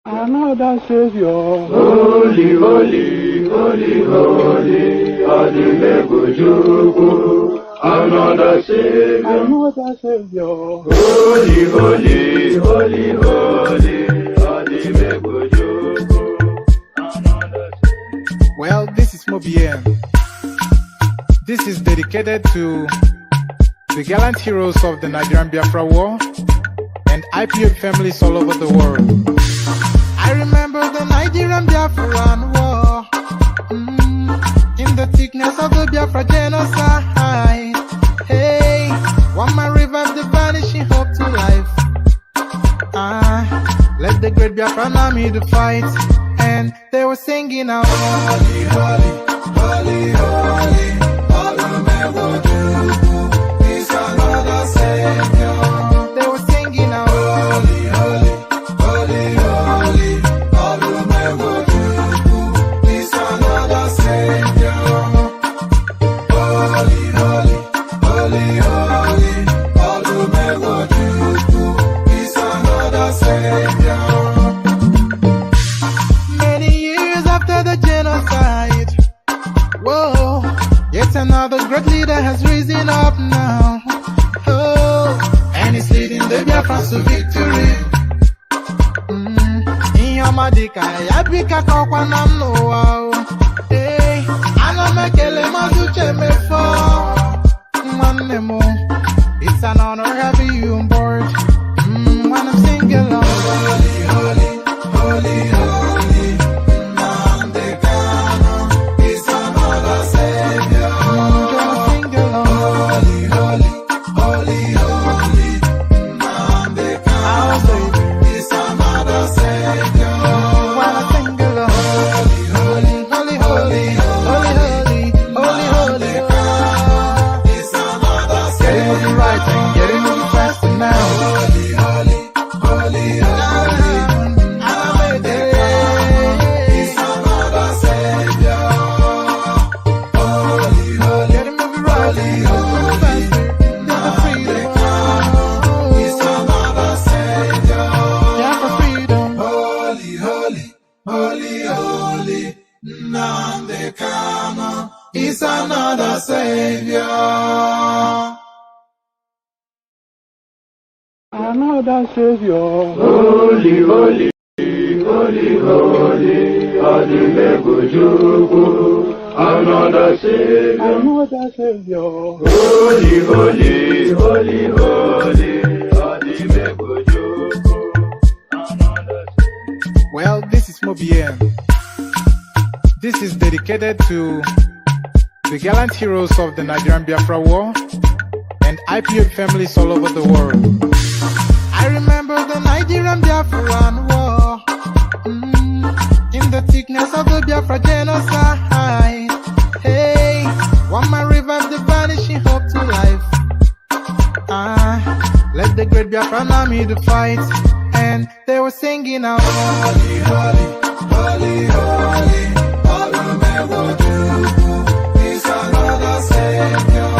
Another Savior. Holy, holy, holy, holy, Adimebujuku. Another Savior. Another Savior. Holy, holy, holy, holy, Adimebujuku. Another Savior. Well, this is MAOBI N. This is dedicated to the gallant heroes of the Nigerian Biafra War and IPOB families all over the world. I remember the Nigerian Biafran War, in the thickness of the Biafra genocide. Hey, one man revived the vanishing hope to life. Let the great Biafran army to fight, and they were singing out, holy, holy, holy, holy, Olumebujuku is another Savior. They were singing out, holy, holy, holy, holy, Olumebujuku is another Savior. Holy, holy, holy, holy, Olumebujuku is another Savior. Many years after the genocide, whoa, yet another great leader has risen up now. Oh, and he's leading the Biafrans to victory. Inyamadika yabika kwa namno. Hey, anamekele mazuche mefo. Mwanemo, it's an honor having you on board. When I'm singing along, holy, holy, holy, holy, Nnamdi Kanu is another Savior. Sing along, holy, holy, holy, holy, Nnamdi Kanu is another Savior. When I sing along, holy, holy, holy, holy, holy, holy, holy, is another Savior. Getting moving right and getting moving faster now. Holy, holy, holy, holy, Nnamdi Kanu is another Savior. Holy, holy, getting moving right and moving faster. Get the freedom. Is another Savior. Yeah, for freedom. Holy, holy, holy, holy, Nnamdi Kanu is another savior. Another savior. Holy, holy, holy, holy, Adimebujuku. Another savior. Another savior. Holy, holy, holy, holy, Adimebujuku. Another savior. Well, this is MAOBI N. This is dedicated to the gallant heroes of the Nigerian Biafra War and IPOB families all over the world. I remember the Nigerian Biafran War, in the thickness of the Biafra genocide. Hey, one man revived the vanishing hope to life. Let the great Biafran army to fight, and they were singing out, holy, holy, holy, holy, is another savior.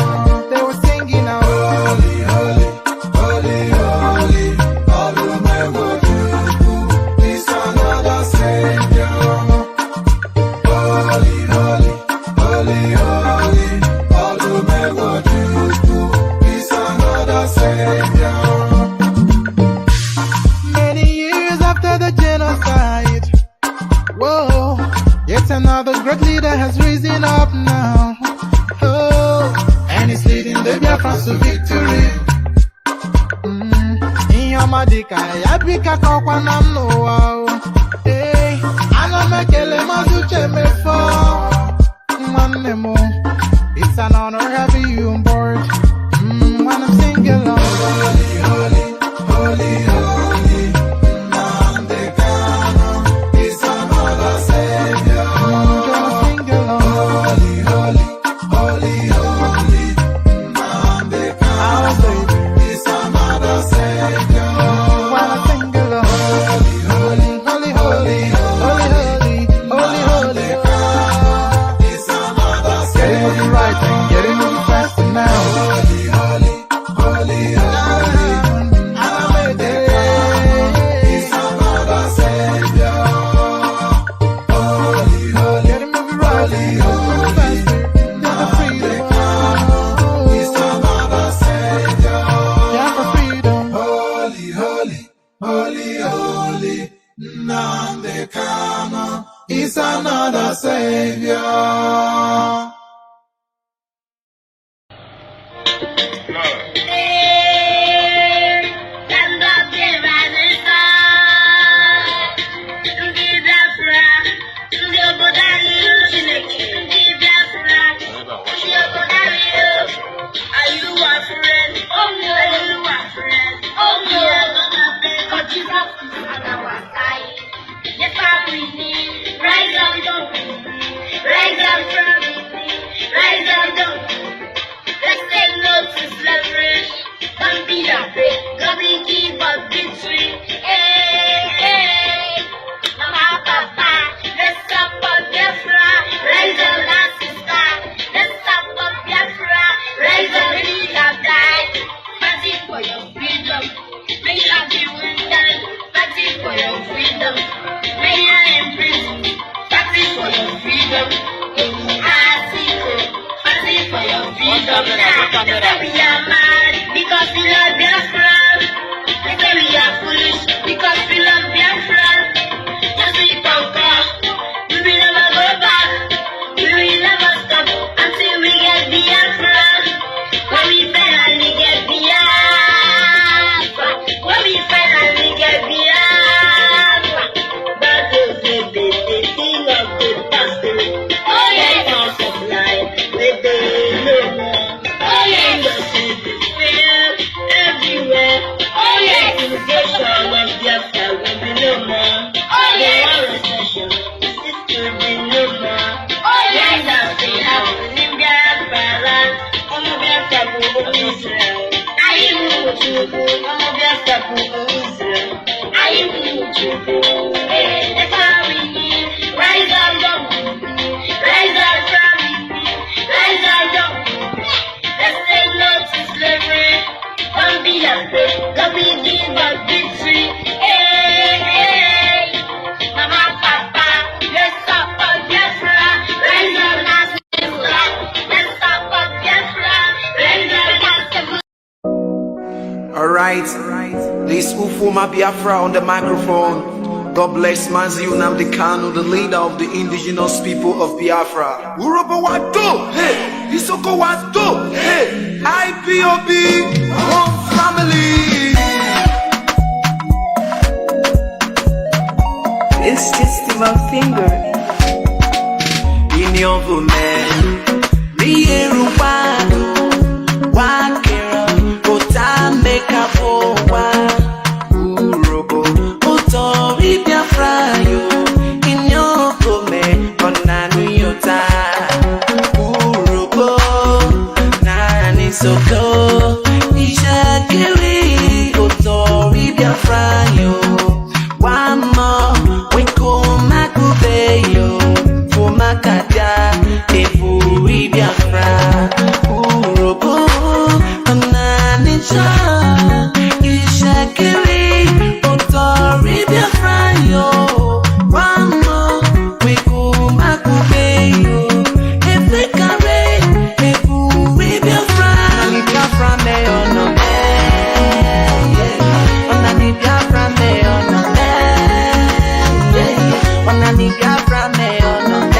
They were singing out, holy, holy, holy, holy, is another savior. Holy, holy, holy, holy, is another savior. Many years after the genocide, whoa, yet another great leader has risen up now. Oh, and he's leading the Biafrans to victory. Inyamadika yabika kwa namno. Hey, anamekele mazuche mefo. Manemo, it's an honor having you on board. When I'm singing along, holy, holy, holy, holy, Nnamdi Kanu is another savior. Gonna sing along, holy, holy, holy, holy, Nnamdi Kanu is another savior. When I sing along, holy, holy, holy, holy, holy, holy, holy, holy, is another savior. Getting moving right and getting moving faster now. Holy, holy, holy, holy, Nnamdi Kanu is another savior. Holy, holy, getting moving right, moving faster. Get the freedom. Is another savior. Yeah, for freedom. Holy, holy, holy, holy, Nnamdi Kanu is another savior. Because we love Biafran. They say we are foolish because we love Biafran. Just we conquer, we will never go back. We will never stop until we get Biafran. When we finally get Biafra, when we finally get Biafra, that is the thing of the past. Oh yeah, sounds of life with the no more. Oh yeah, the city feel everywhere. Oh yeah, immigration of Biafra will be no more. Oh yeah, the recession, the system will be no more. Oh yeah, nothing happens in Biafra land. Biafra will be Israel. I move to Biafra will be Israel. I move to that's how we need. Rise up, young people. Rise up, family. Rise up, young people. Let's say no to slavery. Don't be afraid. Don't be give up victory. Hey, hey. Mama, Papa, let's stop on Biafra. It's Ufuma Biafra on the microphone. God bless Mazi Nnamdi Kanu, the leader of the indigenous people of Biafra. Urobo Wato, hey, Isoko Wato, hey, IPOB, one family. It's just my finger. In your woman, Rieruwa, Wakera, Kota make up for Urobo, Otori Biafra, in your woman, Onanuyota, Urobo, Nani Soko, Isha Kiri, Otori Biafra, one more, we come back to you. Makada, Efuri Biafra, Urobo, Ananisha, Ishakiri, Otori Biafra, yo, Wamo, Wekuma Kubeyo, Efekare, Efuri Biafra, Biafra me ono me, Onani Biafra me ono me, Onani Biafra me ono me.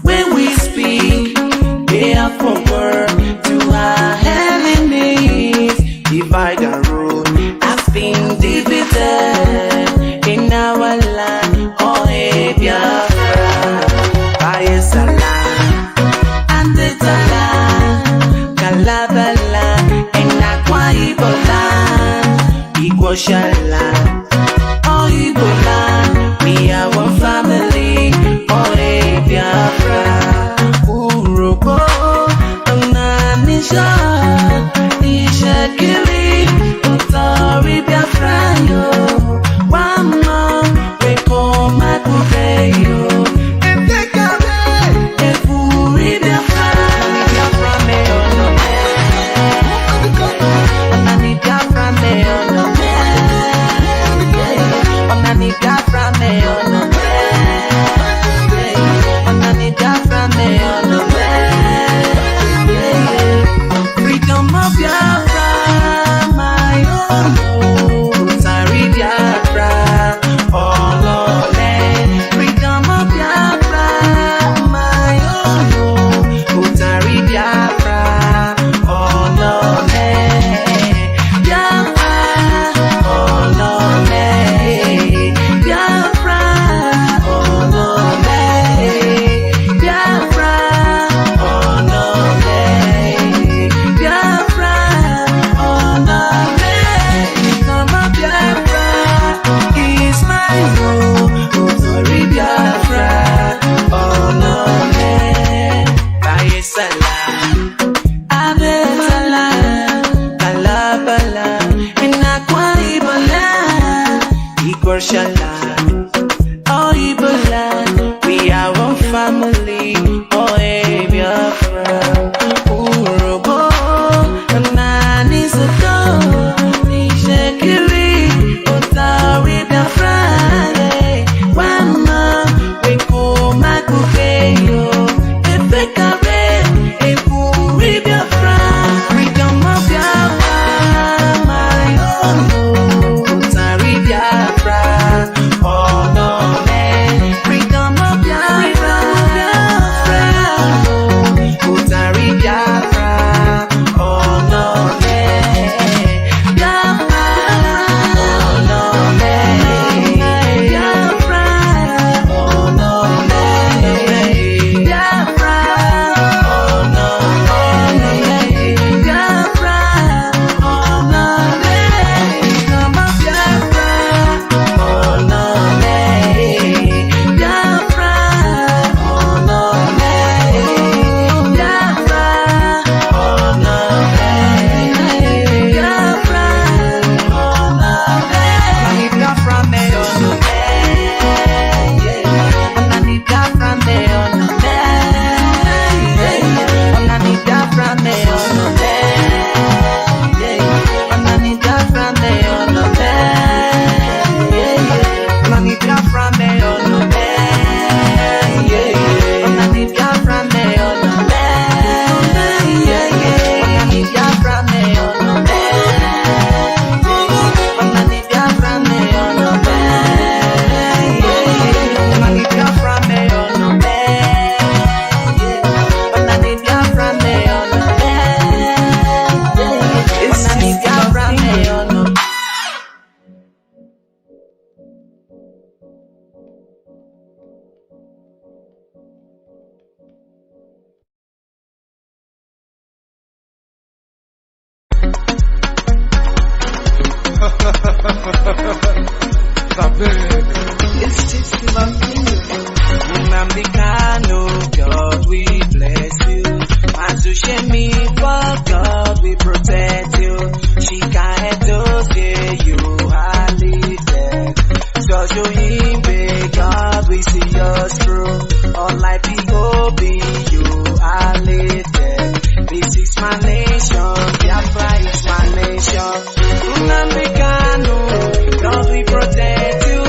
When we speak, they are for word to our enemies. Divide and rule has been divided in our land. Oh, hey, Biafra, Bayesala, and the Tala, Kalabala, and Akwa Ibola, Igoshala, oh, Ibola, we are one family. Oh, hey, Biafra, Urobo, Ananisha, Ishakiri, Otori Biafra, yo, Wamo, Wekoma Kubeyo, Efekare, Efuri Biafra, Biafra me ono me, Onani Biafra me ono me, Onani Biafra me ono me. Freedom of Biafra, my own, Sari Biafra, all of it. Freedom of Biafra, my own, Sari Biafra, all of it. Biafra, all of it. Biafra, all of it. Biafra, oh no, Biafra, oh no, Mama Biafra is my home. Sorry, Biafra, oh no, Bayesala, Abesala, Kalabala, and Akwa Ibola, Igoshala, oh Ibola, we are one family. Oh, hey, Biafra, Urobo, Nani Soto, Nishekiri, Otori Biafra, Wama, Wekuma Kubeyo, Efekare, Efuri Biafra, Freedom of Biafra, my own, Otori Biafra, oh no, freedom of Biafra. Utari Biafra, oh no, Nnamdi Kanu, God we bless you. Azushemi, for God we protect you. Shika Edoke, you are lifted. Jojo Imbe, God we see yours through. All IPOB, you are lifted. This is my nation, Biafra is my nation. Nnamdi Kanu, God we protect you.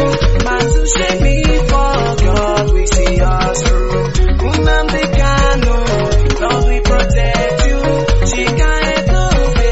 Azushemi, for God we see us through. Nnamdi Kanu, Lord we protect you. Shika Edoke,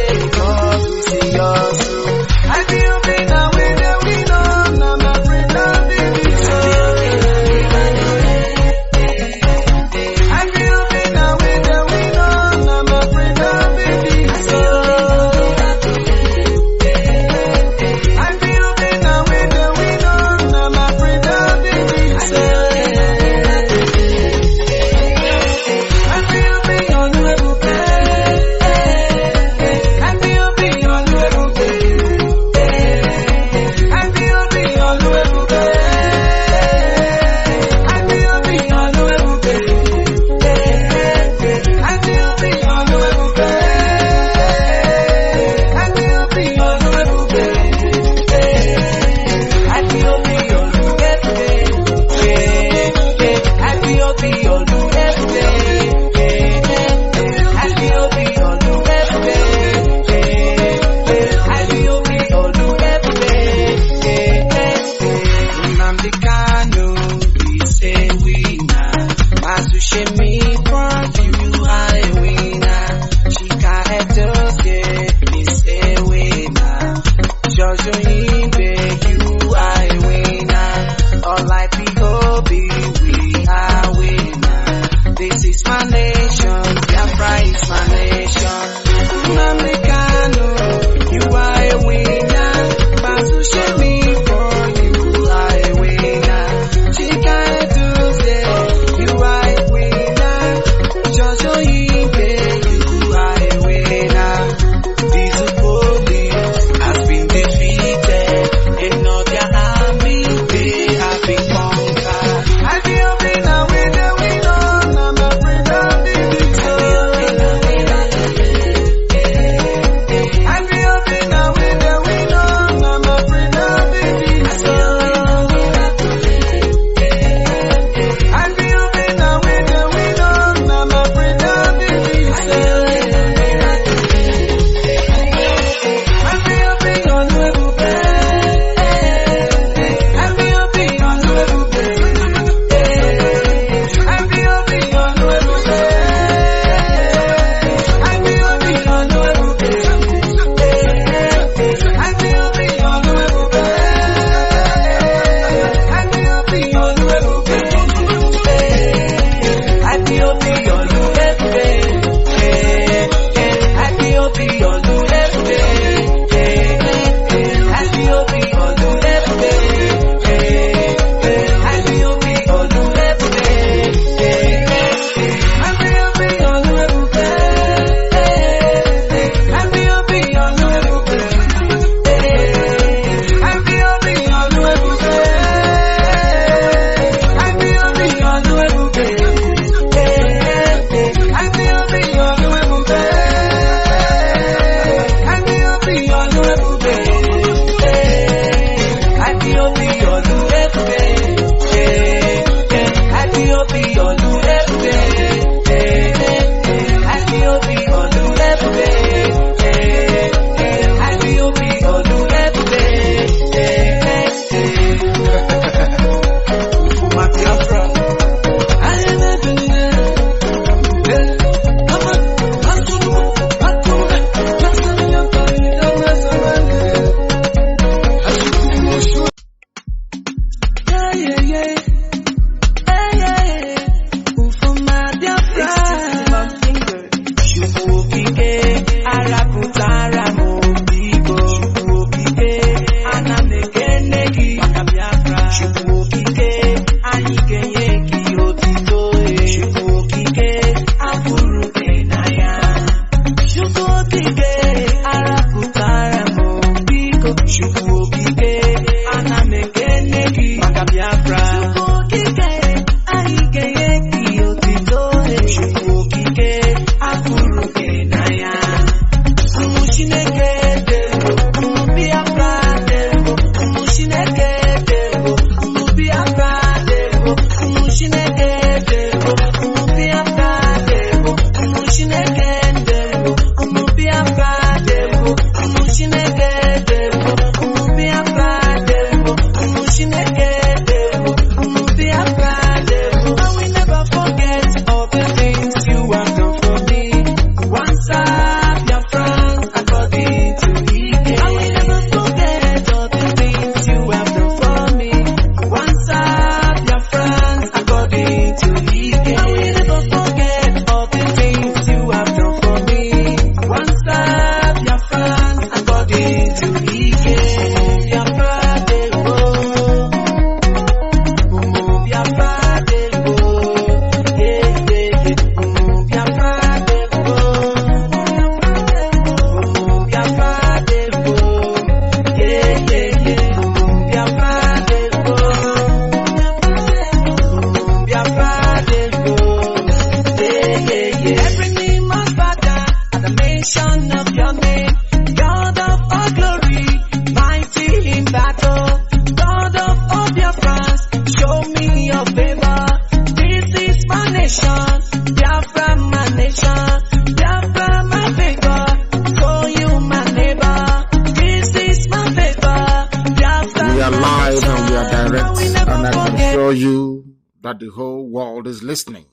that the whole world is listening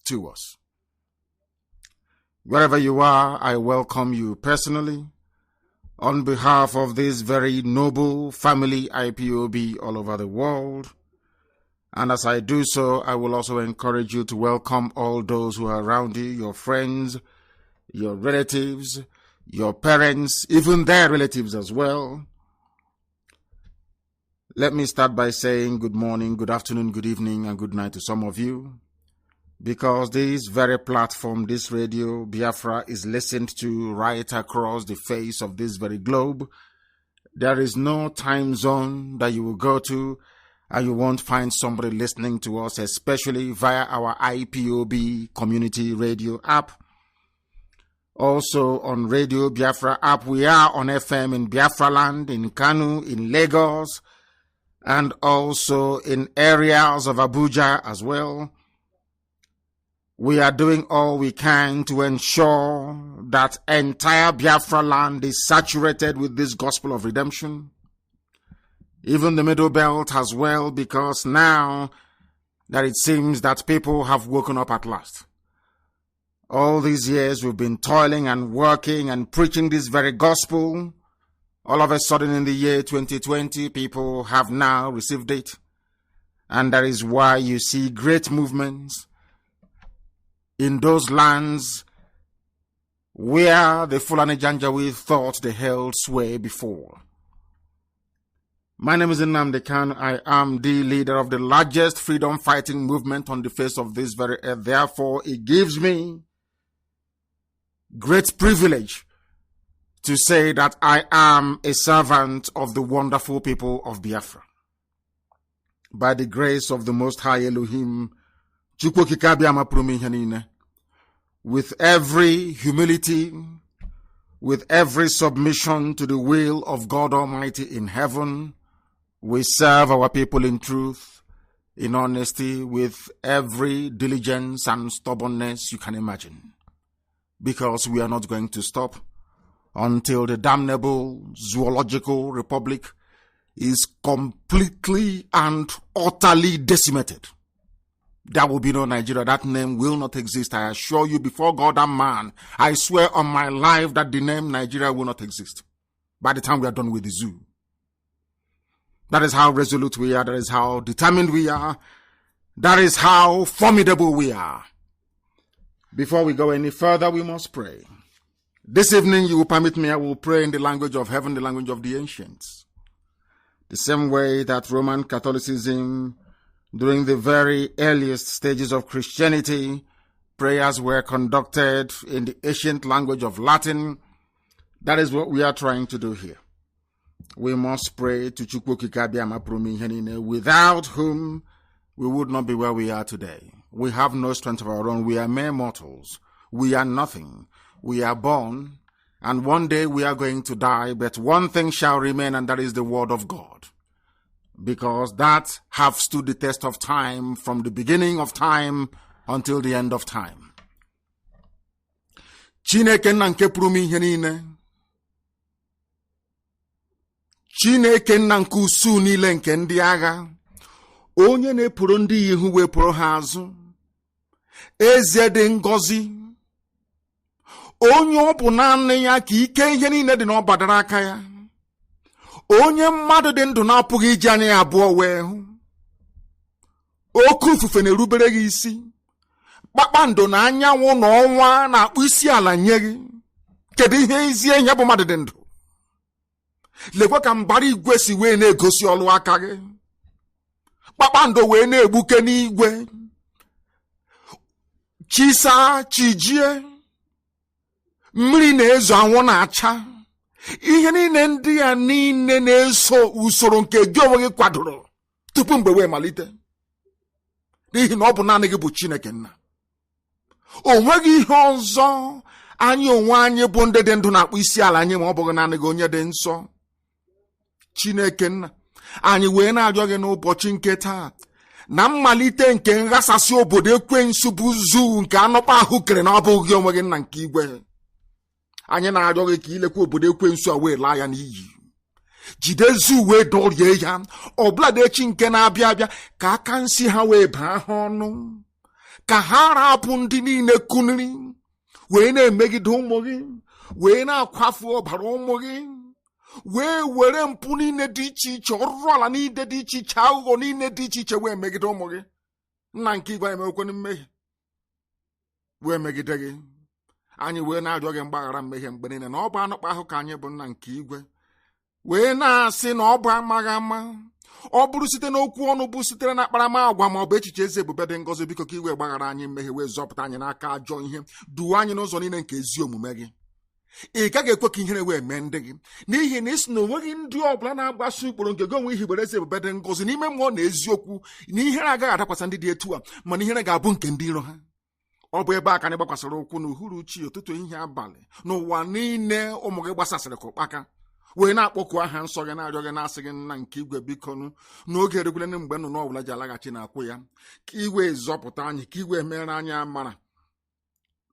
to us. Wherever you are, I welcome you personally on behalf of this very noble family IPOB all over the world. And as I do so, I will also encourage you to welcome all those who are around you, your friends, your relatives, your parents, even their relatives as well. Let me start by saying good morning, good afternoon, good evening, and good night to some of you, because this very platform, this radio, Biafra, is listened to right across the face of this very globe. There is no time zone that you will go to and you won't find somebody listening to us, especially via our IPOB community radio app. Also on Radio Biafra app, we are on FM in Biafra land, in Kanu, in Lagos, and also in areas of Abuja as well. We are doing all we can to ensure that entire Biafra land is saturated with this gospel of redemption. Even the Middle Belt as well, because now that it seems that people have woken up at last. All these years we've been toiling and working and preaching this very gospel. All of a sudden in the year 2020, people have now received it. And that is why you see great movements in those lands where the Fulani Janjaweed thought they held sway before. My name is Nnamdi Kanu. I am the leader of the largest freedom fighting movement on the face of this very earth. Therefore, it gives me great privilege to say that I am a servant of the wonderful people of Biafra. By the grace of the Most High Elohim, with every humility, with every submission to the will of God Almighty in heaven, we serve our people in truth, in honesty, with every diligence and stubbornness you can imagine. Because we are not going to stop until the damnable zoological republic is completely and utterly decimated. There will be no Nigeria. That name will not exist. I assure you before God and man, I swear on my life that the name Nigeria will not exist by the time we are done with the zoo. That is how resolute we are. That is how determined we are. That is how formidable we are. Before we go any further, we must pray. This evening, you will permit me, I will pray in the language of heaven, the language of the ancients. The same way that Roman Catholicism, during the very earliest stages of Christianity, prayers were conducted in the ancient language of Latin. That is what we are trying to do here. We must pray to Chukwu Kikabiama Prumihenine, without whom we would not be where we are today. We have no strength of our own. We are mere mortals. We are nothing. We are born, and one day we are going to die, but one thing shall remain, and that is the word of God. Because that have stood the test of time from the beginning of time until the end of time. Chineke nna nke pụrụ ihe niile. Chineke nna nke usu niile nke ndị agha. Onye na-epụrụ ndị ihu wepụrụ ha azụ. Eze dị ngọzi. Onye ọ bụ naanị ya ka ike ihe niile dị n'ọbadara aka ya. Onye mmadụ dị ndụ na-apụghị iji anya ya abụọ wee hụ. Oke ufufe na-erubere gị isi. Kpakpando na anyanwụ na ọnwa na-akpụ isi ala nye gị. Kedu ihe izi ihe bụ mmadụ dị ndụ? Lekwa ka mbara igwe si wee na-egosi ọlụ aka gị. Kpakpando wee na-egbuke n'igwe. Chisa chijie. Mmiri na-ezo anwụ na-acha. Ihe niile ndị a niile na-eso usoro nke gị onwe gị kwadoro tupu mgbe wee malite. N'ihi na ọ bụ naanị gị bụ Chineke nna. O nweghị ihe ọzọ anyị onwe anyị bụ ndị dị ndụ na-akpụ isi ala anyị ma ọ bụghị naanị gị onye dị nsọ. Chineke nna, anyị wee na-arịọ gị n'ụbọchị nke taa na mmalite nke nghasasị obodo ekwensu bụ zu nke anọkpa ahụ kere na ọ bụghị gị onwe gị nna nke igwe. Anyị na-arịọ gị ka ilekwa obodo ekwensu a wee laa ya n'iyi. jidezu wee dorie ya ọbụladị echi nke na-abịa abịa ka aka nsi ha wee baa ha ọnụ ka ha rapụ ndị niile kuniri wee na-emegide ụmụ gị wee na-akwafu ọbara ụmụ gị wee were mpụ niile dị iche iche ọrụrụ ala niile dị iche iche aghụghọ niile dị iche iche wee megide ụmụ gị. Nna nke igwe emekwana mmehie wee megide gị, anyị wee na-arịọ gị mgbaghara mmehie mgbe niile na ọ bụ anụkpa ahụ ka anyị bụ nna nke igwe, wee na-asị na ọ bụ amaghị ama, ọ bụrụ site n'okwu ọnụ bụ sitere na akparamagwa ma ọ bụ echiche eze ebube dị ngọzi, biko ka iwe gbaghara anyị mmehie wee zọpụta anyị n'aka ajọ ihe, duo anyị n'ụzọ niile nke ezi omume gị. Ị gaghị ekwe ka ihere wee mee ndị gị, n'ihi na isi na onweghị ndị ọbụla na-agbaso ụkpụrụ nke gị onwe ihibere eze ebube dị ngọzi n'ime mmụọ na eziokwu, na ihere agaghị adakwasa ndị dị etu a, mana ihere ga-abụ nke ndị iro ha. Ọ bụ ebe a ka anyị gbakwasịrị ụkwụ n'uhuruchi, ụtụtụ, ihe, abalị, n'ụwa niile ụmụ gị gbasasịrị ka ụkpaka, wee na-akpọku aha nsọ gị, na-arịọ gị, na-asị gị nna nke igwe bikonu n'oge erukwele mgbe nnụnụ ọbụla ji alaghachi na-akwụ ya, ka iwe zọpụta anyị, ka iwe mere anyị amara.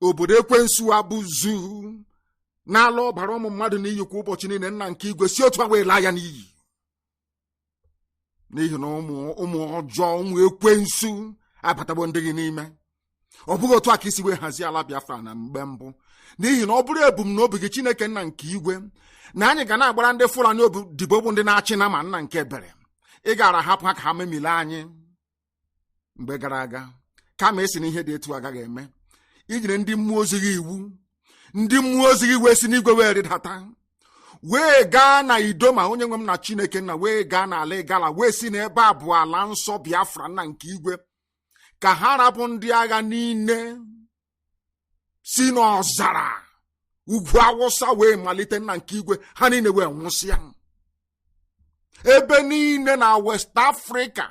Obodo ekwensu abụzu na-ala ọbara ụmụ mmadụ n'iyi kwa ụbọchị niile, nna nke igwe si otu a wee laa ya n'iyi, n'ihi na ụmụ ọjọọ, ụmụ ekwensu abatagbo ndị gị n'ime. Ọ bụghị otu a ka isi wee hazie ala Biafra na mgbe mbụ, n'ihi na ọ bụrụ ebumnobi gị Chineke nna nke igwe na anyị ga na-agbara ndị Fulani odibo bụ ndị na-achị na ma nna nke ebere, ị gara hapụ ha ka ha memile anyị mgbe gara aga, kama esi na ihe dị etu agaghị eme. Ijiri ndị mmụọ ozi gị iwu, ndị mmụọ ozi gị wee si n'igwe wee rịdata, wee gaa na Ido ma onye nwe m na Chineke nna, wee gaa n'ala Igala, wee si n'ebe a bụ ala nsọ Biafra nna nke igwe, ka ha rapụ ndị agha niile si n'ọzara ugwu Awụsa wee malite nna nke igwe, ha niile wee nwụsịa. Ebe niile na West Africa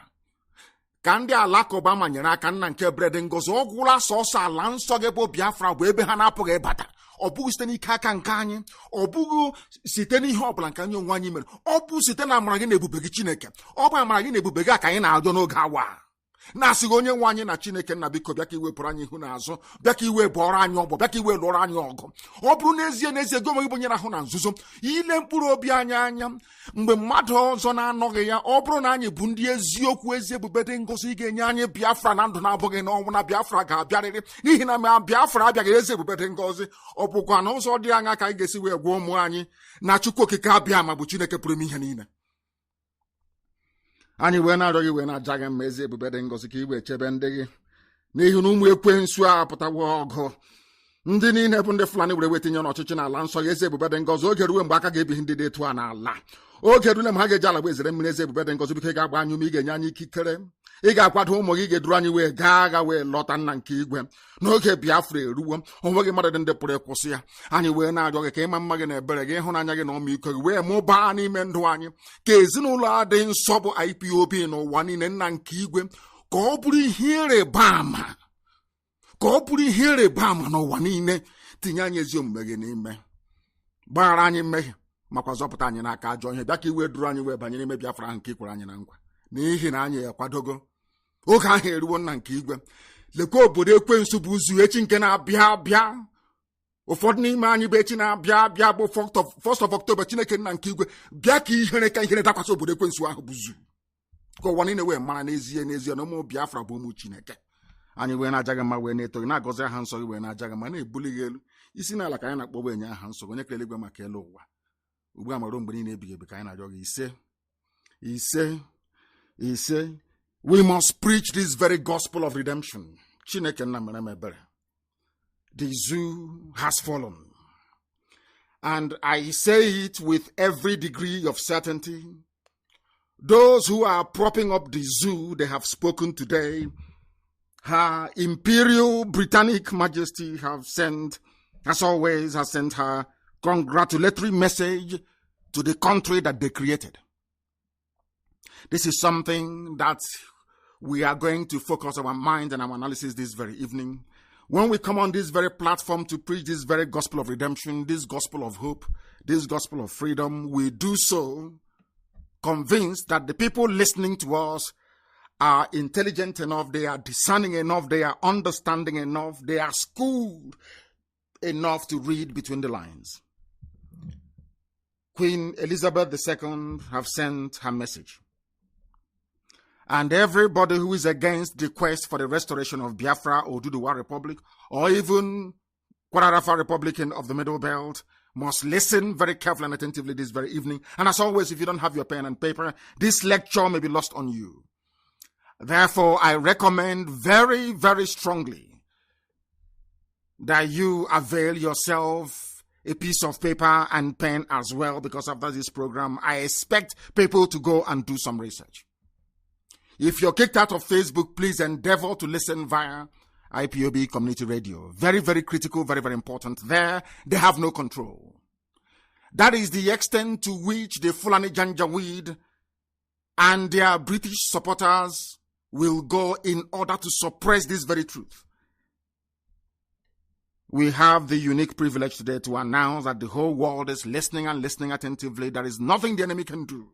ka ndị alakụba manyere aka nna nke bred ngozi, ọ gwụla sọsọ ala nsọ gị bụ Biafra bụ ebe ha na-apụghị ịbata. Ọ bụghị site n'ike aka nke anyị, ọ bụghị site n'ihe ọbụla nke anyị onwe anyị mere, ọ bụ site na amara gị na ebube gị Chineke. Ọ bụ amara gị na ebube gị ka anyị na-arịọ n'oge awa, na-asịghị onye nwe anyị na Chineke nna biko bịa ka iwepụrụ anyị ihu n'azụ, bịa ka iwe bụọrọ anyị ọgbọ, bịa ka iwe lụọrọ anyị ọgụ. Ọ bụrụ n'ezie n'ezie gị onwe gị bụ onye na-ahụ na nzuzo, ile mkpụrụ obi anyị anya mgbe mmadụ ọzọ na-anọghị ya, ọ bụrụ na anyị bụ ndị eziokwu, ezi ebube dị ngọzi, ị ga-enye anyị Biafra na ndụ na-abụghị n'ọnwụ, na Biafra ga-abịarịrị, n'ihi na ma Biafra abịaghị ezi ebube dị ngọzi. Ọ bụkwa na ụzọ dị anya ka anyị ga-esi wee gwa ụmụ anyị na Chukwu okike abịa ma bụ Chineke pụrụ ime ihe niile. Anyị wee na-arịọ gị, wee na-aja gị mma ezi ebube dị ngọzi, ka i wee chebe ndị gị, n'ihi na ụmụ ekwensu a pụtawo ọgụ. Ndị niile bụ ndị Fulani were wetinye n'ọchịchị n'ala nsọ gị ezi ebube dị ngọzi. Oge ruo mgbe aka ga-ebighị ndị dị etu a n'ala, oge rule ma ha ga-eji ala gba ezere mmiri ezi ebube dị ngọzi, biko ị ga-agba anyị ume, ị ga-enye anyị ikikere, ị ga-akwado ụmụ gị, ga-eduru anyị wee gaa agha wee lọta nna nke igwe. N'oge Biafra eruwo, onweghị mmadụ dị ndị pụrụ ịkwụsị ya. Anyị wee na-arịọ gị ka ịma mma gị na ebere gị, ịhụnanya gị na ọmịiko gị wee mụbaa n'ime ndụ anyị, ka ezinụlọ a dị nsọ bụ IPOB n'ụwa niile nna nke igwe, ka ọ bụrụ ihe ịrịba ama, ka ọ bụrụ ihe ịrịba ama n'ụwa niile. Tinye anyị ezi omume gị n'ime, gbaghara anyị mmehie, makwa zọpụta anyị n'aka ajọ ihe. Bịa ka iwe duru anyị wee banye n'ime Biafra ahụ nke ikwere anyị na nkwa, n'ihi na anyị ekwadogo. Oge ahụ eruwo nna nke igwe. Lekwa obodo ekwensu bụ ụzụ echi nke na-abịa abịa. Ụfọdụ n'ime anyị bụ echi na-abịa abịa bụ 1st of October. Chineke nna nke igwe, bịa ka ihere dakwasị obodo ekwensu ahụ bụ ụzụ, ka ụwa niile wee mara n'ezie n'ezie na ụmụ Biafra bụ ụmụ Chineke. Anyị wee na-aja gị mma, wee na-eto gị, na-agọzi aha nsọ gị, wee na-aja gị mma, na-ebuli gị elu. Isi n'ala ka anyị na-akpọ bụ enye aha nsọ gị, onye kere eluigwe maka elu ụwa, ugbu a mara mgbe niile ebighị ebi, ka anyị na-arịọ gị ise ise ise. We must preach this very gospel of redemption. Chineke nna mere m ebere. The zoo has fallen, and I say it with every degree of certainty. Those who are propping up the zoo, they have spoken today. Her Imperial Britannic Majesty as always, has sent her congratulatory message to the country that they created. This is something that we are going to focus our mind and our analysis this very evening. When we come on this very platform to preach this very gospel of redemption, this gospel of hope, this gospel of freedom, we do so convinced that the people listening to us are intelligent enough, they are discerning enough, they are understanding enough, they are schooled enough to read between the lines. Queen Elizabeth II have sent her message. And everybody who is against the quest for the restoration of Biafra or Oduduwa Republic, or even Kwadarafa Republican of the Middle Belt, must listen very carefully and attentively this very evening. And as always, if you don't have your pen and paper, this lecture may be lost on you. Therefore, I recommend very, very strongly that you avail yourself a piece of paper and pen as well, because after this program, I expect people to go and do some research. If you're kicked out of Facebook, please endeavor to listen via IPOB Community Radio. Very, very critical, very, very important. There, they have no control. That is the extent to which the Fulani Janjaweed and their British supporters will go in order to suppress this very truth. We have the unique privilege today to announce that the whole world is listening and listening attentively. There is nothing the enemy can do.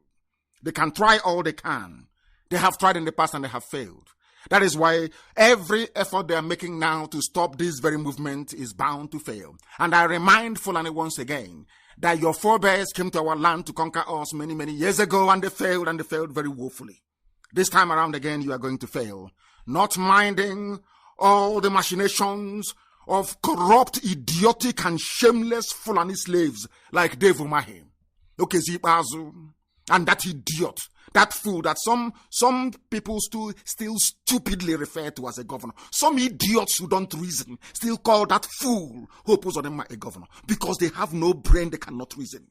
They can try all they can. They have tried in the past and they have failed. That is why every effort they are making now to stop this very movement is bound to fail. And I remind Fulani once again that your forebears came to our land to conquer us many, many years ago, and they failed very woefully. This time around again, you are going to fail. Not minding all the machinations of corrupt, idiotic, and shameless Fulani slaves like Dave Umahi, Okezibazu, and that idiot, that fool that some people still stupidly refer to as a governor. Some idiots who don't reason still call that fool who opposes them a governor because they have no brain, they cannot reason.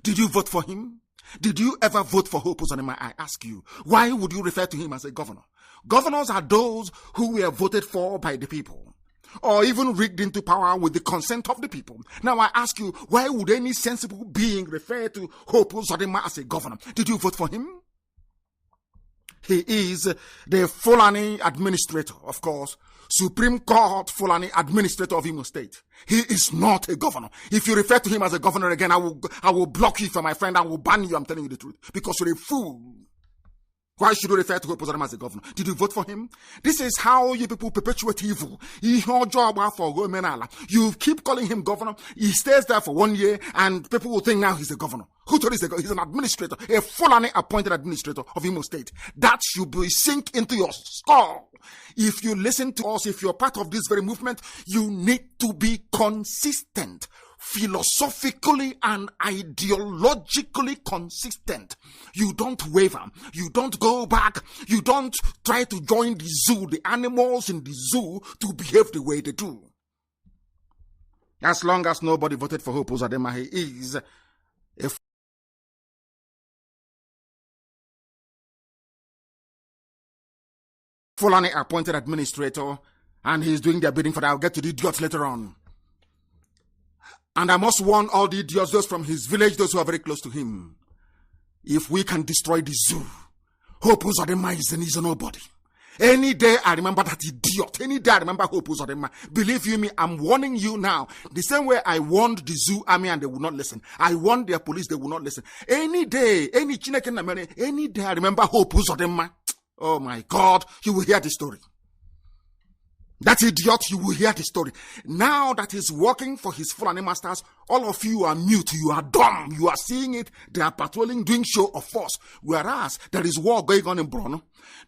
Did you vote for him? Did you ever vote for Hope Uzodinma? I ask you, why would you refer to him as a governor? Governors are those who were voted for by the people, or even rigged into power with the consent of the people. Now I ask you, why would any sensible being refer to Hope Uzodinma as a governor? Did you vote for him? He is the Fulani administrator, of course, Supreme Court Fulani administrator of Imo State. He is not a governor. If you refer to him as a governor again, I will block you, for my friend. I will ban you. I'm telling you the truth, because you're a fool. Why should you refer to Hope Uzodinma as a governor? Did you vote for him? This is how you people perpetuate evil. You keep calling him governor. He stays there for 1 year, and people will think now he's a governor. Who told you he's an administrator, a Fulani appointed administrator of Imo State? That should be sink into your skull. If you listen to us, if you're part of this very movement, you need to be consistent. Philosophically and ideologically consistent. You don't waver. You don't go back. You don't try to join the zoo, the animals in the zoo, to behave the way they do. As long as nobody voted for Hope Uzodinma, he is a Fulani appointed administrator, and he's doing their bidding for that. I'll get to the idiots later on. And I must warn all the idiots, those from his village, those who are very close to him. If we can destroy the zoo, Hope Uzodinma is a nobody. Any day I remember that idiot. Any day I remember Hope Uzodinma. Believe you me, I'm warning you now. The same way I warned the zoo army and they will not listen. I warned their police, they will not listen. Any day, any day I remember Hope Uzodinma. Oh my God, you will hear the story. That idiot, you will hear the story. Now that he's working for his Fulani masters, all of you are mute, you are dumb, you are seeing it. They are patrolling, doing show of force. Whereas there is war going on in Borno.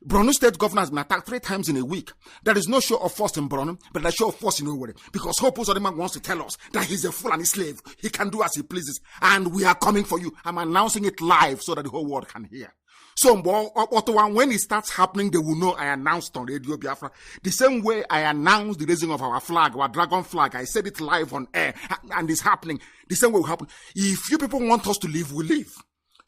Borno state governor has been attacked 3 times in a week. There is no show of force in Borno, but there's show of force in Owerri. Because Hope Uzodinma wants to tell us that he's a Fulani slave. He can do as he pleases. And we are coming for you. I'm announcing it live so that the whole world can hear. So when it starts happening, they will know I announced on Radio Biafra. The same way I announced the raising of our flag, our dragon flag, I said it live on air, and it's happening. The same way will happen. If you people want us to live, we live.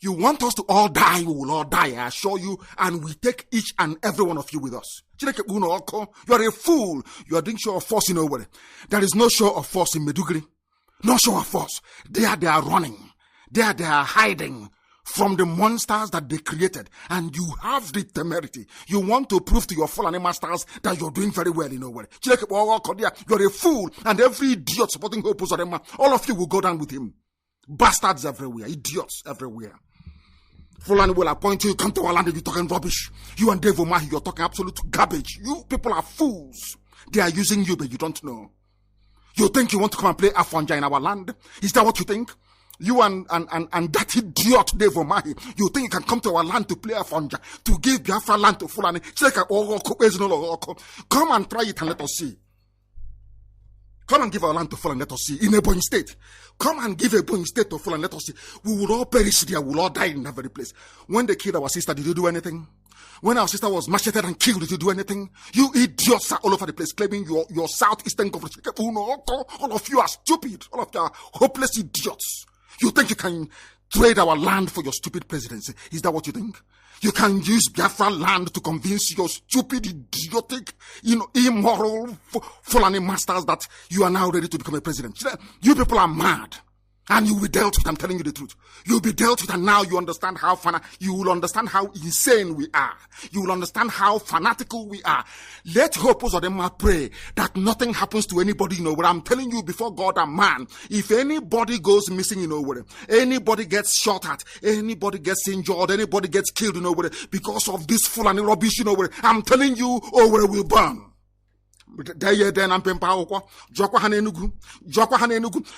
You want us to all die, we will all die, I assure you, and we take each and every one of you with us. You are a fool. You are doing show of force in Owerri. There is no show of force in Meduguri. No show of force. There they are running. There they are hiding from the monsters that they created, and you have the temerity. You want to prove to your Fulani masters that you're doing very well in Owerri. You're a fool, and every idiot supporting Hope Uzodinma, all of you will go down with him. Bastards everywhere, idiots everywhere. Fulani will appoint you, come to our land and you're talking rubbish. You and Dave Umahi, you're talking absolute garbage. You people are fools. They are using you, but you don't know. You think you want to come and play Afanja in our land? Is that what you think? You and that idiot Dave Omahi, you think you can come to our land to play a funja, to give Biafra land to Fulani? Come and try it and let us see. Come and give our land to Fulani, let us see. In Ebonyi State. Come and give Ebonyi State to Fulani, let us see. We will all perish there, we will all die in that very place. When they killed our sister, did you do anything? When our sister was macheted and killed, did you do anything? You idiots are all over the place claiming your southeastern government. All of you are stupid. All of you are hopeless idiots. You think you can trade our land for your stupid presidency? Is that what you think? You can use Biafra land to convince your stupid, idiotic, immoral Fulani masters that you are now ready to become a president. You people are mad. And you will be dealt with, I'm telling you the truth. You'll be dealt with, and now you understand you will understand how insane we are. You will understand how fanatical we are. Let Hopos of them pray that nothing happens to anybody in Owerri. I'm telling you before God and man, if anybody goes missing in Owerri, anybody gets shot at, anybody gets injured, anybody gets killed in Owerri because of this Fulani rubbish in Owerri, I'm telling you, Owerri will burn.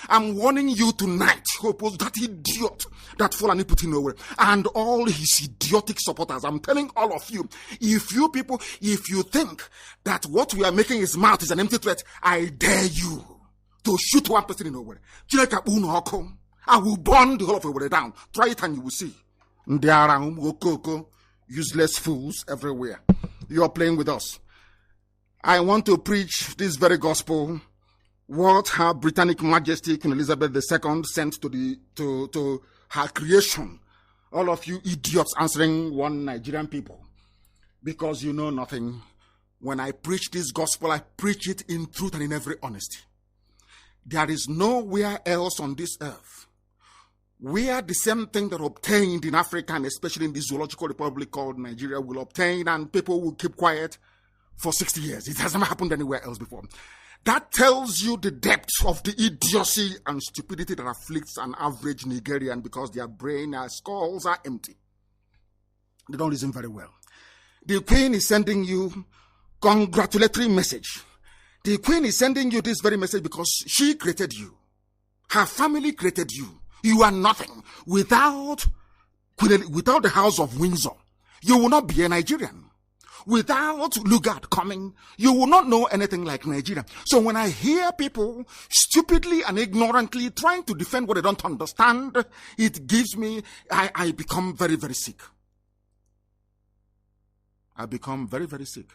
I'm warning you tonight, Hopos, that idiot that Fulani put in Owerri and all his idiotic supporters. I'm telling all of you, if you think that what we are making his mouth is an empty threat, I dare you to shoot one person in Owerri. I will burn the whole of Owerri down. Try it and you will see. Useless fools everywhere. You are playing with us. I want to preach this very gospel, what Her Britannic Majesty Queen Elizabeth II sent to her creation. All of you idiots answering one Nigerian people, because you know nothing. When I preach this gospel, I preach it in truth and in every honesty. There is nowhere else on this earth where the same thing that obtained in Africa, and especially in the zoological republic called Nigeria, will obtain, and people will keep quiet for 60 years. It has never happened anywhere else before. That tells you the depth of the idiocy and stupidity that afflicts an average Nigerian, because their brain and skulls are empty. They don't listen very well. The Queen is sending you congratulatory message. The Queen is sending you this very message because she created you. Her family created you. You are nothing. Without the House of Windsor, you will not be a Nigerian. Without Lugard coming, you will not know anything like Nigeria. So when I hear people stupidly and ignorantly trying to defend what they don't understand, it gives me, I become very, very sick. I become very, very sick.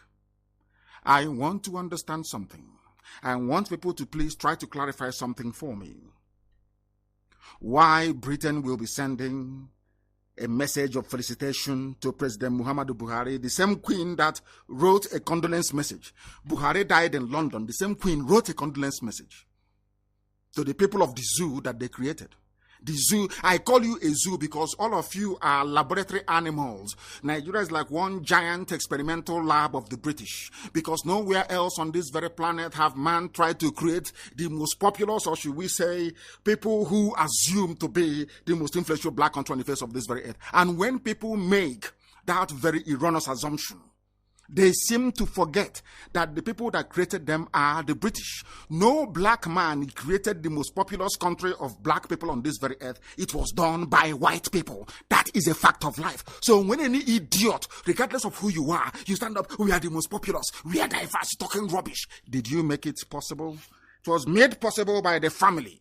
I want to understand something. I want people to please try to clarify something for me. Why Britain will be sending a message of felicitation to President Muhammadu Buhari, the same queen that wrote a condolence message. Buhari died in London. The same queen wrote a condolence message to the people of the zoo that they created. The zoo, I call you a zoo because all of you are laboratory animals. Nigeria is like one giant experimental lab of the British, because nowhere else on this very planet have man tried to create the most populous, or should we say, people who assume to be the most influential black country on the face of this very earth. And when people make that very erroneous assumption, they seem to forget that the people that created them are the British. No black man created the most populous country of black people on this very earth. It was done by white people. That is a fact of life. So when any idiot, regardless of who you are, you stand up, we are the most populous, we are diverse, talking rubbish. Did you make it possible? It was made possible by the family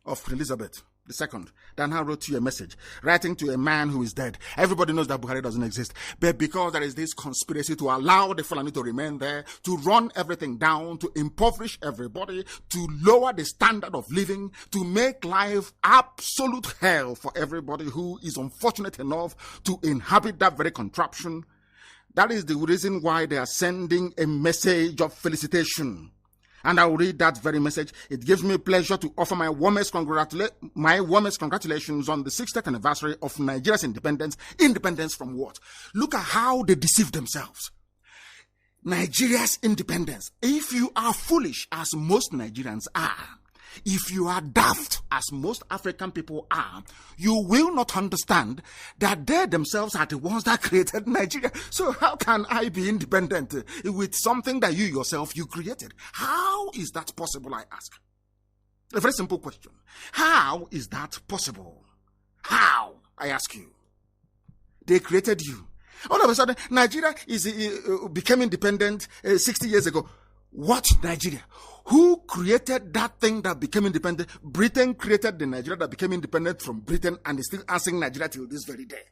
of Elizabeth II. Dana wrote you a message, writing to a man who is dead. Everybody knows that Buhari doesn't exist. But because there is this conspiracy to allow the Fulani to remain there, to run everything down, to impoverish everybody, to lower the standard of living, to make life absolute hell for everybody who is unfortunate enough to inhabit that very contraption. That is the reason why they are sending a message of felicitation. And I will read that very message. It gives me pleasure to offer my warmest congratulations on the 60th anniversary of Nigeria's independence. Independence from what? Look at how they deceive themselves. Nigeria's independence. If you are foolish, as most Nigerians are, if you are daft, as most African people are, you will not understand that they themselves are the ones that created Nigeria. So how can I be independent with something that you yourself created? How is that possible, I ask? A very simple question. How is that possible? How? I ask you. They created you. All of a sudden, Nigeria became independent 60 years ago. What Nigeria? Who created that thing that became independent? Britain created the Nigeria that became independent from Britain and is still answering Nigeria till this very day.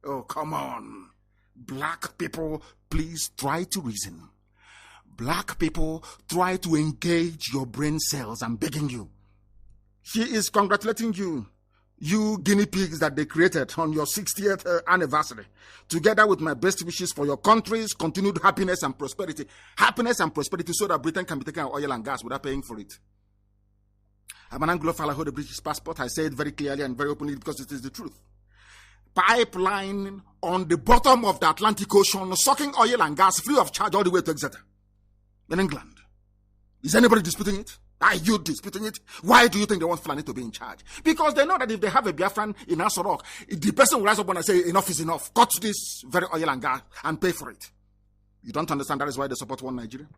Oh, come on. Black people, please try to reason. Black people, try to engage your brain cells. I'm begging you. She is congratulating you. You guinea pigs that they created on your 60th anniversary, together with my best wishes for your country's continued happiness and prosperity. Happiness and prosperity so that Britain can be taking our oil and gas without paying for it. I'm an Anglophile, I hold a British passport. I say it very clearly and very openly because it is the truth. Pipeline on the bottom of the Atlantic Ocean, sucking oil and gas free of charge all the way to Exeter in England. Is anybody disputing it? Are you disputing it? Why do you think they want Fulani to be in charge? Because they know that if they have a Biafran in Asorok, the person will rise up and say, enough is enough. Cut this very oil and gas and pay for it. You don't understand that is why they support one Nigeria?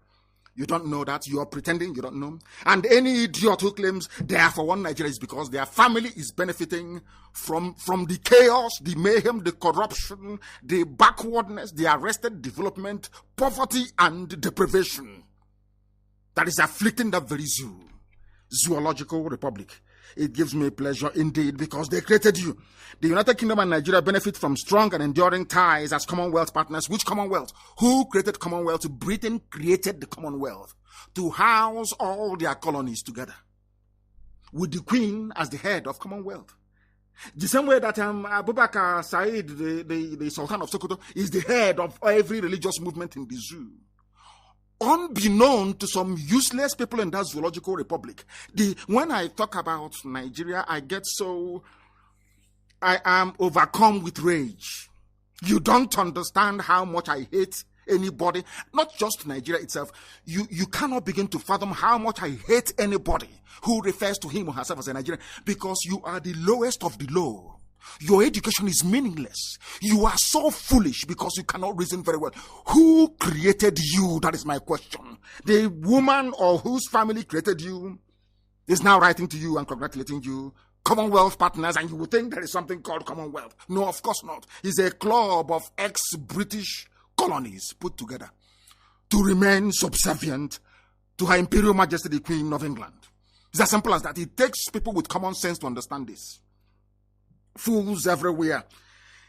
You don't know that. You are pretending you don't know. And any idiot who claims they are for one Nigeria is because their family is benefiting from the chaos, the mayhem, the corruption, the backwardness, the arrested development, poverty, and deprivation that is afflicting that very zoological republic. It gives me pleasure indeed because they created you. The United Kingdom and Nigeria benefit from strong and enduring ties as Commonwealth partners. Which Commonwealth? Who created Commonwealth? Britain created the Commonwealth to house all their colonies together, with the Queen as the head of Commonwealth. The same way that Abubakar Said, the Sultan of Sokoto, is the head of every religious movement in the zoo. Unbeknown to some useless people in that zoological republic. When I talk about Nigeria, I am overcome with rage. You don't understand how much I hate anybody, not just Nigeria itself. You cannot begin to fathom how much I hate anybody who refers to him or herself as a Nigerian, because you are the lowest of the low. Your education is meaningless. You are so foolish because you cannot reason very well. Who created you? That is my question. The woman or whose family created you is now writing to you and congratulating you. Commonwealth partners, and you would think there is something called Commonwealth. No, of course not. It's a club of ex-British colonies put together to remain subservient to Her Imperial Majesty the Queen of England. It's as simple as that. It takes people with common sense to understand this. Fools everywhere.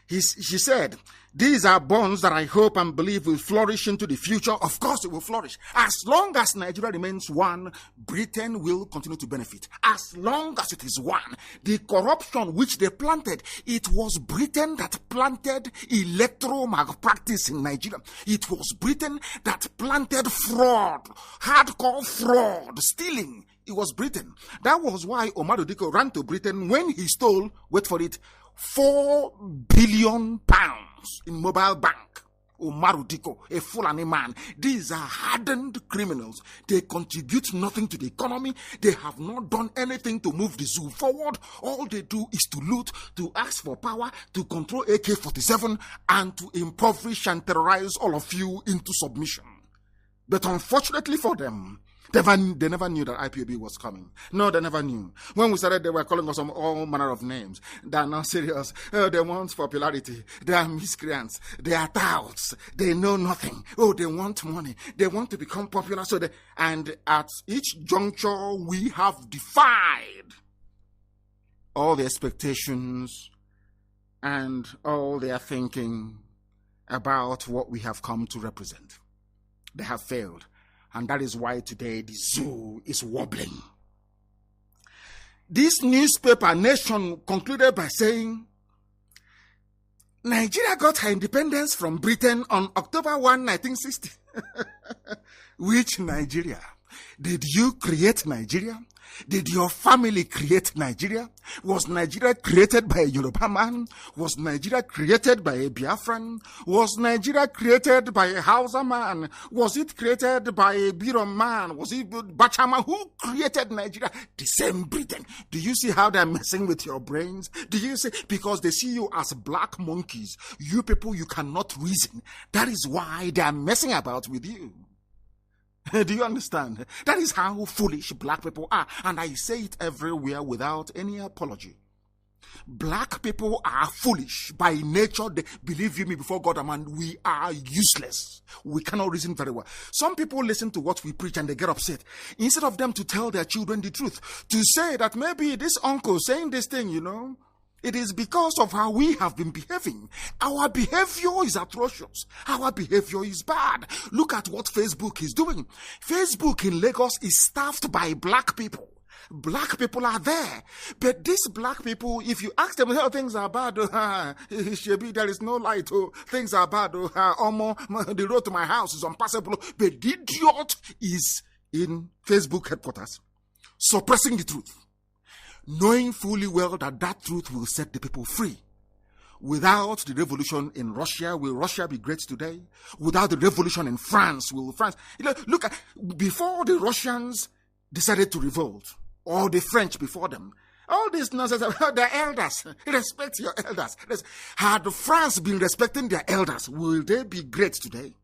She said, these are bonds that I hope and believe will flourish into the future. Of course it will flourish. As long as Nigeria remains one, Britain will continue to benefit. As long as it is one. The corruption which they planted, it was Britain that planted electoral malpractice in Nigeria. It was Britain that planted fraud, hardcore fraud, stealing. It was Britain. That was why Omar Diko ran to Britain when he stole, wait for it, £4 billion in mobile bank. Omar Diko, a Fulani man. These are hardened criminals. They contribute nothing to the economy. They have not done anything to move the zoo forward. All they do is to loot, to ask for power, to control AK-47, and to impoverish and terrorize all of you into submission. But unfortunately for them, they never knew that IPOB was coming. No, they never knew. When we started, they were calling us all manner of names. They are not serious. Oh, they want popularity. They are miscreants. They are touts. They know nothing. Oh, they want money. They want to become popular. And at each juncture, we have defied all the expectations and all their thinking about what we have come to represent. They have failed. And that is why today the zoo is wobbling. This newspaper, Nation, concluded by saying, Nigeria got her independence from Britain on October 1, 1960. Which Nigeria? Did you create Nigeria? Did your family create Nigeria? Was Nigeria created by a Yoruba man? Was Nigeria created by a Biafran? Was Nigeria created by a Hausa man? Was it created by a Birom man? Was it Bachama? Who created Nigeria? The same Britain. Do you see how they're messing with your brains? Do you see? Because they see you as black monkeys. You people, you cannot reason. That is why they are messing about with you. Do you understand? That is how foolish black people are. And I say it everywhere without any apology. Black people are foolish by nature. They, believe you me, before God and man, we are useless. We cannot reason very well. Some people listen to what we preach and they get upset. Instead of them to tell their children the truth, to say that maybe this uncle saying this thing, it is because of how we have been behaving. Our behavior is atrocious. Our behavior is bad. Look at what Facebook is doing. Facebook in Lagos is staffed by black people. Black people are there. But these black people, if you ask them how things are bad, there is no light, things are bad, the road to my house is unpassable. But the idiot is in Facebook headquarters, suppressing the truth, knowing fully well that that truth will set the people free. Without the revolution in Russia, will Russia be great today? Without the revolution in France, will France... Look, before the Russians decided to revolt, or the French before them, all this nonsense about their elders. Respect your elders. Had France been respecting their elders, will they be great today?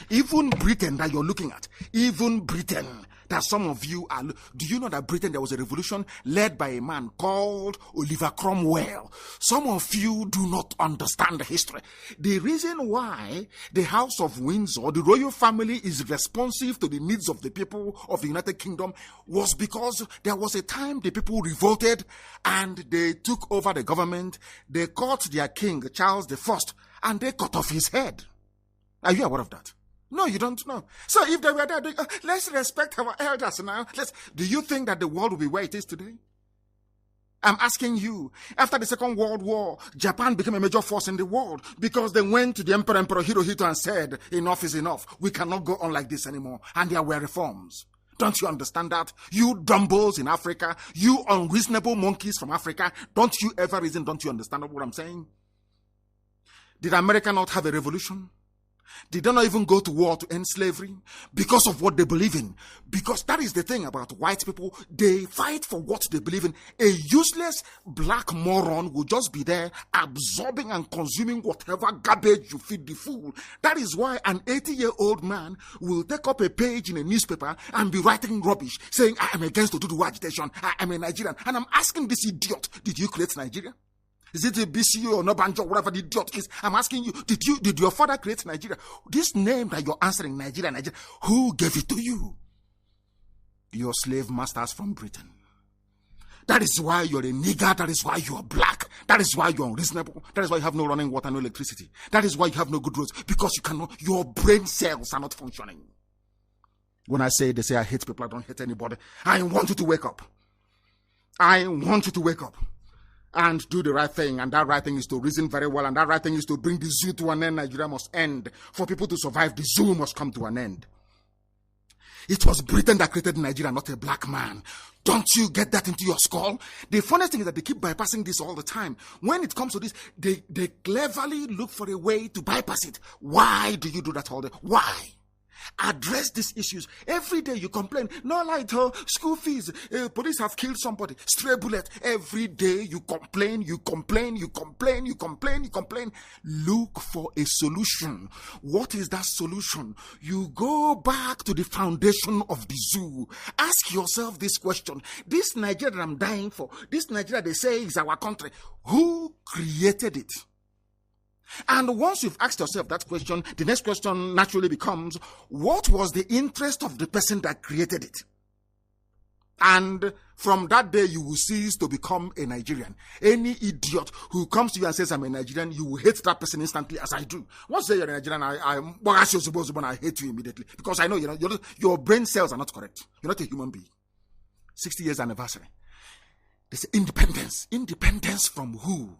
Even Britain that you're looking at, even Britain that some of you are, do you know that Britain, there was a revolution led by a man called Oliver Cromwell? Some of you do not understand the history. The reason why the House of Windsor, the royal family, is responsive to the needs of the people of the United Kingdom was because there was a time the people revolted and they took over the government. They caught their king, Charles I, and they cut off his head. Are you aware of that? No, you don't know. So if they were there, let's respect our elders now. Do you think that the world will be where it is today? I'm asking you, after the Second World War, Japan became a major force in the world because they went to the Emperor Hirohito and said, enough is enough. We cannot go on like this anymore. And there were reforms. Don't you understand that? You dumbbells in Africa, you unreasonable monkeys from Africa, don't you ever reason, don't you understand what I'm saying? Did America not have a revolution? Did they not even go to war to end slavery? Because of what they believe in. Because that is the thing about white people. They fight for what they believe in. A useless black moron will just be there absorbing and consuming whatever garbage you feed the fool. That is why an 80-year-old man will take up a page in a newspaper and be writing rubbish, saying, I am against Oduduwa agitation. I am a Nigerian. And I'm asking this idiot, did you create Nigeria? Is it a BCU or Nobanjo, whatever the idiot is? I'm asking you, did your father create Nigeria? This name that you're answering, Nigeria, who gave it to you? Your slave masters from Britain. That is why you're a nigger. That is why you're black. That is why you're unreasonable. That is why you have no running water, no electricity. That is why you have no good roads, because your brain cells are not functioning. When I say, they say I hate people, I don't hate anybody. I want you to wake up. I want you to wake up and do the right thing. And that right thing is to reason very well. And that right thing is to bring the zoo to an end. Nigeria must end. For people to survive, the zoo must come to an end. It was Britain that created Nigeria, not a black man. Don't you get that into your skull? The funniest thing is that they keep bypassing this all the time. When it comes to this, they cleverly look for a way to bypass it. Why do you do that all the time? Why? Address these issues. Every day you complain, no light, school fees, police have killed somebody, stray bullet. Every day you complain. Look for a solution. What is that solution? You go back to the foundation of the zoo. Ask yourself this question. This Nigeria that I'm dying for, this Nigeria they say is our country, who created it? And once you've asked yourself that question, the next question naturally becomes, what was the interest of the person that created it? And from that day, you will cease to become a Nigerian. Any idiot who comes to you and says, I'm a Nigerian, you will hate that person instantly, as I do. Once you say you're a Nigerian, I hate you immediately. Because I know your brain cells are not correct. You're not a human being. 60 years anniversary. They say independence. Independence from who?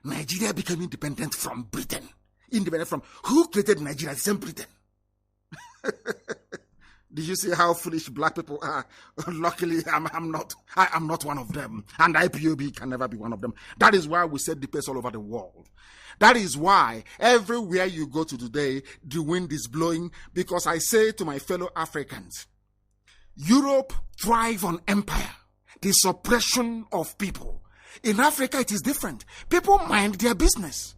Nigeria became independent from Britain. Independent from who created Nigeria? The same Britain. Did you see how foolish black people are? Luckily, I'm not one of them. And IPOB can never be one of them. That is why we set the pace all over the world. That is why everywhere you go to today, the wind is blowing. Because I say to my fellow Africans, Europe thrive on empire, the suppression of people. In Africa, it is different. People mind their business.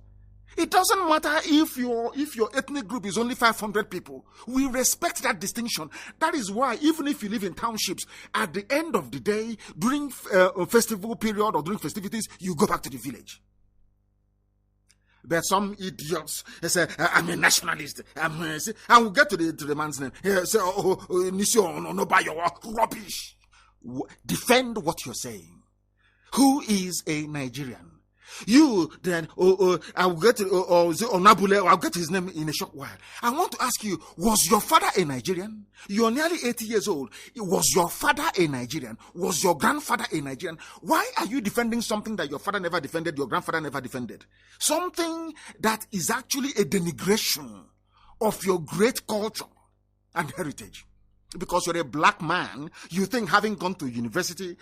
It doesn't matter if your ethnic group is only 500 people. We respect that distinction. That is why even if you live in townships, at the end of the day, during a festival period or during festivities, you go back to the village. There's some idiots. They say, I'm a nationalist. I will get to the man's name. He say, no, buy your rubbish. Defend what you're saying. Who is a Nigerian? You then, I'll get Onabule, I'll get his name in a short while. I want to ask you, was your father a Nigerian? You're nearly 80 years old. Was your father a Nigerian? Was your grandfather a Nigerian? Why are you defending something that your father never defended, your grandfather never defended? Something that is actually a denigration of your great culture and heritage. Because you're a black man, you think having gone to university,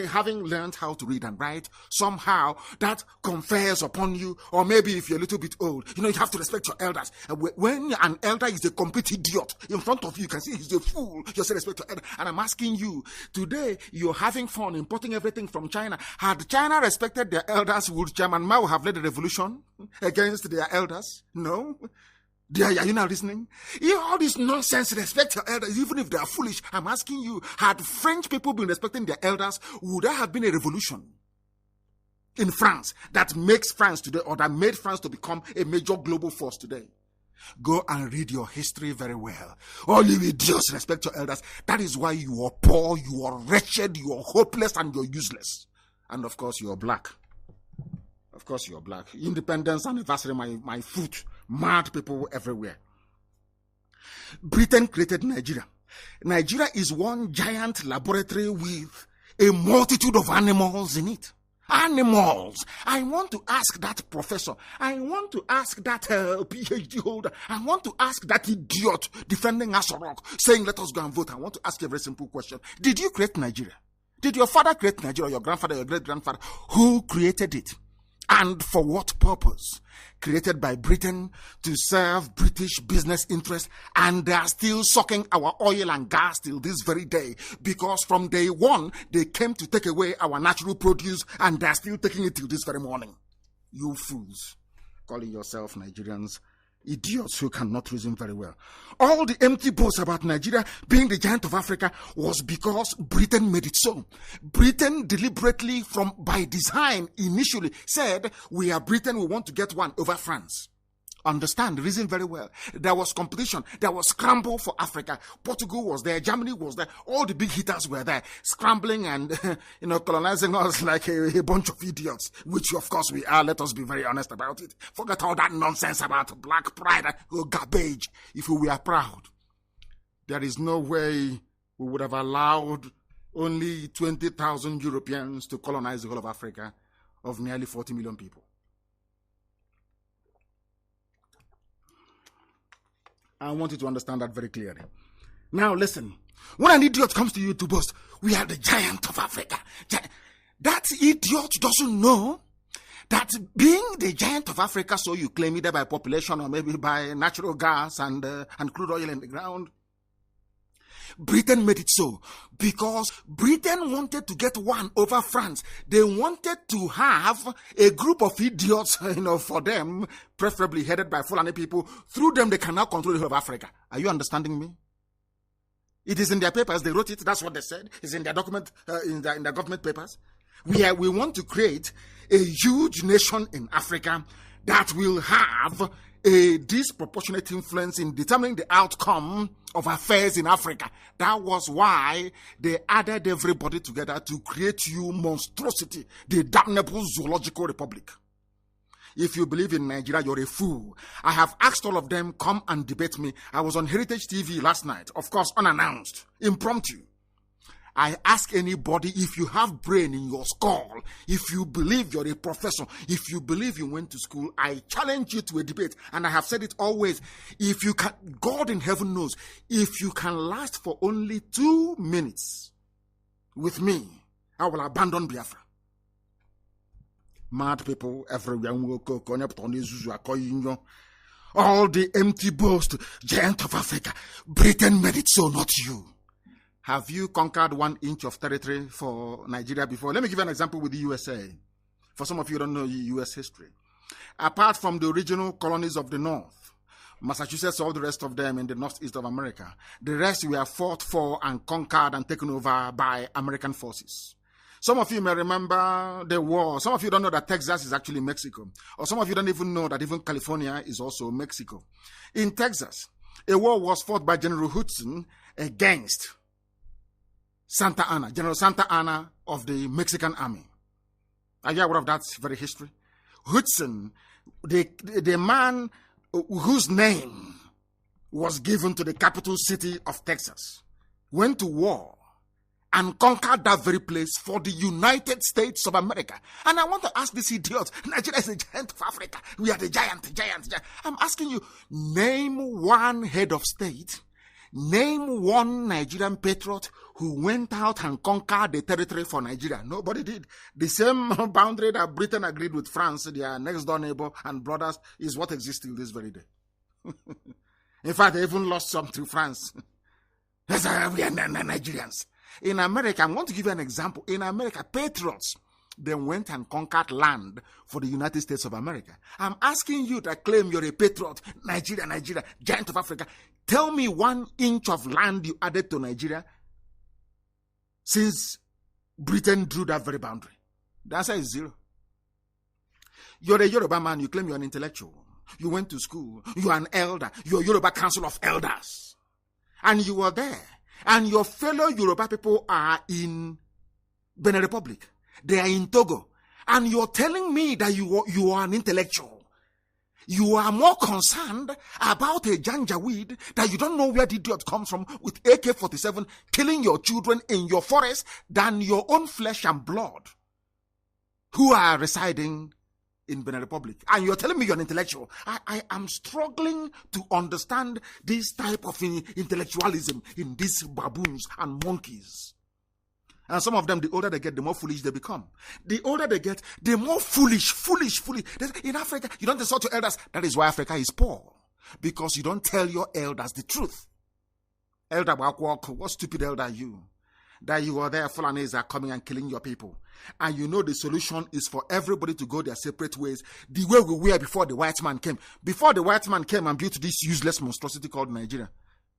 having learned how to read and write, somehow that confers upon you, or maybe if you're a little bit old, you have to respect your elders. And when an elder is a complete idiot in front of you, you can see he's a fool, you say respect your elder. And I'm asking you, today you're having fun importing everything from China. Had China respected their elders, would Chairman Mao have led a revolution against their elders? No. Are you now listening? All this nonsense, respect your elders, even if they are foolish. I'm asking you, had French people been respecting their elders, would there have been a revolution in France that makes France today, or that made France to become a major global force today? Go and read your history very well. All you idiots, respect your elders. That is why you are poor, you are wretched, you are hopeless, and you're useless. And of course, you are black. Of course, you're black. Independence anniversary, my foot. Mad people everywhere. Britain created Nigeria. Nigeria is one giant laboratory with a multitude of animals in it. Animals. I want to ask that professor. I want to ask that PhD holder. I want to ask that idiot defending Asorok, saying let us go and vote. I want to ask you a very simple question. Did you create Nigeria? Did your father create Nigeria, your grandfather, your great-grandfather? Who created it? And for what purpose? Created by Britain to serve British business interests, and they are still sucking our oil and gas till this very day, because from day one they came to take away our natural produce, and they are still taking it till this very morning. You fools, calling yourself Nigerians, idiots who cannot reason very well. All the empty boasts about Nigeria being the giant of Africa was because Britain made it so. Britain deliberately, by design, initially said, we are Britain, we want to get one over France. Understand, reason very well. There was competition, there was scramble for Africa. Portugal was there, Germany was there, all the big hitters were there, scrambling and colonizing us like a bunch of idiots, which of course we are. Let us be very honest about it. Forget all that nonsense about black pride and garbage. If we were proud, there is no way we would have allowed only 20,000 Europeans to colonize the whole of Africa of nearly 40 million people. I want you to understand that very clearly. Now listen, when an idiot comes to you to boast, we are the giant of Africa. That idiot doesn't know that being the giant of Africa, so you claim either by population or maybe by natural gas and crude oil in the ground, Britain made it so because Britain wanted to get one over France. They wanted to have a group of idiots, for them, preferably headed by Fulani people. Through them, they can now control the whole of Africa. Are you understanding me? It is in their papers. They wrote it. That's what they said. It's in their document, in their government papers. We want to create a huge nation in Africa that will have a disproportionate influence in determining the outcome of affairs in Africa. That was why they added everybody together to create you monstrosity, the damnable zoological republic. If you believe in Nigeria, you're a fool. I have asked all of them, come and debate me. I was on Heritage TV last night, of course, unannounced, impromptu. I ask anybody, if you have brain in your skull, if you believe you're a professor, if you believe you went to school, I challenge you to a debate. And I have said it always. If you can, God in heaven knows, if you can last for only 2 minutes with me, I will abandon Biafra. Mad people everywhere. All the empty boast, giant of Africa. Britain made it so, not you. Have you conquered 1 inch of territory for Nigeria before? Let me give you an example with the USA. For some of you who don't know US history. apart from the original colonies of the North, Massachusetts, all the rest of them in the northeast of America, the rest were fought for and conquered and taken over by American forces. Some of you may remember the war. Some of you don't know that Texas is actually Mexico. Or some of you don't even know that even California is also Mexico. In Texas, a war was fought by General Hudson against Santa Anna, General Santa Anna of the Mexican army. Are you aware of that very history? Hudson, the man whose name was given to the capital city of Texas, went to war and conquered that very place for the United States of America. And I want to ask this idiot, Nigeria is the giant of Africa. We are the giant. I'm asking you, name one head of state, name one Nigerian patriot who went out and conquered the territory for Nigeria. Nobody did. The same boundary that Britain agreed with France, their next door neighbor and brothers, is what exists till this very day. In fact, they even lost some to France. We are Nigerians. In America, I'm going to give you an example. In America, patriots, they went and conquered land for the United States of America. I'm asking you to claim you're a patriot, Nigeria, giant of Africa. Tell me 1 inch of land you added to Nigeria since Britain drew that very boundary. The answer is 0. You're a Yoruba man, you claim you're an intellectual. You went to school, you're an elder, you're Yoruba Council of Elders. And you were there. And your fellow Yoruba people are in Benin Republic. They are in Togo. And you're telling me that you are an intellectual. You are more concerned about a janjaweed that you don't know where the idiot comes from with AK-47 killing your children in your forest than your own flesh and blood who are residing in Benin Republic. And you're telling me you're an intellectual. I am struggling to understand this type of intellectualism in these baboons and monkeys. And some of them, the older they get, the more foolish they become. The older they get, the more foolish. In Africa, you don't resort to elders. That is why Africa is poor. Because you don't tell your elders the truth. Elder Bakwok, what stupid elder are you? That you are there, Fulanis are coming and killing your people. And you know the solution is for everybody to go their separate ways, the way we were before the white man came. Before the white man came and built this useless monstrosity called Nigeria,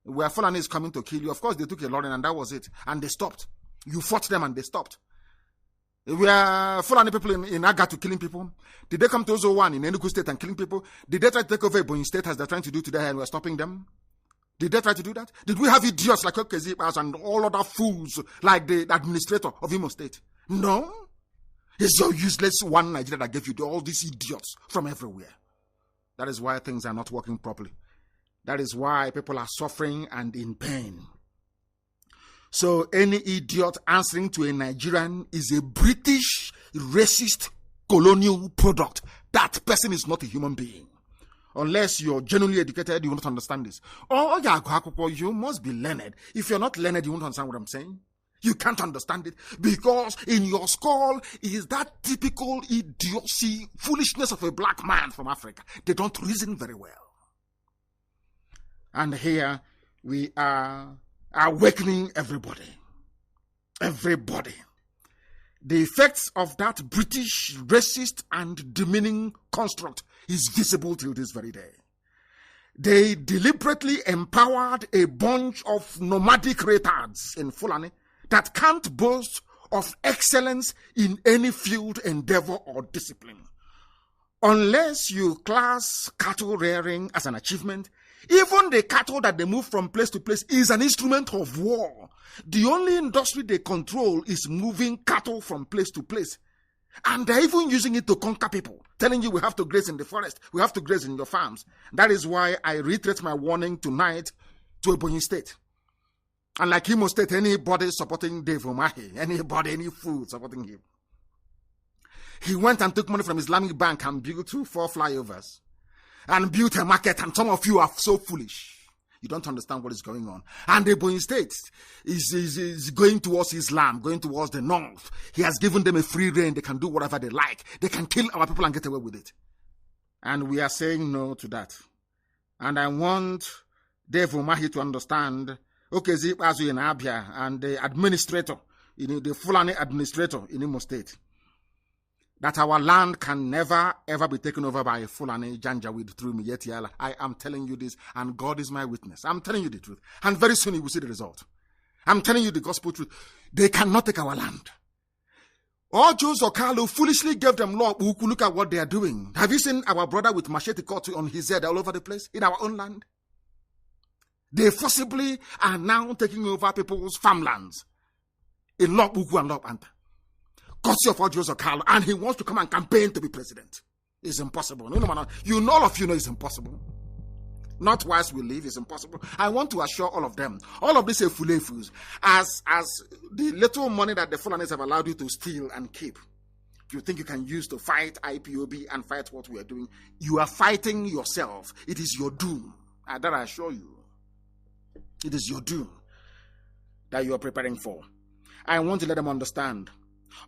where Fulanis coming to kill you, of course they took a lorry and that was it. And they stopped. You fought them and they stopped. We are Fulani people in Agatu killing people. Did they come to Ozo1 in Enugu State and killing people? Did they try to take over Ebonyi State as they're trying to do today and we're stopping them? Did they try to do that? Did we have idiots like Okezipas and all other fools like the administrator of Imo State? No. It's your useless one Nigeria that gave you all these idiots from everywhere. That is why things are not working properly. That is why people are suffering and in pain. So any idiot answering to a Nigerian is a British racist colonial product. That person is not a human being. Unless you're genuinely educated, you won't understand this. Oh, you must be learned. If you're not learned, you won't understand what I'm saying. You can't understand it because in your skull is that typical idiocy, foolishness of a black man from Africa. They don't reason very well. And here we are awakening everybody. Everybody. The effects of that British racist and demeaning construct is visible till this very day. They deliberately empowered a bunch of nomadic retards in Fulani that can't boast of excellence in any field, endeavor, or discipline. Unless you class cattle rearing as an achievement, even the cattle that they move from place to place is an instrument of war. The only industry they control is moving cattle from place to place. And they're even using it to conquer people, telling you we have to graze in the forest, we have to graze in your farms. That is why I reiterate my warning tonight to Ebonyi State. And like Imo State, anybody supporting Dave Umahi, anybody, any fool supporting him. He went and took money from Islamic Bank and built 4 flyovers. And built a market, and some of you are so foolish. You don't understand what is going on. And the Ebonyi State is going towards Islam, going towards the north. He has given them a free reign. They can do whatever they like. They can kill our people and get away with it. And we are saying no to that. And I want Dave Umahi to understand, okay, Zipazu in Abia and the administrator, the Fulani administrator in Imo State. that our land can never ever be taken over by a Fulani Janjaweed through Miyetti Allah. I am telling you this, and God is my witness. I'm telling you the truth. And very soon you will see the result. I'm telling you the gospel truth. They cannot take our land. All Jews or Carlo foolishly gave them law. Look at what they are doing. Have you seen our brother with machete cut on his head all over the place in our own land? They forcibly are now taking over people's farmlands in Lop Uku and Lop Anta. Courtesy of all Jews or Carlo, and he wants to come and campaign to be president. It's impossible. No, all of you know it's impossible. Not whilst we live, it's impossible. I want to assure all of them, all of these Efulefus, as the little money that the Fulanis have allowed you to steal and keep, if you think you can use to fight IPOB and fight what we are doing, you are fighting yourself. It is your doom. That I assure you. It is your doom that you are preparing for. I want to let them understand.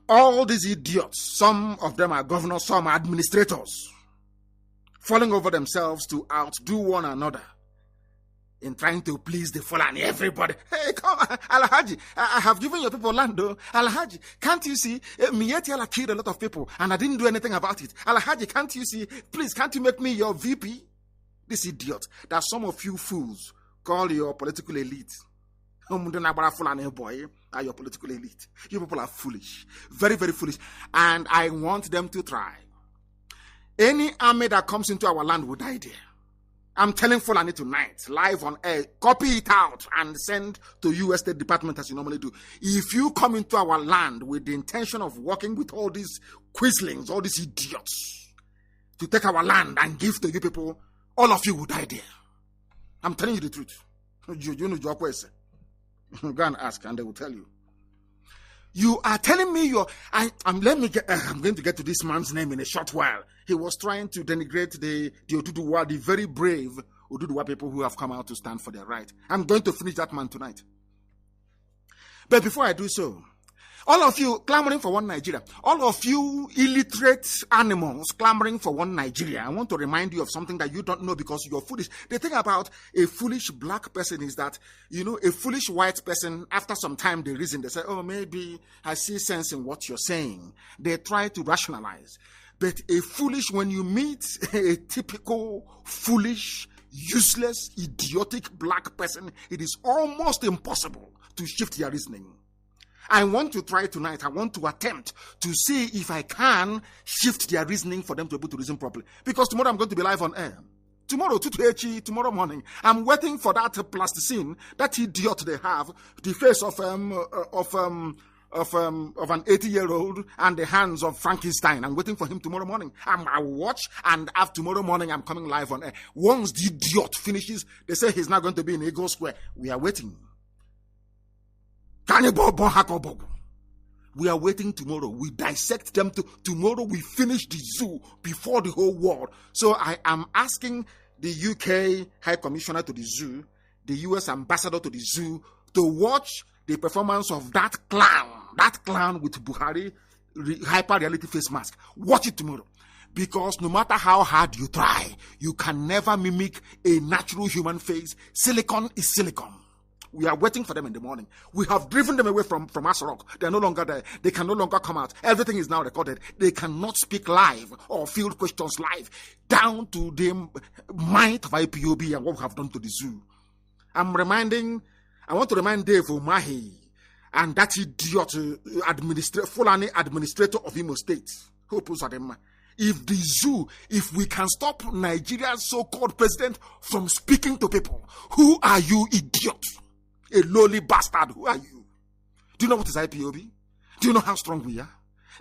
All these idiots, some of them are governors, some are administrators, falling over themselves to outdo one another in trying to please the Fulani. Everybody, hey, come on, Alhaji, I have given your people land, though. Alhaji, can't you see? Miyetti Allah killed a lot of people, and I didn't do anything about it. Alhaji, can't you see? Please, can't you make me your VP? This idiot, that some of you fools call your political elite. Boy, are your political elite. You people are foolish. Very, very foolish. And I want them to try. Any army that comes into our land will die there. I'm telling Fulani tonight, live on air, copy it out and send to US State Department as you normally do. If you come into our land with the intention of working with all these quislings, all these idiots, to take our land and give to you people, all of you will die there. I'm telling you the truth. You know your question. Go and ask, and they will tell you. You are telling me I'm going to get to this man's name in a short while. He was trying to denigrate the Oduduwa, the very brave Oduduwa people who have come out to stand for their right. I'm going to finish that man tonight. But before I do so, all of you clamoring for one Nigeria, all of you illiterate animals clamoring for one Nigeria, I want to remind you of something that you don't know because you're foolish. The thing about a foolish black person is that, a foolish white person, after some time they reason, they say, oh, maybe I see sense in what you're saying. They try to rationalize. But when you meet a typical foolish, useless, idiotic black person, it is almost impossible to shift your reasoning. I want to try tonight. I want to attempt to see if I can shift their reasoning for them to be able to reason properly. Because tomorrow I'm going to be live on air. Tomorrow, tomorrow morning, I'm waiting for that plasticine, that idiot they have, the face of an 80-year-old and the hands of Frankenstein. I'm waiting for him tomorrow morning. I will watch, and after tomorrow morning, I'm coming live on air. Once the idiot finishes, they say he's not going to be in Eagle Square. We are waiting. We are waiting tomorrow. We dissect them tomorrow. We finish the zoo before the whole world. So I am asking the UK High Commissioner to the zoo, the US Ambassador to the zoo, to watch the performance of that clown with Buhari hyper reality face mask. Watch it tomorrow. Because no matter how hard you try, you can never mimic a natural human face. Silicon is silicon. We are waiting for them in the morning. We have driven them away from Asarok. They are no longer there. They can no longer come out. Everything is now recorded. They cannot speak live or field questions live. Down to the might of IPOB and what we have done to the zoo. I want to remind Dave Umahi and that idiot Fulani administrator of Imo State. If we can stop Nigeria's so-called president from speaking to people, who are you, idiot? A lowly bastard, who are you? Do you know what is IPOB? Do you know how strong we are?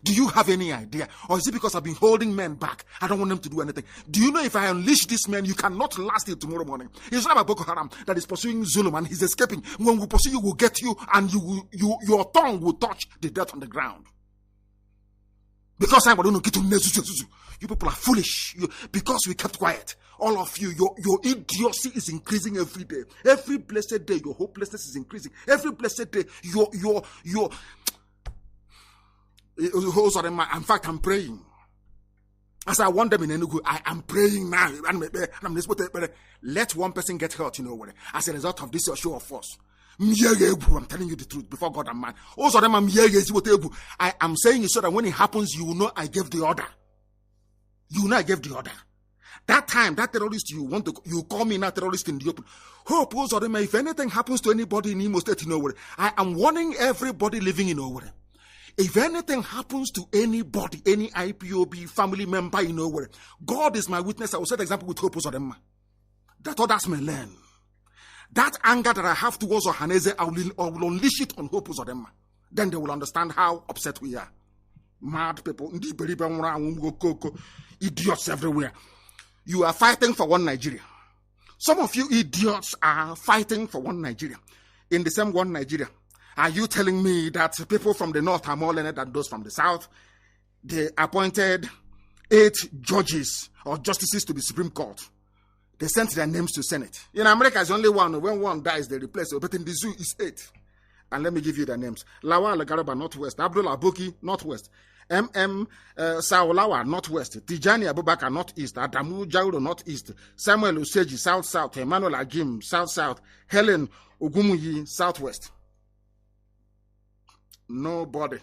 Do you have any idea? Or is it because I've been holding men back? I don't want them to do anything. Do you know if I unleash this man, you cannot last till tomorrow morning? It's not about Boko Haram that is pursuing Zulum and he's escaping. When we pursue you, we'll get you and your tongue will touch the dirt on the ground. Because you people are foolish. Because we kept quiet. All of you, your idiocy is increasing every day. Every blessed day, your hopelessness is increasing. Every blessed day, in fact, I'm praying. As I want them in Enugu, I am praying now. Let one person get hurt, as a result of this show of force. I'm telling you the truth before God and man. Also, I am saying it so that when it happens, you will know I gave the order. You know I gave the order. That time, that terrorist you call me not terrorist in the open. Hope also, if anything happens to anybody in Imo State in Owerri, I am warning everybody living in Owerri. If anything happens to anybody, any IPOB family member in Owerri, God is my witness. I will set an example with Hope Uzodinma. That others may learn. That anger that I have towards Ohaneze, I will unleash it on Hope Uzodinma. Then they will understand how upset we are. Mad people, idiots everywhere. You are fighting for one Nigeria. Some of you idiots are fighting for one Nigeria. In the same one Nigeria, are you telling me that people from the north are more learned than those from the south? They appointed 8 judges or justices to the Supreme Court. They sent their names to Senate. In America, it's only one. When one dies, they replace it. But in the zoo, it's 8. And let me give you their names. Lawal Garaba, Northwest. Abdullah Aboki, Northwest. Saolawa, Northwest. Tijani Abubakar, Northeast. Adamu Jauro, Northeast. Samuel Useji, South-South. Emmanuel Agim, South-South. Helen Ogumuyi, Southwest. Nobody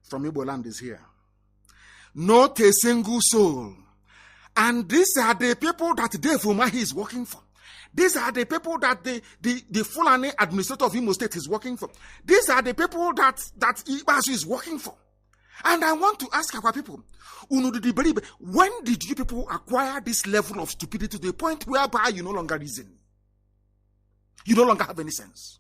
from Igbo land is here. Not a single soul. And these are the people that Dave Umahi is working for. These are the people that the Fulani administrator of Imo State is working for. These are the people that Ibasu is working for. And I want to ask our people, when did you people acquire this level of stupidity to the point whereby you no longer reason? You no longer have any sense.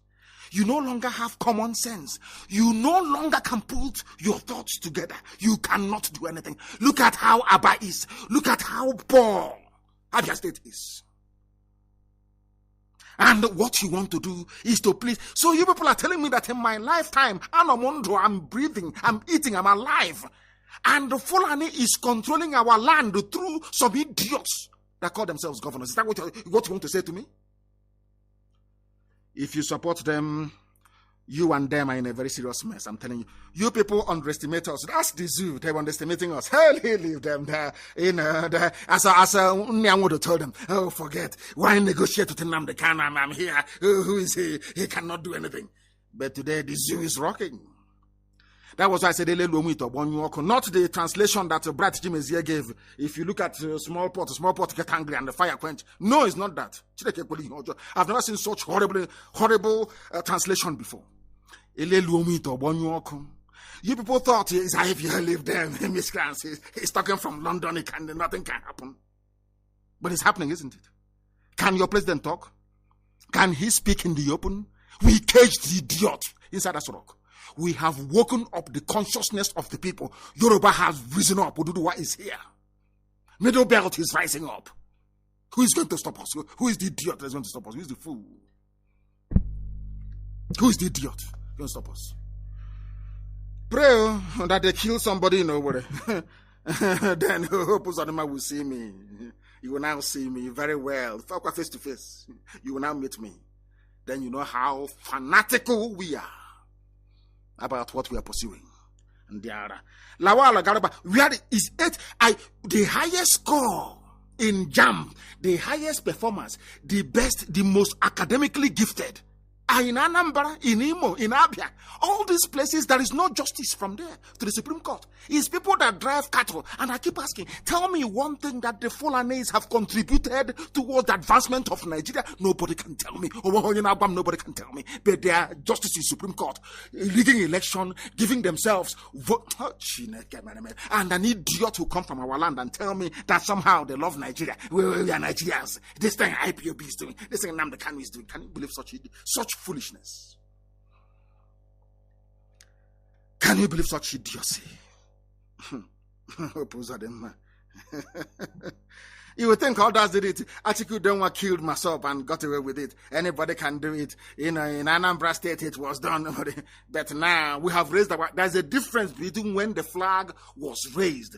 You no longer have common sense. You no longer can put your thoughts together. You cannot do anything. Look at how Aba is. Look at how poor Abia State is. And what you want to do is to please. So you people are telling me that in my lifetime, I'm breathing, I'm eating, I'm alive. And the Fulani is controlling our land through some idiots that call themselves governors. Is that what you want to say to me? If you support them, you and them are in a very serious mess. I'm telling you. You people underestimate us. That's the zoo. They were underestimating us. Hell, he leave them there. As I want to tell them, oh, forget. Why negotiate with Nnamdi Kanu? I'm here. Who is he? He cannot do anything. But today, the zoo is rocking. That was why I said, not the translation that Brat Jim Ezie gave. If you look at small pot get angry and the fire quench. No, it's not that. I've never seen such horrible translation before. You people thought it's as if you live there, miscreants. He's talking from London, nothing can happen. But it's happening, isn't it? Can your president talk? Can he speak in the open? We caged the idiot inside that rock. We have woken up the consciousness of the people. Yoruba has risen up. Oduduwa is here. Middle belt is rising up. Who is going to stop us? Who is the idiot that is going to stop us? Who is the fool? Who is the idiot going to stop us? Pray that they kill somebody in Owerri. Then Hope Uzodinma will see me. You will now see me very well. Face to face. You will now meet me. Then you know how fanatical we are about what we are pursuing. And the other Lawal Garaba, the highest score in JAM, the highest performers, the best, the most academically gifted are in Anambra, in Imo, in Abia. All these places, there is no justice from there to the Supreme Court. It's people that drive cattle. And I keep asking, tell me one thing that the Fulanis have contributed towards the advancement of Nigeria. Nobody can tell me. Nobody can tell me. But they are justice in Supreme Court, leading election, giving themselves vote. And an idiot who come from our land and tell me that somehow they love Nigeria. We are Nigerians. This thing IPOB is doing. This thing Nnamdi Kanu is doing. Can you believe such foolishness? Can you believe such idiocy? You would think others did it. Atiku Denwa killed myself and got away with it. Anybody can do it. In Anambra State, it was done. But now we have raised there's a difference between when the flag was raised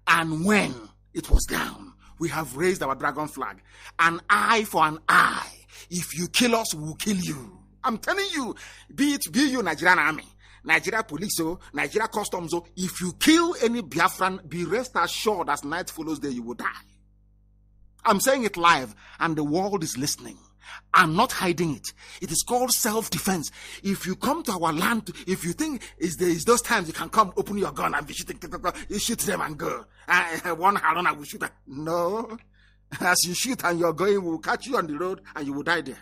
and when it was down. We have raised our dragon flag. An eye for an eye. If you kill us, we'll kill you. I'm telling you, be you Nigerian army, Nigeria police, Nigeria customs, if you kill any Biafran, be rest assured as night follows day, you will die. I'm saying it live, and the world is listening. I'm not hiding it. It is called self-defense. If you come to our land, if you think is those times you can come, open your gun and be shooting, you shoot them and go. One Haruna will shoot them. No. As you shoot and you're going, we'll catch you on the road and you will die there.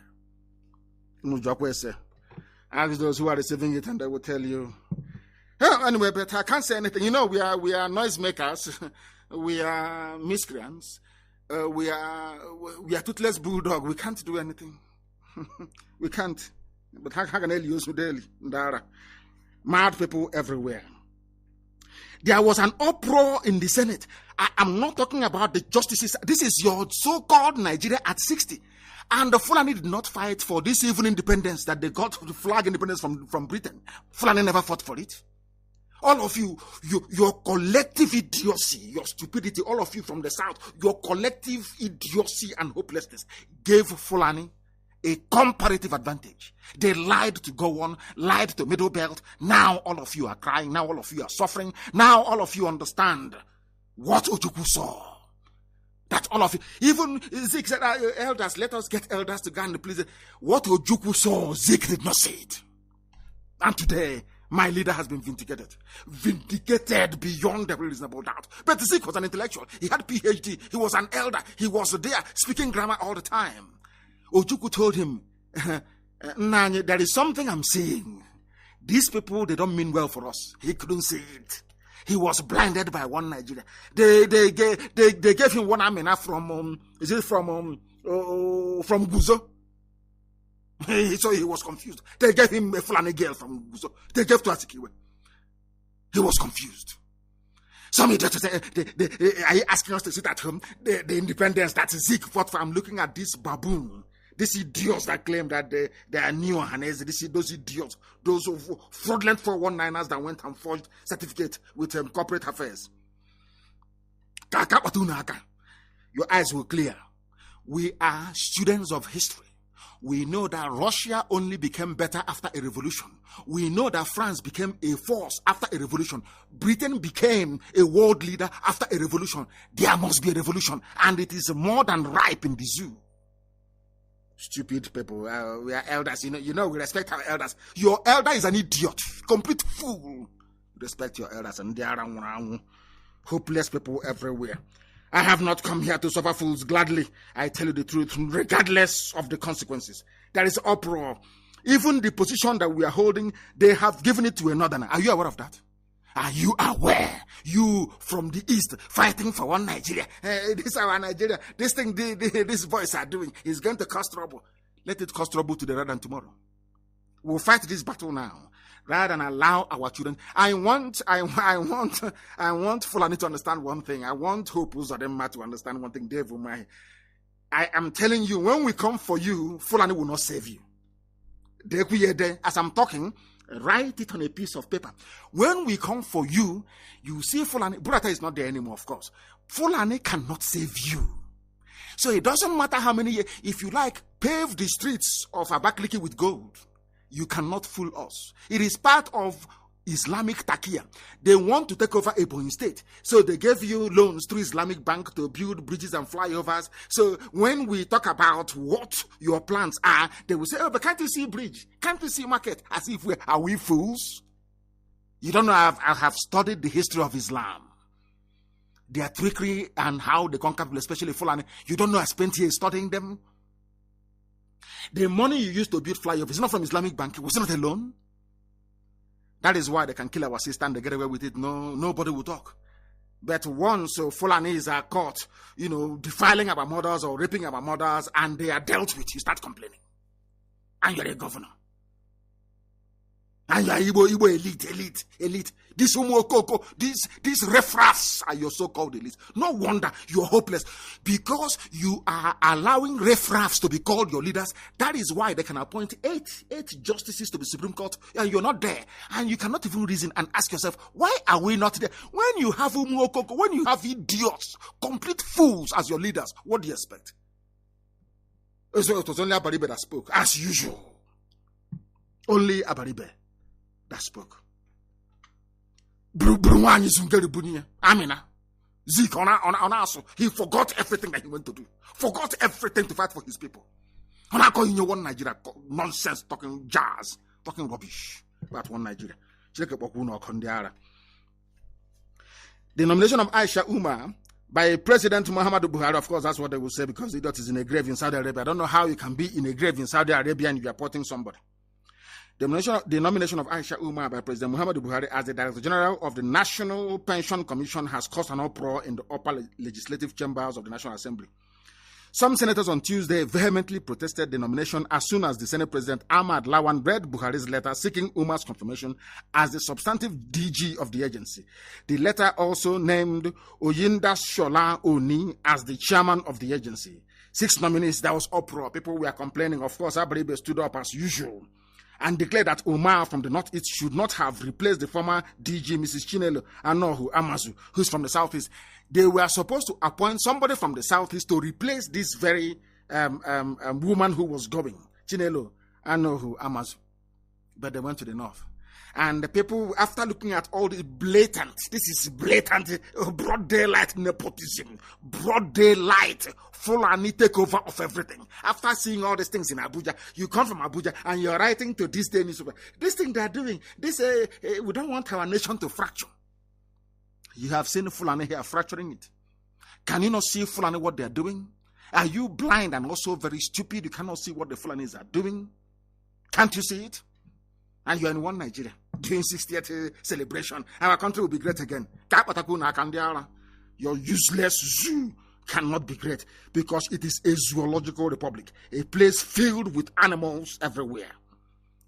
Ask those who are receiving it and they will tell you. Anyway, but I can't say anything. You know, we are noisemakers. We are miscreants. We are toothless bulldog. We can't do anything. We can't. But how can I use daily? Mad people everywhere. There was an uproar in the Senate. I'm not talking about the justices. This is your so-called Nigeria at 60. And the Fulani did not fight for this even independence that they got to flag independence from Britain. Fulani never fought for it. All of you, your collective idiocy, your stupidity, all of you from the South, your collective idiocy and hopelessness gave Fulani a comparative advantage. They lied to Gowon, lied to Middle Belt. Now all of you are crying. Now all of you are suffering. Now all of you understand what Ojukwu saw. That all of you, even Zik said, elders, let us get elders to go and please. What Ojukwu saw, Zik did not say it. And today, my leader has been vindicated. Vindicated beyond every reasonable doubt. But Zik was an intellectual. He had PhD. He was an elder. He was there speaking grammar all the time. Ojukwu told him, Nanye, there is something I'm saying. These people, they don't mean well for us. He couldn't say it. He was blinded by one Nigeria. They gave him one amena from Guzo. So he was confused. They gave him a Fulani girl from Guzo. They gave to Asikiwe. He was confused. Some idiots say, are you asking us to sit at home? The independence that Zik fought for. I'm looking at this baboon. These idiots that claim that they are new Hanese, those idiots, those fraudulent 419ers that went and forged certificate with corporate affairs. Your eyes will clear. We are students of history. We know that Russia only became better after a revolution. We know that France became a force after a revolution. Britain became a world leader after a revolution. There must be a revolution, and it is more than ripe in the zoo. Stupid people. We are elders. You know, we respect our elders. Your elder is an idiot. Complete fool. Respect your elders. And there are hopeless people everywhere. I have not come here to suffer fools gladly. I tell you the truth, regardless of the consequences. There is uproar. Even the position that we are holding, they have given it to another. Are you aware of that? Are you aware? You from the East fighting for one Nigeria. This is our Nigeria. This thing these boys are doing is going to cause trouble. Let it cause trouble today rather than tomorrow. We'll fight this battle now rather than allow our children. I want Fulani to understand one thing. I want Hope Uzodinma to understand one thing. Dave, I am telling you, when we come for you, Fulani will not save you. As I'm talking, write it on a piece of paper. When we come for you, you see Fulani. Burata is not there anymore, of course. Fulani cannot save you. So it doesn't matter how many years. If you like, pave the streets of Abakaliki with gold. You cannot fool us. It is part of Islamic Takia. They want to take over Ebonyi State. So they gave you loans through Islamic Bank to build bridges and flyovers. So when we talk about what your plans are, they will say, oh, but can't you see bridge? Can't you see market? As if are we fools? You don't know, I have studied the history of Islam. Their trickery and how they conquer people, especially Fulani. You don't know I spent years studying them? The money you used to build flyovers is not from Islamic Bank. Was it not a loan? That is why they can kill our sister and they get away with it. Nobody will talk. But once Fulanis are caught, defiling our mothers or raping our mothers, and they are dealt with, you start complaining. And you're a governor. And you're Igbo elite. This Umokoko, these riffraffs are your so-called elite. No wonder you're hopeless. Because you are allowing riffraffs to be called your leaders. That is why they can appoint eight justices to the Supreme Court, and you're not there. And you cannot even reason and ask yourself, why are we not there? When you have Umokoko, when you have idiots, complete fools as your leaders, what do you expect? So it was only Abaribe that spoke, as usual. Only Abaribe that spoke. Amina. Zeke on he forgot everything that he went to do. Forgot everything to fight for his people. When I call you one Nigeria, nonsense, talking jazz, talking rubbish about one Nigeria. The nomination of Aisha Umar by President Muhammadu Buhari, of course, that's what they will say, because the dot is in a grave in Saudi Arabia. I don't know how you can be in a grave in Saudi Arabia and you are supporting somebody. The nomination of Aisha Umar by President Muhammadu Buhari as the Director General of the National Pension Commission has caused an uproar in the upper legislative chambers of the National Assembly. Some senators on Tuesday vehemently protested the nomination as soon as the Senate President Ahmad Lawan read Buhari's letter seeking Umar's confirmation as the substantive DG of the agency. The letter also named Oyinda Shola Oni as the chairman of the agency. 6 nominees, there was uproar. People were complaining. Of course, Abaribe stood up as usual and declared that Umar from the Northeast should not have replaced the former DG, Mrs. Chinelo Anohu Amazu, who's from the Southeast. They were supposed to appoint somebody from the Southeast to replace this very woman who was going, Chinelo Anohu Amazu. But they went to the North. And the people, after looking at all the blatant, this is blatant, broad daylight nepotism, broad daylight, full-on takeover of everything. After seeing all these things in Abuja, you come from Abuja and you're writing to this day newspaper. This thing they're doing, this we don't want our nation to fracture. You have seen Fulani here fracturing it. Can you not see Fulani what they're doing? Are you blind and also very stupid? You cannot see what the Fulanis are doing? Can't you see it? And you're in one Nigeria doing 60th celebration. Our country will be great again. Your useless zoo cannot be great because it is a zoological republic, a place filled with animals everywhere.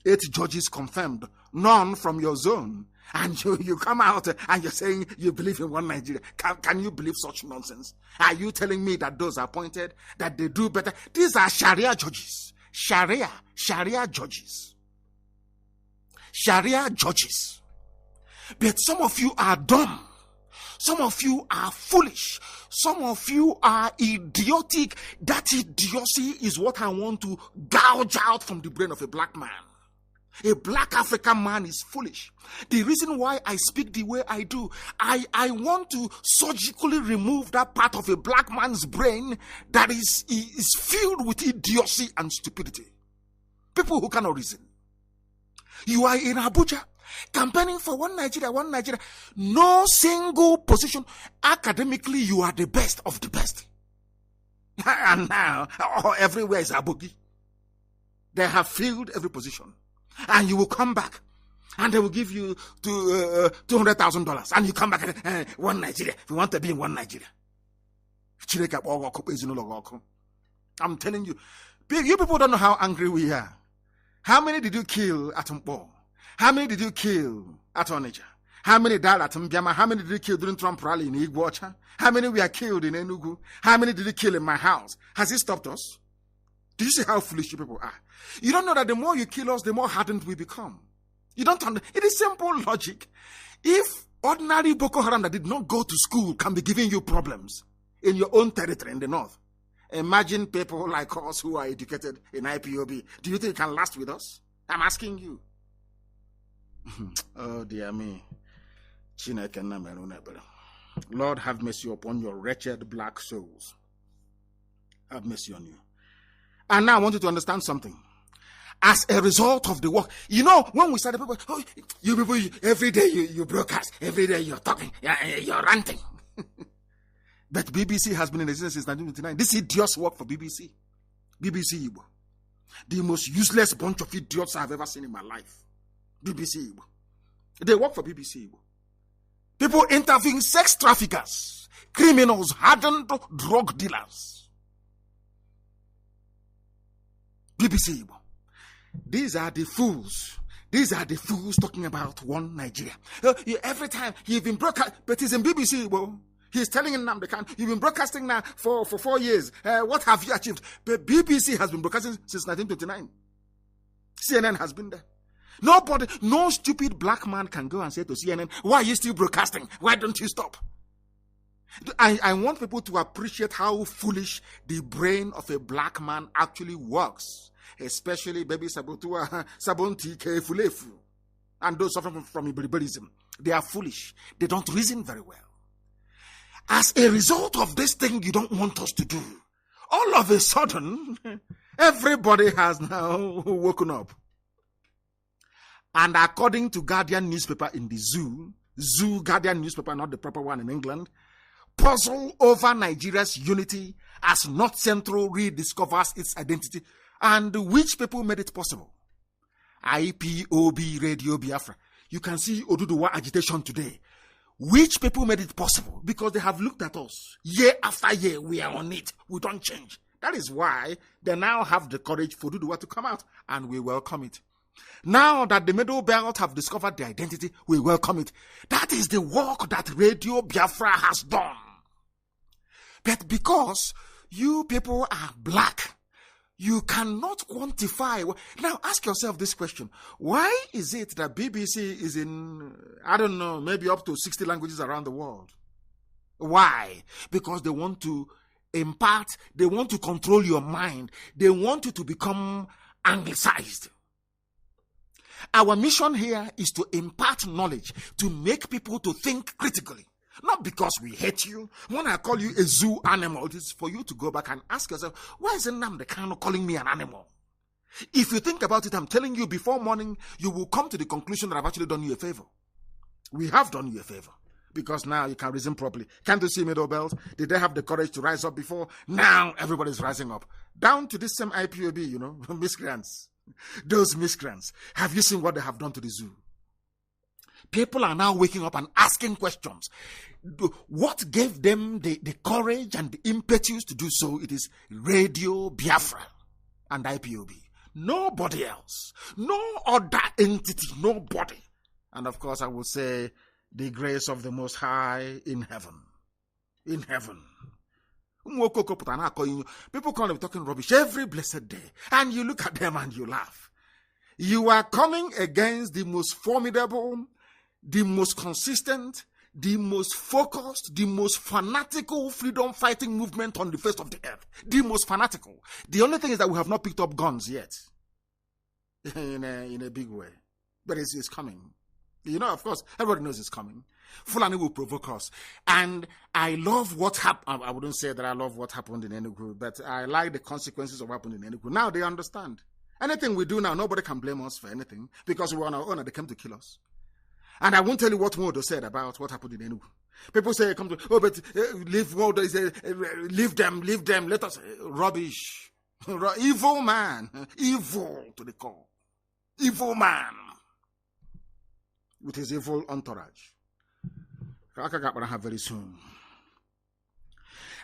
8 judges confirmed, none from your zone. And you come out and you're saying you believe in one Nigeria. Can you believe such nonsense? Are you telling me that those appointed, that they do better? These are Sharia judges. Sharia judges. Sharia judges. But some of you are dumb. Some of you are foolish. Some of you are idiotic. That idiocy is what I want to gouge out from the brain of a black man. A black African man is foolish. The reason why I speak the way I do, I want to surgically remove that part of a black man's brain that is filled with idiocy and stupidity. People who cannot reason. You are in Abuja, campaigning for one Nigeria. No single position. Academically, you are the best of the best. And now, everywhere is Abogi. They have filled every position. And you will come back. And they will give you $200,000. And you come back and one Nigeria. We want to be in one Nigeria. I'm telling you, you people don't know how angry we are. How many did you kill at Mpo? How many did you kill at Onitsha? How many died at Mbiama? How many did you kill during Trump rally in Iguacha? How many were killed in Enugu? How many did you kill in my house? Has it stopped us? Do you see how foolish you people are? You don't know that the more you kill us, the more hardened we become. You don't understand. It is simple logic. If ordinary Boko Haram that did not go to school can be giving you problems in your own territory in the north, imagine people like us who are educated in IPOB. Do you think it can last with us? I'm asking you. Oh dear me. Lord, have mercy upon your wretched black souls. Have mercy on you. And now I want you to understand something. As a result of the work, you know, when we started, people, you people, every day you broadcast, every day you're talking, you're ranting. But BBC has been in existence since 1929. This idiots work for BBC. BBC Igbo. The most useless bunch of idiots I've ever seen in my life. BBC Igbo. They work for BBC Igbo. People interviewing sex traffickers, criminals, hardened drug dealers. BBC Igbo. These are the fools. These are the fools talking about one Nigeria. Every time you've been broadcast, but it's in BBC Igbo. He's telling Nnamdi Kanu, you've been broadcasting now for 4 years. What have you achieved? But BBC has been broadcasting since 1929. CNN has been there. Nobody, no stupid black man can go and say to CNN, why are you still broadcasting? Why don't you stop? I want people to appreciate how foolish the brain of a black man actually works. Especially baby Sabotua, Sabonti, Kefulefu, and those suffering from Iberiberism. They are foolish. They don't reason very well. As a result of this thing you don't want us to do, all of a sudden, Everybody has now woken up. And according to Guardian newspaper in the Zoo Guardian newspaper, not the proper one in England, puzzle over Nigeria's unity as North Central rediscovers its identity. And which people made it possible? IPOB Radio Biafra. You can see Oduduwa agitation today. Which people made it possible? Because they have looked at us. Year after year, we are on it. We don't change. That is why they now have the courage for Oduduwa to come out, and we welcome it. Now that the Middle Belt have discovered their identity, we welcome it. That is the work that Radio Biafra has done. But because you people are black, you cannot quantify. Now ask yourself this question. Why is it that BBC is in, I don't know, maybe up to 60 languages around the world? Why? Because they want to impart, they want to control your mind. They want you to become anglicized. Our mission here is to impart knowledge, to make people to think critically. Not because we hate you. When I call you a zoo animal, it is for you to go back and ask yourself, why is Nnamdi Kanu calling me an animal? If you think about it, I'm telling you, before morning, you will come to the conclusion that I've actually done you a favor. We have done you a favor. Because now you can reason properly. Can't you see Middle Belt? Did they have the courage to rise up before? Now everybody's rising up. Down to this same IPOB, miscreants. Those miscreants. Have you seen what they have done to the zoo? People are now waking up and asking questions. What gave them the courage and the impetus to do so? It is Radio Biafra and IPOB. Nobody else. No other entity. Nobody. And of course, I will say the grace of the Most High in heaven. In heaven. People come and be talking rubbish every blessed day. And you look at them and you laugh. You are coming against the most formidable, the most consistent, the most focused, the most fanatical freedom fighting movement on the face of the earth. The most fanatical. The only thing is that we have not picked up guns yet. In a big way. But it's coming. Of course, everybody knows it's coming. Fulani will provoke us. And I love what happened. I wouldn't say that I love what happened in Enugu, but I like the consequences of what happened in Enugu. Now they understand. Anything we do now, nobody can blame us for anything because we're on our own and they came to kill us. And I won't tell you what Modo said about what happened in Enugu. People say, leave Modo, leave them, let us, rubbish. Evil man, evil to the core. Evil man. With his evil entourage. Very soon.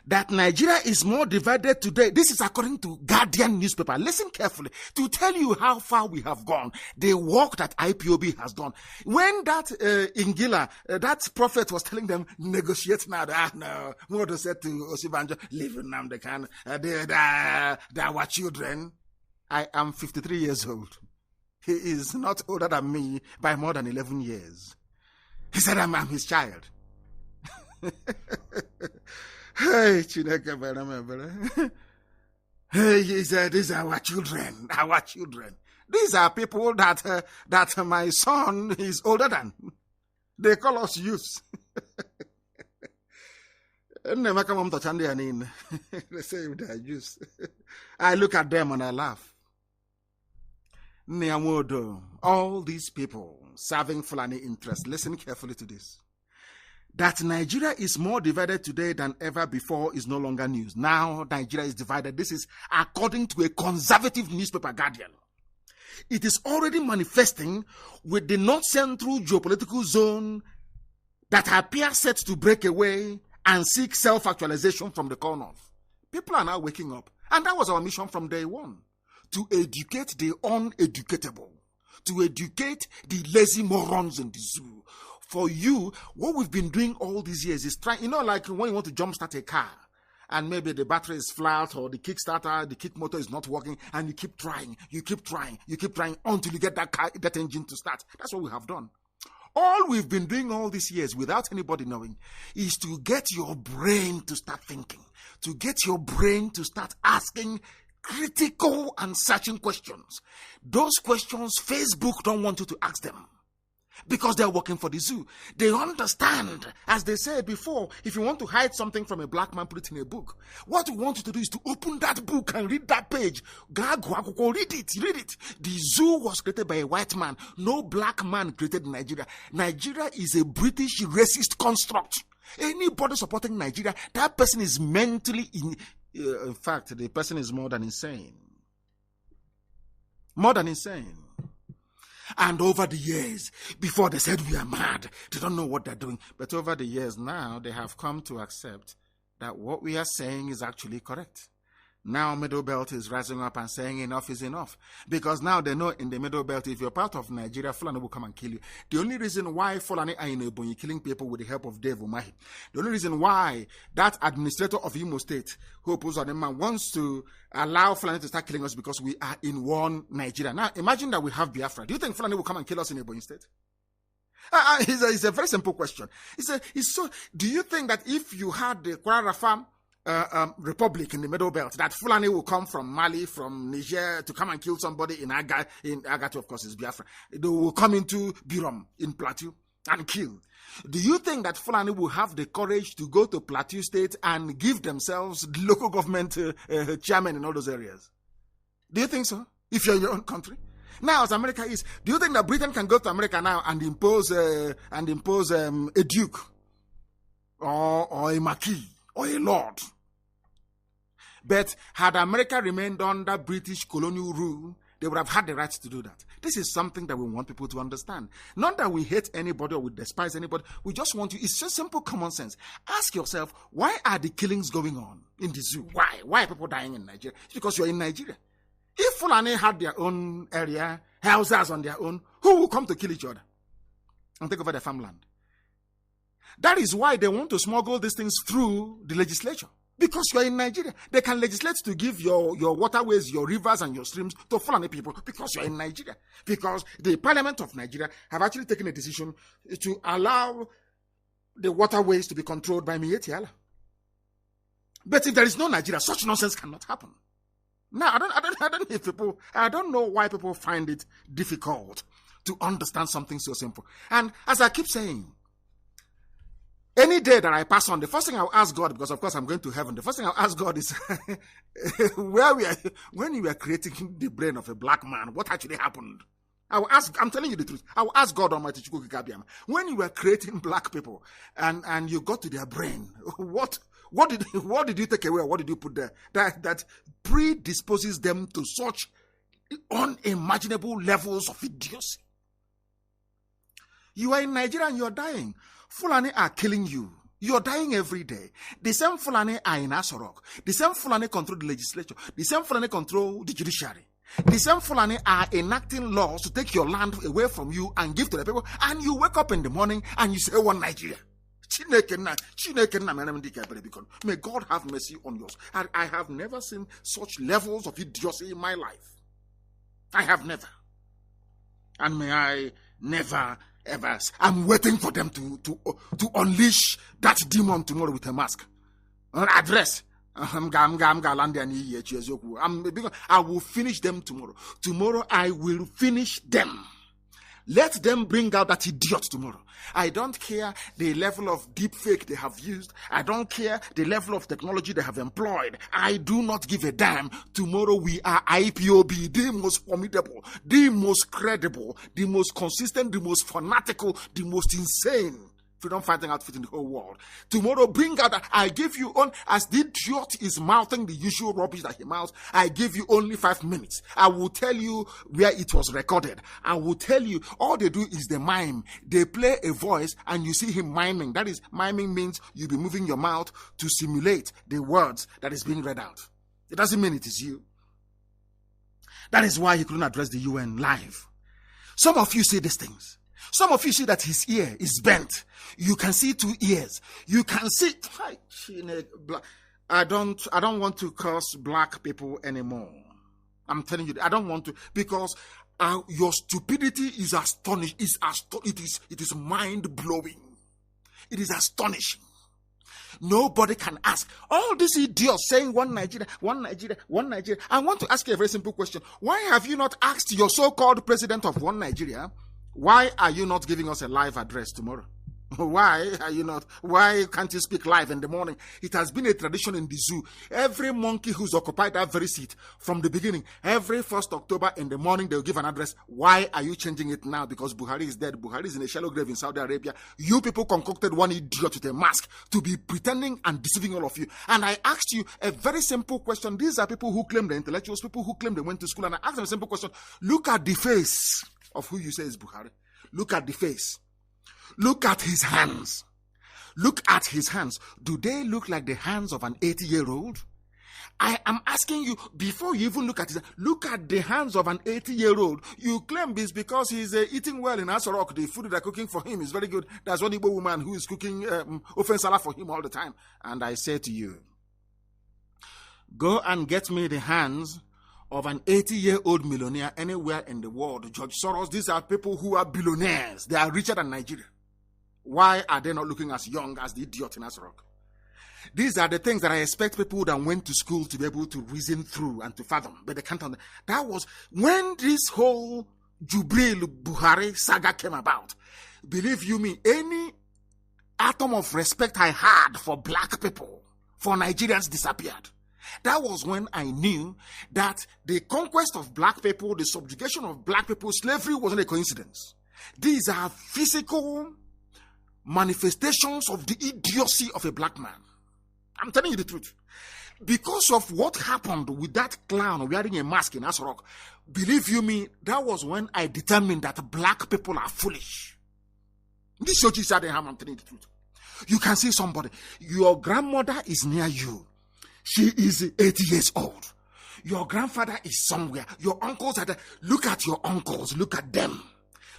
That Nigeria is more divided today. This is according to Guardian newspaper. Listen carefully to tell you how far we have gone. The work that IPOB has done. When that Ingila, that prophet was telling them, negotiate now. No. Modo said to Osibanjo, leave Nnamdi Kanu. They are our children. I am 53 years old. He is not older than me by more than 11 years. He said, I'm his child. Hey, Chineke, hey, he said, these are our children, our children. These are people that my son is older than. They call us youths. They say they are youths. I look at them and I laugh. All these people serving Fulani interests, listen carefully to this. That Nigeria is more divided today than ever before is no longer news. Now Nigeria is divided. This is according to a conservative newspaper, Guardian. It is already manifesting with the North Central geopolitical zone that appears set to break away and seek self-actualization from the core north. People are now waking up. And that was our mission from day one. To educate the uneducatable, to educate the lazy morons in the zoo. For you, what we've been doing all these years is trying, like when you want to jumpstart a car, and maybe the battery is flat, or the kickstarter, the kick motor is not working, and you keep trying until you get that engine to start. That's what we have done. All we've been doing all these years without anybody knowing is to get your brain to start thinking, to get your brain to start asking critical and searching questions. Those questions, Facebook don't want you to ask them. because they are working for the zoo. They understand, as they said before, if you want to hide something from a black man, put it in a book. What we want you to do is to open that book and read that page. Read it. The zoo was created by a white man. No black man created Nigeria. Nigeria is a British racist construct. Anybody supporting Nigeria, that person is mentally in fact, the person is more than insane. More than insane. And over the years, before they said we are mad, they don't know what they're doing. But over the years now, they have come to accept that what we are saying is actually correct. Now Middle Belt is rising up and saying enough is enough. Because now they know in the Middle Belt, if you're part of Nigeria, Fulani will come and kill you. The only reason why Fulani are in Ebonyi killing people with the help of Dave Umahi, the only reason why that administrator of Imo State, who opposed on the man, wants to allow Fulani to start killing us because we are in one Nigeria. Now imagine that we have Biafra. Do you think Fulani will come and kill us in Ebonyi State? It's a very simple question. Do you think that if you had the Kwara Farm republic in the Middle Belt, that Fulani will come from Mali, from Niger to come and kill somebody in Agatu, of course, is Biafra. They will come into Birom in Plateau and kill. Do you think that Fulani will have the courage to go to Plateau State and give themselves local government chairman in all those areas? Do you think so? If you're in your own country? Now, as America is, do you think that Britain can go to America now and impose a duke or a marquis or a lord? But had America remained under British colonial rule, they would have had the right to do that. This is something that we want people to understand. Not that we hate anybody or we despise anybody. We just want you. It's just simple common sense. Ask yourself, why are the killings going on in the zoo? Why? Why are people dying in Nigeria? It's because you're in Nigeria. If Fulani had their own area, houses on their own, who will come to kill each other and take over their farmland? That is why they want to smuggle these things through the legislature. Because you are in Nigeria. They can legislate to give your waterways, your rivers and your streams to Fulani people because you are in Nigeria. Because the Parliament of Nigeria have actually taken a decision to allow the waterways to be controlled by Miyetti Allah. But if there is no Nigeria, such nonsense cannot happen. Now, I don't know why people find it difficult to understand something so simple. And as I keep saying, any day that I pass on, the first thing I'll ask God, because of course I'm going to heaven, the first thing I'll ask God is, when you were creating the brain of a black man, what actually happened? I'm telling you the truth. I will ask God Almighty, when you were creating black people and you got to their brain, what did you take away? What did you put there that predisposes them to such unimaginable levels of idiocy? You are in Nigeria and you are dying. Fulani are killing you. You're dying every day. The same Fulani are in Asorok. The same Fulani control the legislature. The same Fulani control the judiciary. The same Fulani are enacting laws to take your land away from you and give to the people. And you wake up in the morning and you say, one Nigeria. May God have mercy on yours. I have never seen such levels of idiocy in my life. I have never. And may I never ever. I'm waiting for them to unleash that demon tomorrow with a mask. Address. I will finish them tomorrow. Tomorrow I will finish them. Let them bring out that idiot tomorrow. I don't care the level of deep fake they have used. I don't care the level of technology they have employed. I do not give a damn. Tomorrow we are IPOB, the most formidable, the most credible, the most consistent, the most fanatical, the most insane freedom fighting outfit in the whole world. Tomorrow, bring out that I give you on, as the idiot is mouthing the usual rubbish that he mouths, I give you only 5 minutes. I will tell you where it was recorded. I will tell you, all they do is they mime. They play a voice and you see him miming. That is, miming means you'll be moving your mouth to simulate the words that is being read out. It doesn't mean it is you. That is why he couldn't address the UN live. Some of you say these things. Some of you see that his ear is bent. You can see 2 ears. You can see. I don't want to curse black people anymore. I'm telling you, I don't want to, because your stupidity is astonishing. It is mind blowing. It is astonishing. Nobody can ask. All these idiots saying one Nigeria, one Nigeria, one Nigeria. I want to ask you a very simple question. Why have you not asked your so-called president of one Nigeria Why are you not giving us a live address tomorrow? Why are you not? Why can't you speak live in the morning? It has been a tradition in the zoo. Every monkey who's occupied that very seat from the beginning, every 1st October in the morning, they'll give an address. Why are you changing it now? Because Buhari is dead. Buhari is in a shallow grave in Saudi Arabia. You people concocted one idiot with a mask to be pretending and deceiving all of you. And I asked you a very simple question. These are people who claim they're intellectuals, people who claim they went to school. And I asked them a simple question. Look at the face of who you say is Buhari. Look at the face. Look at his hands. Look at his hands. Do they look like the hands of an 80-year-old? I am asking you, before you even look at his, look at the hands of an 80-year-old. You claim this because he's eating well in Asorok. The food they're cooking for him is very good. There's one Igbo woman who is cooking ofensala for him all the time. And I say to you, go and get me the hands of an 80-year-old millionaire anywhere in the world. George Soros, these are people who are billionaires. They are richer than Nigeria. Why are they not looking as young as the idiot in Asorok? These are the things that I expect people that went to school to be able to reason through and to fathom, but they can't. That was when this whole Jubril Buhari saga came about. Believe you me, any atom of respect I had for black people, for Nigerians, disappeared. That was when I knew that the conquest of black people, the subjugation of black people, slavery wasn't a coincidence. These are physical manifestations of the idiocy of a black man. I'm telling you the truth. Because of what happened with that clown wearing a mask in Asorok, believe you me, that was when I determined that black people are foolish. This shows you Sadeham, I'm telling you the truth. You can see somebody, your grandmother is near you. She is 80 years old. Your grandfather is somewhere. Your uncles are there. Look at your uncles. Look at them.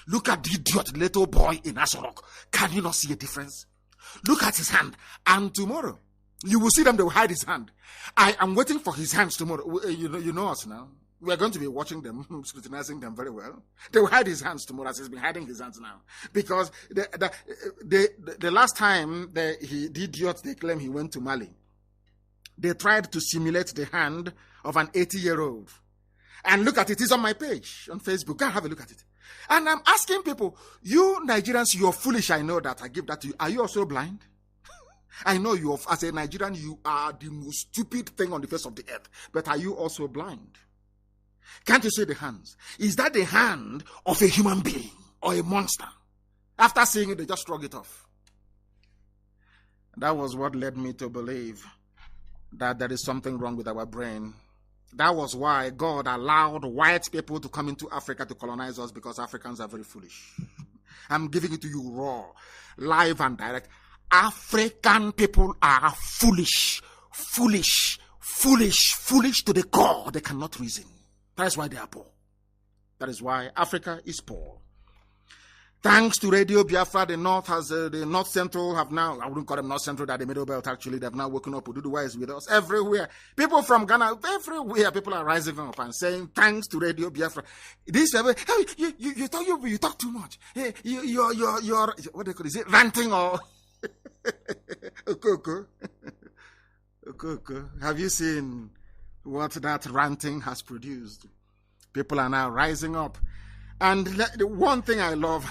Look at the idiot little boy in Asorok. Can you not see a difference? Look at his hand. And tomorrow, you will see them. They will hide his hand. I am waiting for his hands tomorrow. You know us now. We are going to be watching them, scrutinizing them very well. They will hide his hands tomorrow, as he's been hiding his hands now. Because the last time the idiot, they claim he went to Mali, they tried to simulate the hand of an 80-year-old. And look at it. It's on my page on Facebook. Go and have a look at it. And I'm asking people, you Nigerians, you're foolish. I know that. I give that to you. Are you also blind? I know you, as a Nigerian, you are the most stupid thing on the face of the earth. But are you also blind? Can't you see the hands? Is that the hand of a human being or a monster? After seeing it, they just shrug it off. That was what led me to believe that there is something wrong with our brain. That was why God allowed white people to come into Africa to colonize us, because Africans are very foolish. I'm giving it to you raw, live and direct. African people are foolish, foolish, foolish, foolish to the core. They cannot reason. That is why they are poor. That is why Africa is poor. Thanks to Radio Biafra, the North Central have now, I wouldn't call them North Central, they're the Middle Belt actually, they've now woken up. Ududuwa is with us everywhere. People from Ghana, everywhere, people are rising up and saying, thanks to Radio Biafra. This, hey, you talk too much. Hey, you're, what do you call it? Is it ranting or? Okoko. Have you seen what that ranting has produced? People are now rising up. And the one thing I love,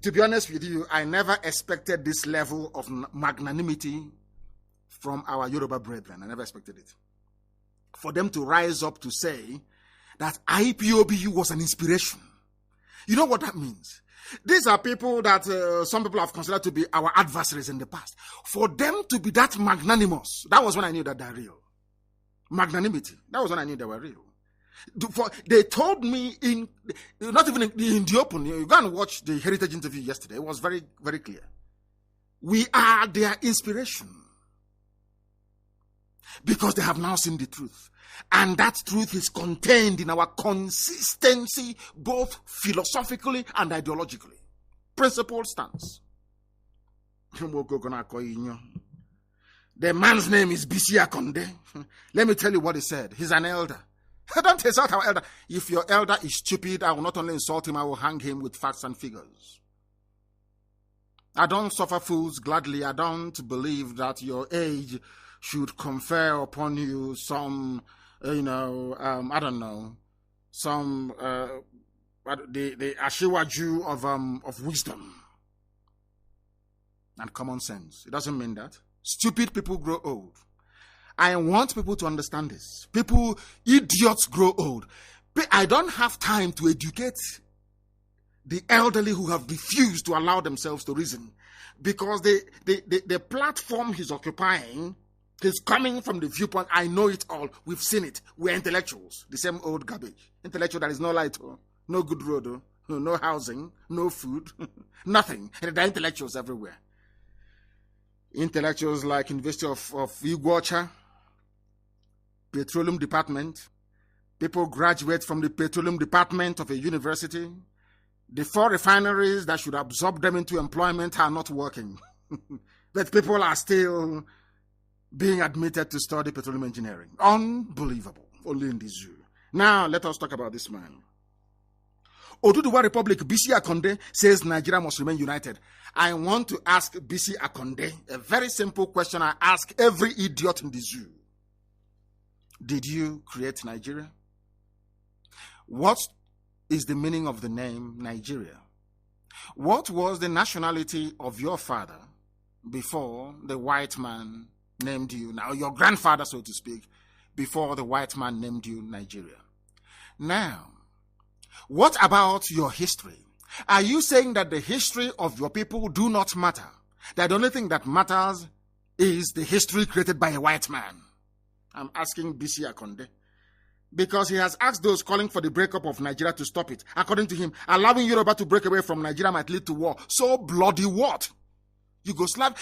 to be honest with you, I never expected this level of magnanimity from our Yoruba brethren. I never expected it. For them to rise up to say that IPOB was an inspiration. You know what that means? These are people that some people have considered to be our adversaries in the past. For them to be that magnanimous, that was when I knew that they're real. Magnanimity, that was when I knew they were real. They told me not even in the open, you go and watch the Heritage interview yesterday, it was very, very clear. We are their inspiration. Because they have now seen the truth. And that truth is contained in our consistency, both philosophically and ideologically. Principled stance. The man's name is Bisi Akonde. Let me tell you what he said. He's an elder. Don't insult our elder. If your elder is stupid, I will not only insult him, I will hang him with facts and figures. I don't suffer fools gladly. I don't believe that your age should confer upon you some, I don't know, some the Ashiwaju of wisdom and common sense. It doesn't mean that. Stupid people grow old. I want people to understand this. Idiots grow old. I don't have time to educate the elderly who have refused to allow themselves to reason, because the platform he's occupying is coming from the viewpoint, I know it all, we've seen it, we're intellectuals, the same old garbage. Intellectual that is no light, no good road, no housing, no food, nothing. And there are intellectuals everywhere. Intellectuals like University of Iguacha, Petroleum Department. People graduate from the Petroleum Department of a university. The 4 refineries that should absorb them into employment are not working. But people are still being admitted to study petroleum engineering. Unbelievable. Only in the zoo. Now, let us talk about this man. Oduduwa Republic, BC Akonde, says Nigeria must remain united. I want to ask BC Akonde a very simple question I ask every idiot in the zoo. Did you create Nigeria? What is the meaning of the name Nigeria? What was the nationality of your father before the white man named you, now your grandfather, so to speak, before the white man named you Nigeria? Now, what about your history? Are you saying that the history of your people do not matter? That the only thing that matters is the history created by a white man? I'm asking BC Akonde, because he has asked those calling for the breakup of Nigeria to stop it. According to him, allowing Yoruba to break away from Nigeria might lead to war. So bloody what? Yugoslav,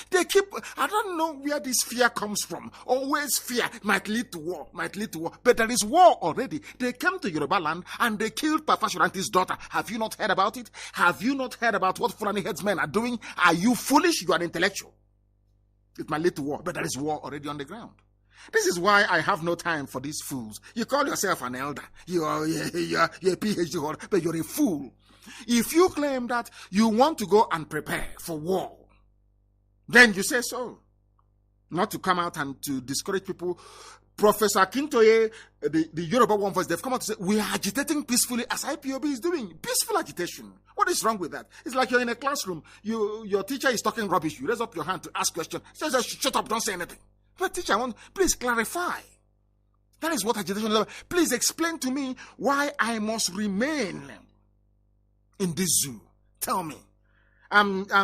I don't know where this fear comes from. Always fear might lead to war. But there is war already. They came to Yoruba land and they killed Papa Shuranti's daughter. Have you not heard about it? Have you not heard about what Fulani headsmen are doing? Are you foolish? You are intellectual. It might lead to war, but there is war already on the ground. This is why I have no time for these fools. You call yourself an elder. You're a PhD holder, but you're a fool. If you claim that you want to go and prepare for war, then you say so. Not to come out and to discourage people. Professor Kintoye, the Yoruba One Voice, they've come out to say, we are agitating peacefully as IPOB is doing. Peaceful agitation. What is wrong with that? It's like you're in a classroom. Your teacher is talking rubbish. You raise up your hand to ask questions. Just shut up, don't say anything. But teacher, please clarify. That is what agitation is about. Please explain to me why I must remain in this zoo. Tell me.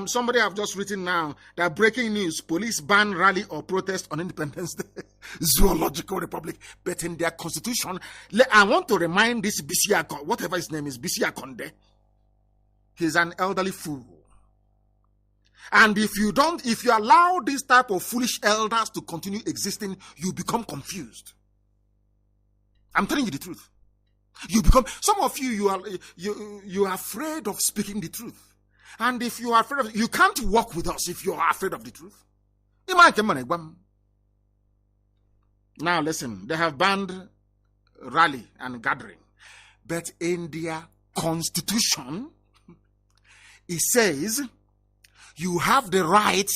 Somebody have just written now that breaking news, police ban rally or protest on Independence Day. Zoological Republic. But in their constitution, I want to remind this BC Akonde, whatever his name is, BC Akonde, he's an elderly fool. And if you allow this type of foolish elders to continue existing, you become confused. I'm telling you the truth. Some of you are afraid of speaking the truth. And if you are afraid of it, you can't walk with us if you are afraid of the truth. Now listen, they have banned rally and gathering. But in their constitution, it says you have the right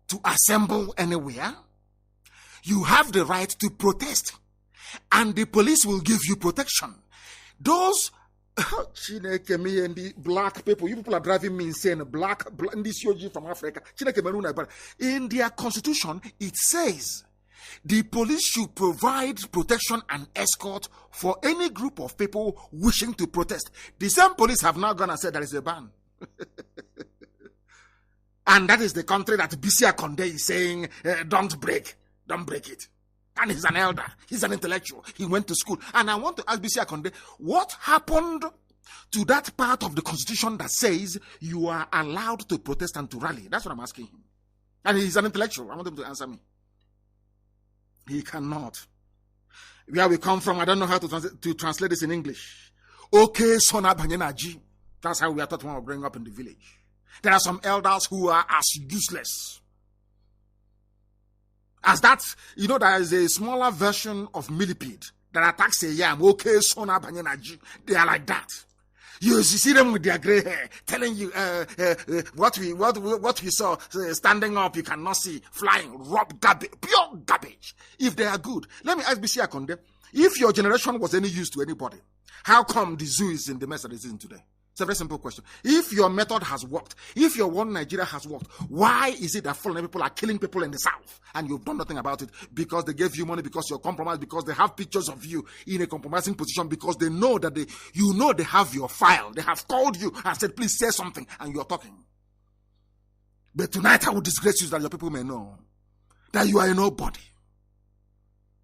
to assemble anywhere. You have the right to protest. And the police will give you protection. Those Chineke, me and the black people, you people are driving me insane. Black this yogi from Africa. In their constitution, it says the police should provide protection and escort for any group of people wishing to protest. The same police have now gone and said there is a ban. And that is the country that BC Akonde is saying, don't break it. And he's an elder. He's an intellectual. He went to school. And I want to ask BC Akonde, what happened to that part of the constitution that says you are allowed to protest and to rally? That's what I'm asking him. And he's an intellectual. I want him to answer me. He cannot. Where we come from, I don't know how to translate this in English. Okay, Sona Banyenaji. That's how we are taught when we're growing up in the village. There are some elders who are as useless as that. There is a smaller version of millipede that attacks a yam. Okay, Sona Banyenaji. They are like that. You see them with their gray hair, telling you what we saw standing up. You cannot see, flying, rob garbage, pure garbage. If they are good, let me ask BC Akonde, if your generation was any use to anybody, how come the zoo is in the mess that it is in today? It's a very simple question. If your method has worked, if your One Nigeria has worked, why is it that foreign people are killing people in the south and you've done nothing about it? Because they gave you money, because you're compromised, because they have pictures of you in a compromising position, because they know that they have your file. They have called you and said, please say something, and you're talking. But tonight I will disgrace you so that your people may know that you are a nobody.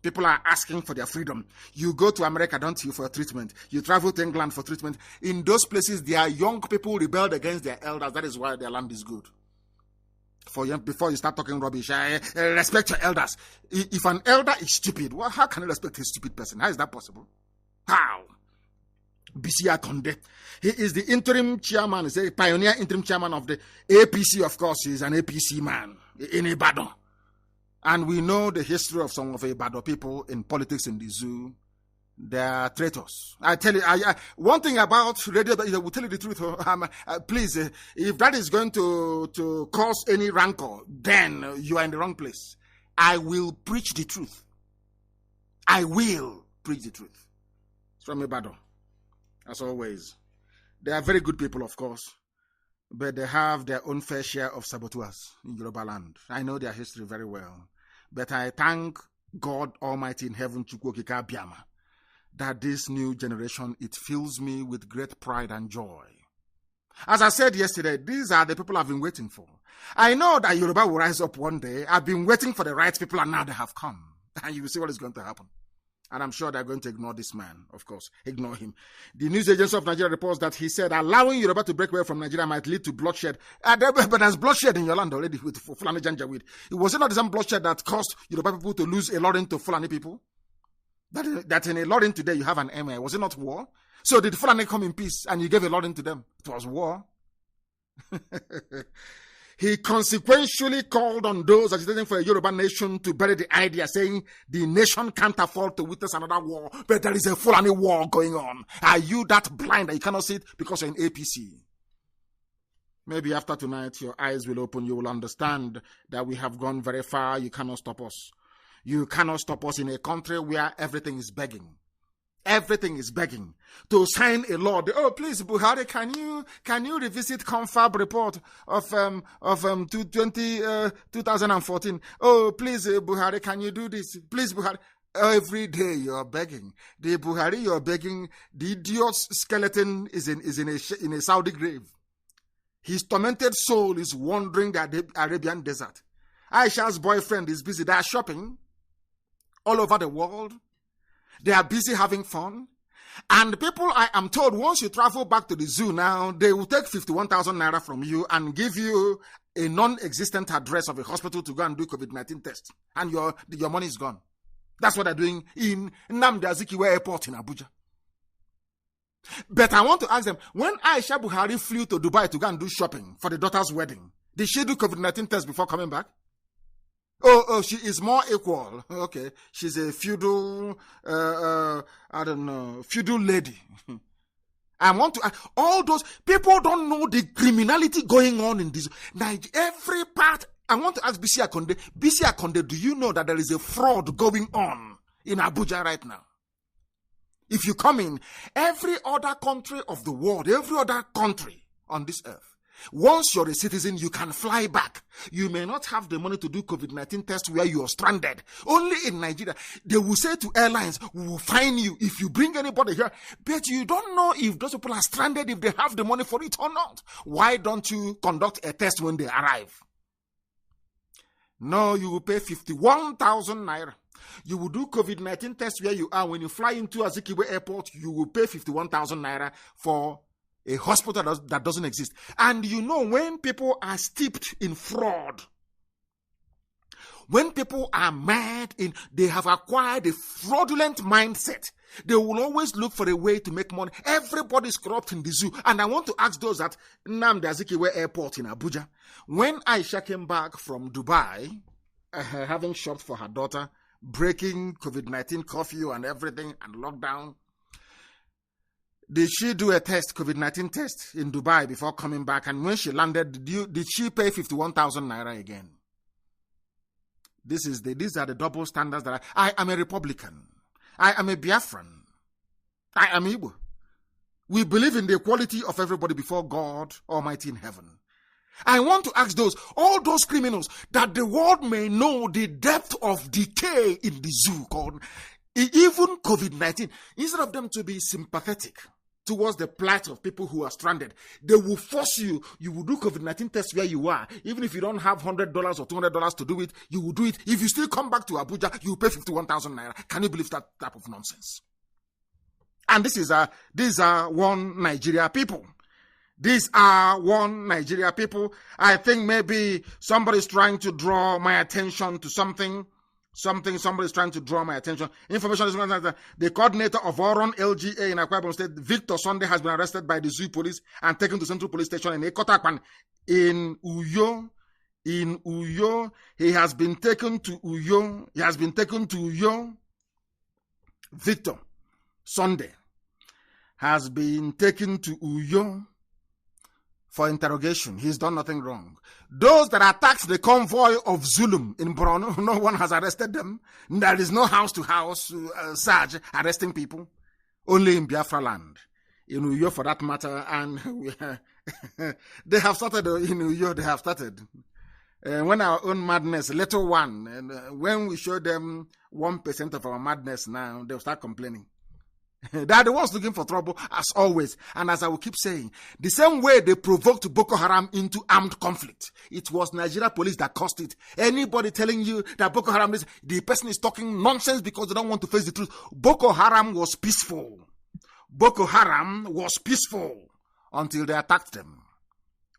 People are asking for their freedom. You go to America, don't you, for treatment. You travel to England for treatment. In those places, their young people rebelled against their elders. That is why their land is good. Before you start talking rubbish, respect your elders. If an elder is stupid, well, how can you respect a stupid person? How is that possible? How? BC Akonde. He is the interim chairman. He's a pioneer interim chairman of the APC, of course. He's an APC man in Ibadan. And we know the history of some of the Ibadan people in politics in the zoo. They are traitors. I tell you, one thing about radio, I will tell you the truth. Please, if that is going to cause any rancor, then you are in the wrong place. I will preach the truth. I will preach the truth. It's from Ibadan, as always. They are very good people, of course, but they have their own fair share of saboteurs in Yoruba land. I know their history very well. But I thank God Almighty in heaven, Chukwokika Biama, that this new generation, it fills me with great pride and joy. As I said yesterday, these are the people I've been waiting for. I know that Yoruba will rise up one day. I've been waiting for the right people, and now they have come. And you will see what is going to happen. And I'm sure they're going to ignore this man, of course. Ignore him. The news agency of Nigeria reports that he said allowing Yoruba to break away from Nigeria might lead to bloodshed. But there's bloodshed in your land already with Fulani Janjaweed. It was not the same bloodshed that caused Yoruba people to lose a lot to Fulani people? That in a lot today you have an MA. Was it not war? So did Fulani come in peace and you gave a lot to them? It was war. He consequentially called on those agitating for a Yoruba nation to bury the idea, saying the nation can't afford to witness another war, but there is a Fulani war going on. Are you that blind that you cannot see it because you're in APC? Maybe after tonight, your eyes will open. You will understand that we have gone very far. You cannot stop us. You cannot stop us in a country where everything is begging. Everything is begging to sign a law. Oh, please, Buhari, can you revisit Confab report of 2014? Oh, please, Buhari, can you do this? Please, Buhari. Every day you are begging. The Buhari you are begging, the idiot's skeleton is in a Saudi grave. His tormented soul is wandering the Arabian desert. Aisha's boyfriend is busy. They are shopping all over the world. They are busy having fun. And people, I am told, once you travel back to the zoo now, they will take 51,000 naira from you and give you a non-existent address of a hospital to go and do COVID-19 test. And your money is gone. That's what they're doing in Nnamdi Azikiwe Airport in Abuja. But I want to ask them, when Aisha Buhari flew to Dubai to go and do shopping for the daughter's wedding, did she do COVID-19 test before coming back? Oh, she is more equal. Okay. She's a feudal, feudal lady. I want to, all those people don't know the criminality going on in this. Every part, I want to ask BC Akonde, do you know that there is a fraud going on in Abuja right now? If you come in, every other country of the world, every other country on this earth, once you're a citizen, you can fly back. You may not have the money to do COVID-19 test where you are stranded. Only in Nigeria, they will say to airlines, we will fine you if you bring anybody here. But you don't know if those people are stranded, if they have the money for it or not. Why don't you conduct a test when they arrive? No, you will pay 51,000 naira. You will do COVID-19 test where you are. When you fly into Azikiwe Airport, you will pay 51,000 naira for a hospital that doesn't exist. And you know, when people are steeped in fraud, when people are mad, they have acquired a fraudulent mindset, they will always look for a way to make money. Everybody's corrupt in the zoo. And I want to ask those at Nnamdi Azikiwe Airport in Abuja, when Aisha came back from Dubai, having shopped for her daughter, breaking COVID-19 curfew and everything and lockdown, Did she do a test, COVID-19 test in Dubai before coming back? And when she landed, did she pay 51,000 naira again? These are the double standards that I am a Republican. I am a Biafran. I am Igbo. We believe in the equality of everybody before God Almighty in heaven. I want to ask all those criminals, that the world may know the depth of decay in the zoo called even COVID-19. Instead of them to be sympathetic towards the plight of people who are stranded, they will force you will do COVID-19 tests where you are. Even if you don't have $100 or $200 to do it, you will do it. If you still come back to Abuja, you will pay 51,000 naira. Can you believe that type of nonsense? And these are one Nigeria people. These are one Nigeria people. I think maybe somebody's trying to draw my attention to something. Somebody's trying to draw my attention. Information is that the coordinator of Oron LGA in Akwa Ibom State, Victor Sunday, has been arrested by the zoo police and taken to Central Police Station in Ekotakpan in Uyo. He has been taken to Uyo. Victor Sunday has been taken to Uyo for interrogation. He's done nothing wrong. Those that attacked the convoy of Zulum in Borno, no one has arrested them. There is no house-to-house surge arresting people. Only in Biafra land. In Uyo for that matter. And they have started in Uyo, they have started. When our own madness, little one, and when we show them 1% of our madness now, they'll start complaining. They are the ones looking for trouble, as always. And as I will keep saying, the same way they provoked Boko Haram into armed conflict, it was Nigeria police that caused it. Anybody telling you that Boko Haram is, the person is talking nonsense because they don't want to face the truth. Boko Haram was peaceful. Boko Haram was peaceful until they attacked them.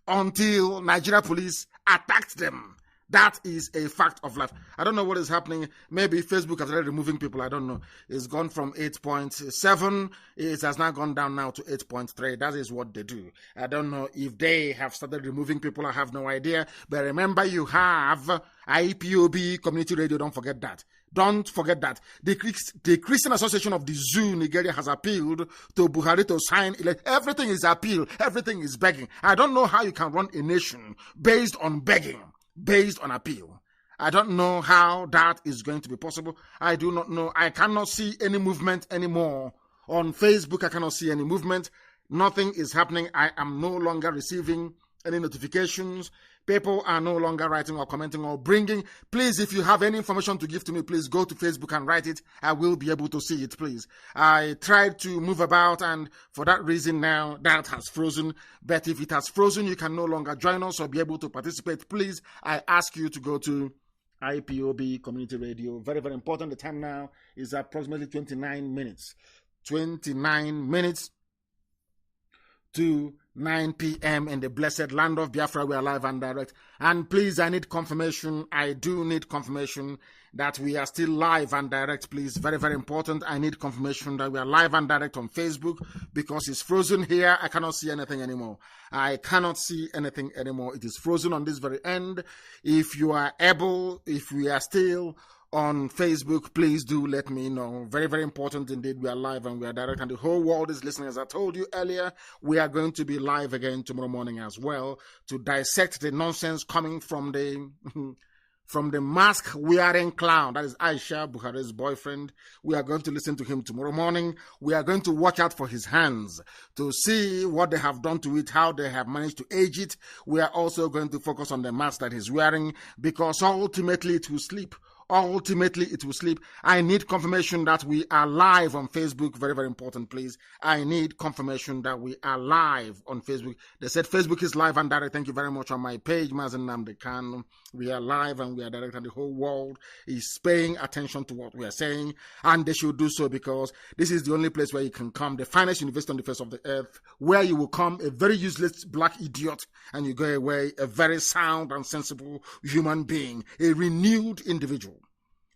Until Nigeria police attacked them. That is a fact of life. I don't know what is happening. Maybe Facebook has started removing people. I don't know. It's gone from 8.7. It has now gone down now to 8.3. That is what they do. I don't know if they have started removing people. I have no idea. But remember, you have IPOB community radio. Don't forget that. Don't forget that. The Christian Association of the Zoo, Nigeria, has appealed to Buhari to sign. Everything is appeal. Everything is begging. I don't know how you can run a nation based on begging. Based on appeal. I don't know how that is going to be possible. I do not know. I cannot see any movement anymore. On Facebook, I cannot see any movement. Nothing is happening. I am no longer receiving any notifications. People are no longer writing or commenting or bringing. Please, if you have any information to give to me, please go to Facebook and write it. I will be able to see it, please. I tried to move about, and for that reason now, that has frozen. But if it has frozen, you can no longer join us or be able to participate. Please, I ask you to go to IPOB Community Radio. Very, very important. The time now is approximately 29 minutes. 29 minutes to 9 p.m. in the blessed land of Biafra. We are live and direct. And please, I need confirmation. I do need confirmation that we are still live and direct, please. Very, very important. I need confirmation that we are live and direct on Facebook, because it's frozen here. I cannot see anything anymore. I cannot see anything anymore. It is frozen on this very end. If you are able, if we are still on Facebook, please do let me know. Very, very important indeed. We are live and we are direct, and the whole world is listening. As I told you earlier, we are going to be live again tomorrow morning as well to dissect the nonsense coming from the mask-wearing clown. That is Aisha, Buhari's boyfriend. We are going to listen to him tomorrow morning. We are going to watch out for his hands to see what they have done to it, how they have managed to age it. We are also going to focus on the mask that he's wearing, because ultimately it will sleep. Ultimately, it will sleep. I need confirmation that we are live on Facebook. Very, very important, please. I need confirmation that we are live on Facebook. They said Facebook is live and direct. Thank you very much. On my page, Mazi Nnamdi Kanu, we are live and we are direct, and the whole world is paying attention to what we are saying. And they should do so, because this is the only place where you can come, the finest university on the face of the earth, where you will come a very useless black idiot and you go away a very sound and sensible human being, a renewed individual.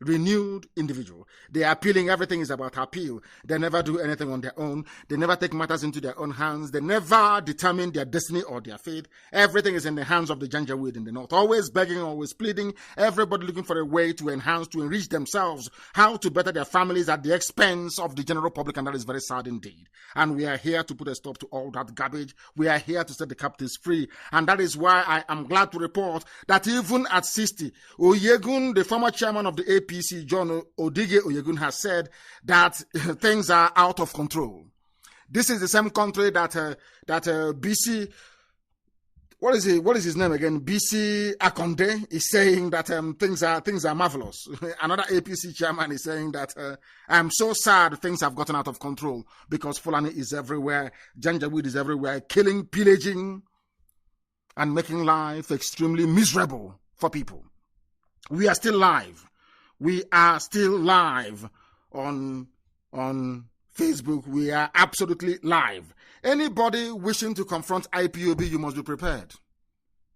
renewed individual. They are appealing. Everything is about appeal. They never do anything on their own. They never take matters into their own hands. They never determine their destiny or their fate. Everything is in the hands of the Janjaweed in the north. Always begging, always pleading. Everybody looking for a way to enhance, to enrich themselves, how to better their families at the expense of the general public, and that is very sad indeed. And we are here to put a stop to all that garbage. We are here to set the captives free. And that is why I am glad to report that even at 60, Oyegun, the former chairman of the APC, John Odige Oyegun, has said that things are out of control. This is the same country that BC, what is his name again? BC Akonde is saying that things are marvelous. Another APC chairman is saying that I'm so sad things have gotten out of control because Fulani is everywhere, Janjaweed is everywhere, killing, pillaging, and making life extremely miserable for people. We are still live. We are still live on Facebook. We are absolutely live. Anybody wishing to confront IPOB, you must be prepared.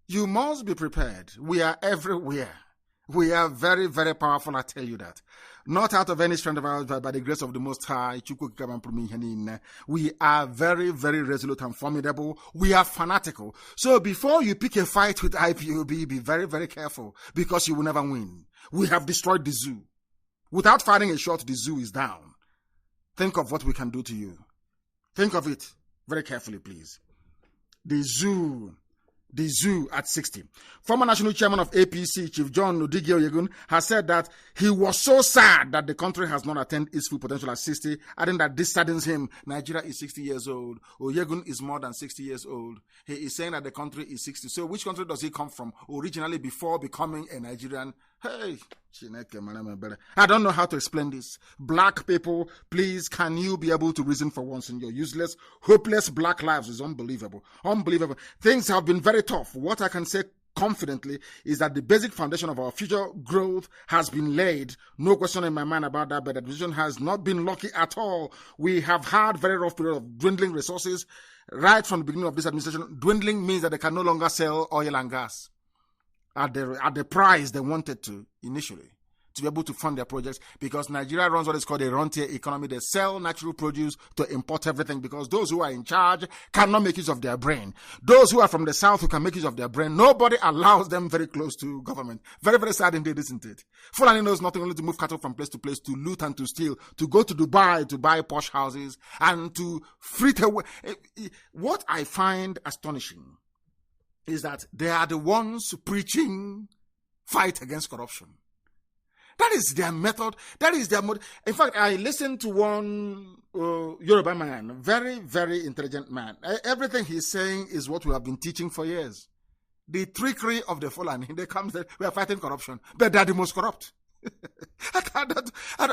You must be prepared. We are everywhere. We are very, very powerful, I tell you that. Not out of any strength of ours, but by the grace of the Most High. We are very, very resolute and formidable. We are fanatical. So before you pick a fight with IPOB, be very, very careful, because you will never win. We have destroyed the zoo. Without firing a shot, the zoo is down. Think of what we can do to you. Think of it very carefully, please. The zoo at 60. Former national chairman of APC, Chief John Odige Oyegun, has said that he was so sad that the country has not attained its full potential at 60, adding that this saddens him. Nigeria is 60 years old. Oyegun is more than 60 years old. He is saying that the country is 60. So which country does he come from originally before becoming a Nigerian? Hey, I don't know how to explain this. Black people, please, can you be able to reason for once in your useless, hopeless black lives? Is unbelievable. Unbelievable. Things have been very tough. What I can say confidently is that the basic foundation of our future growth has been laid. No question in my mind about that, but the decision has not been lucky at all. We have had very rough period of dwindling resources right from the beginning of this administration. Dwindling means that they can no longer sell oil and gas at the price they wanted to initially, to be able to fund their projects, because Nigeria runs what is called a rentier economy. They sell natural produce to import everything, because those who are in charge cannot make use of their brain. Those who are from the south who can make use of their brain, nobody allows them very close to government. Very, very sad indeed, isn't it? Fulani knows nothing only to move cattle from place to place, to loot and to steal, to go to Dubai to buy posh houses, and to frit away. What I find astonishing is that they are the ones preaching fight against corruption. That is their method. That is their mode. In fact, I listened to one Yoruba man, very, very intelligent man. Everything he's saying is what we have been teaching for years. The trickery of the Fulani. They come, we are fighting corruption, but they are the most corrupt.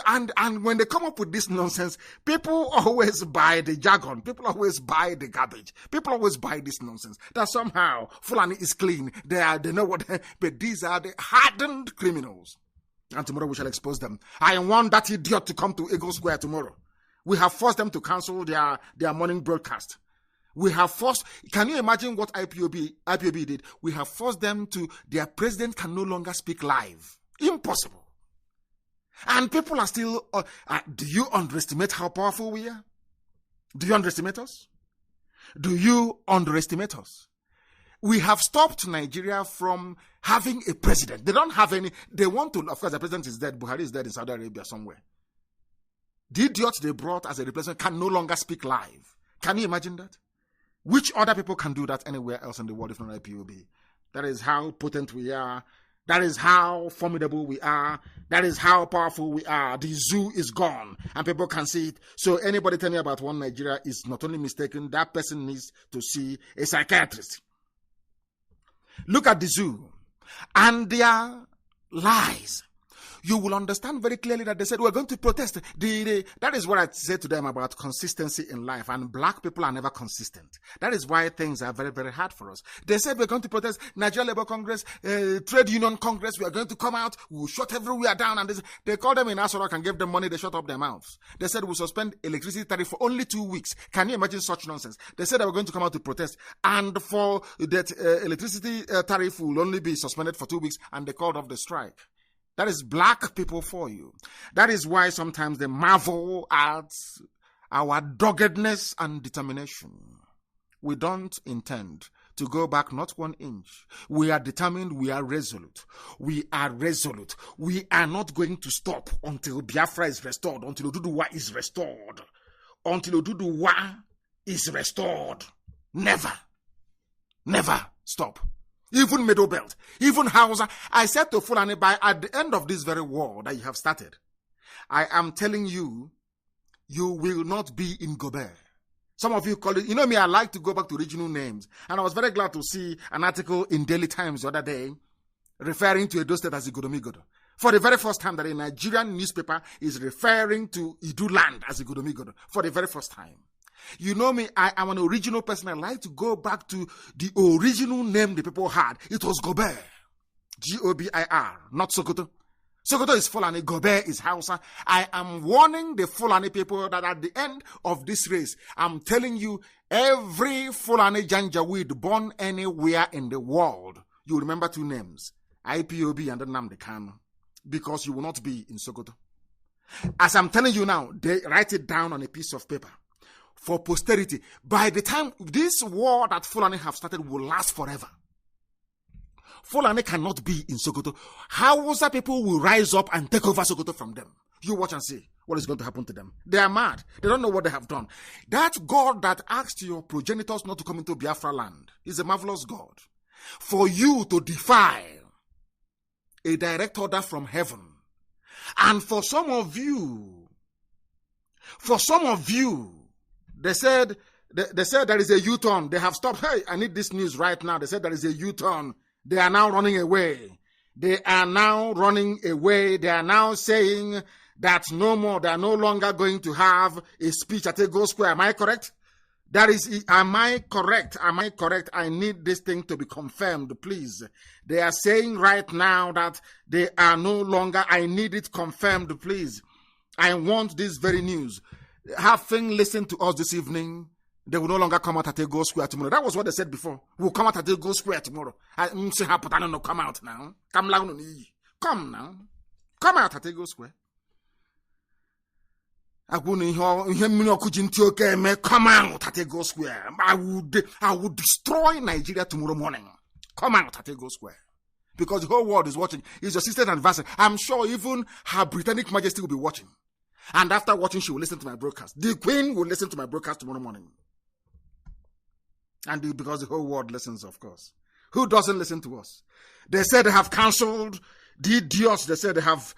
And when they come up with this nonsense, people always buy the jargon. People always buy the garbage. People always buy this nonsense that somehow Fulani is clean. They know what. But these are the hardened criminals. And tomorrow we shall expose them. I want that idiot to come to Eagle Square tomorrow. We have forced them to cancel their morning broadcast. We have forced, can you imagine what IPOB did? We have forced them to, their president can no longer speak live. Impossible. And people are still, do you underestimate how powerful we are? Do you underestimate us? Do you underestimate us? We have stopped Nigeria from having a president. They don't have any, they want to, of course the president is dead, Buhari is dead in Saudi Arabia somewhere. The idiot they brought as a replacement can no longer speak live. Can you imagine that? Which other people can do that anywhere else in the world if not IPOB? That is how potent we are. That is how formidable we are. That is how powerful we are. The zoo is gone and people can see it. So anybody telling me about one Nigeria is not only mistaken, that person needs to see a psychiatrist. Look at the zoo and their lies. You will understand very clearly that they said we're going to protest. That is what I said to them about consistency in life. And black people are never consistent. That is why things are very, very hard for us. They said we're going to protest Nigeria Labour Congress, Trade Union Congress. We are going to come out. We'll shut everywhere down. And they called them in Asorok and gave them money. They shut up their mouths. They said we'll suspend electricity tariff for only 2 weeks. Can you imagine such nonsense? They said they were going to come out to protest. And for that electricity tariff will only be suspended for 2 weeks. And they called off the strike. That is black people for you. That is why sometimes they marvel at our doggedness and determination. We don't intend to go back not 1 inch. We are determined. We are resolute. We are resolute. We are not going to stop until Biafra is restored, until Oduduwa is restored, until Oduduwa is restored. Never. Never stop. Even Middle Belt, even Hausa. I said to Fulani, by at the end of this very war that you have started, I am telling you, you will not be in Gobe. Some of you call it, you know me, I like to go back to regional names. And I was very glad to see an article in Daily Times the other day referring to Edo State as Igodomigodo. For the very first time that a Nigerian newspaper is referring to Idu land as Igodomigodo. For the very first time. You know me, I am an original person. I like to go back to the original name the people had. It was Gobir. G-O-B-I-R, not Sokoto. Sokoto is Fulani, Gobir is Hausa. I am warning the Fulani people that at the end of this race, I'm telling you, every Fulani Janjaweed born anywhere in the world, you remember 2 names, IPOB and Nnamdi Kanu, because you will not be in Sokoto. As I'm telling you now, they write it down on a piece of paper for posterity. By the time this war that Fulani have started will last forever. Fulani cannot be in Sokoto. Hausa people will rise up and take over Sokoto from them. You watch and see what is going to happen to them. They are mad. They don't know what they have done. That God that asked your progenitors not to come into Biafra land is a marvelous God. For you to defy a direct order from heaven. And for some of you, they said there is a U-turn. They have stopped. Hey, I need this news right now. They said there is a U-turn. They are now running away. They are now saying that no more. They are no longer going to have a speech at Ego Square. Am I correct? Am I correct? I need this thing to be confirmed, please. They are saying right now that they are no longer. I need it confirmed, please. I want this very news. Having listened to us this evening, they will no longer come out at Ego Square tomorrow. That was what they said before. We'll come out at Ego Square tomorrow. I say, come out now. Come now. Come out at Ego Square. Come out at Ego Square. I would destroy Nigeria tomorrow morning. Come out at Ego Square. Because the whole world is watching. It's your sister's anniversary. I'm sure even Her Britannic Majesty will be watching. And after watching, she will listen to my broadcast. The Queen will listen to my broadcast tomorrow morning. And because the whole world listens, of course. Who doesn't listen to us? They said they have cancelled the idiots. They said they have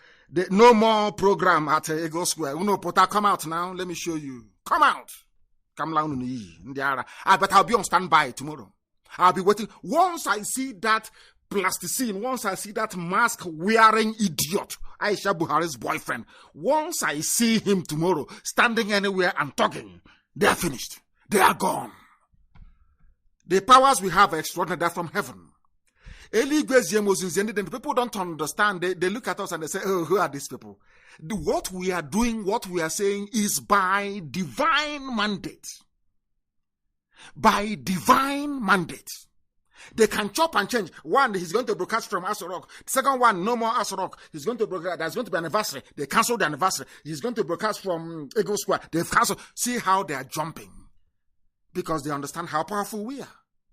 no more program at Ego Square. Uno Pota, come out now. Let me show you. Come out. I bet I'll be on standby tomorrow. I'll be waiting. Once I see that plasticine, once I see that mask-wearing idiot, Aisha Buhari's boyfriend, once I see him tomorrow standing anywhere and talking, they are finished. They are gone. The powers we have are extraordinary. They're from heaven. The people don't understand. They look at us and they say, oh, who are these people? What we are doing, what we are saying is by divine mandate. By divine mandate. They can chop and change. One, he's going to broadcast from Asorok. The second one, no more Asorok. He's going to broadcast. There's going to be an anniversary. They canceled the anniversary. He's going to broadcast from Ego Square. They've canceled. See how they are jumping. Because they understand how powerful we are.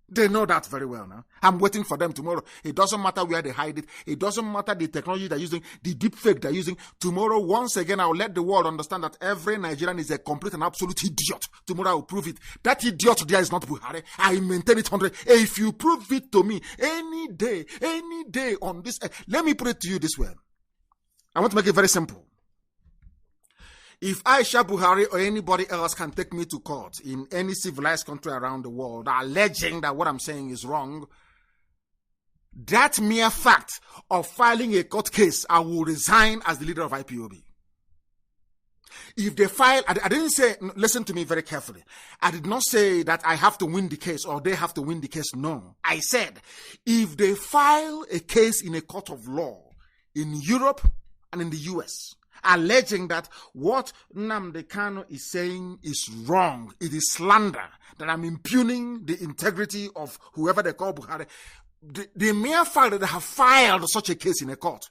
They know that very well now. I'm waiting for them tomorrow. It doesn't matter where they hide it. It doesn't matter the technology they're using, the deep fake they're using. Tomorrow, once again, I'll let the world understand that every Nigerian is a complete and absolute idiot. Tomorrow, I'll prove it. That idiot there is not Buhari. I maintain it 100. If you prove it to me any day on this, let me put it to you this way. I want to make it very simple. If Aisha Buhari or anybody else can take me to court in any civilized country around the world, alleging that what I'm saying is wrong, that mere fact of filing a court case, I will resign as the leader of IPOB. If they file, I didn't say, listen to me very carefully. I did not say that I have to win the case or they have to win the case. No. I said, if they file a case in a court of law in Europe and in the US, alleging that what Nnamdi Kanu is saying is wrong, it is slander, that I'm impugning the integrity of whoever they call Buhari. The mere fact that they have filed such a case in a court,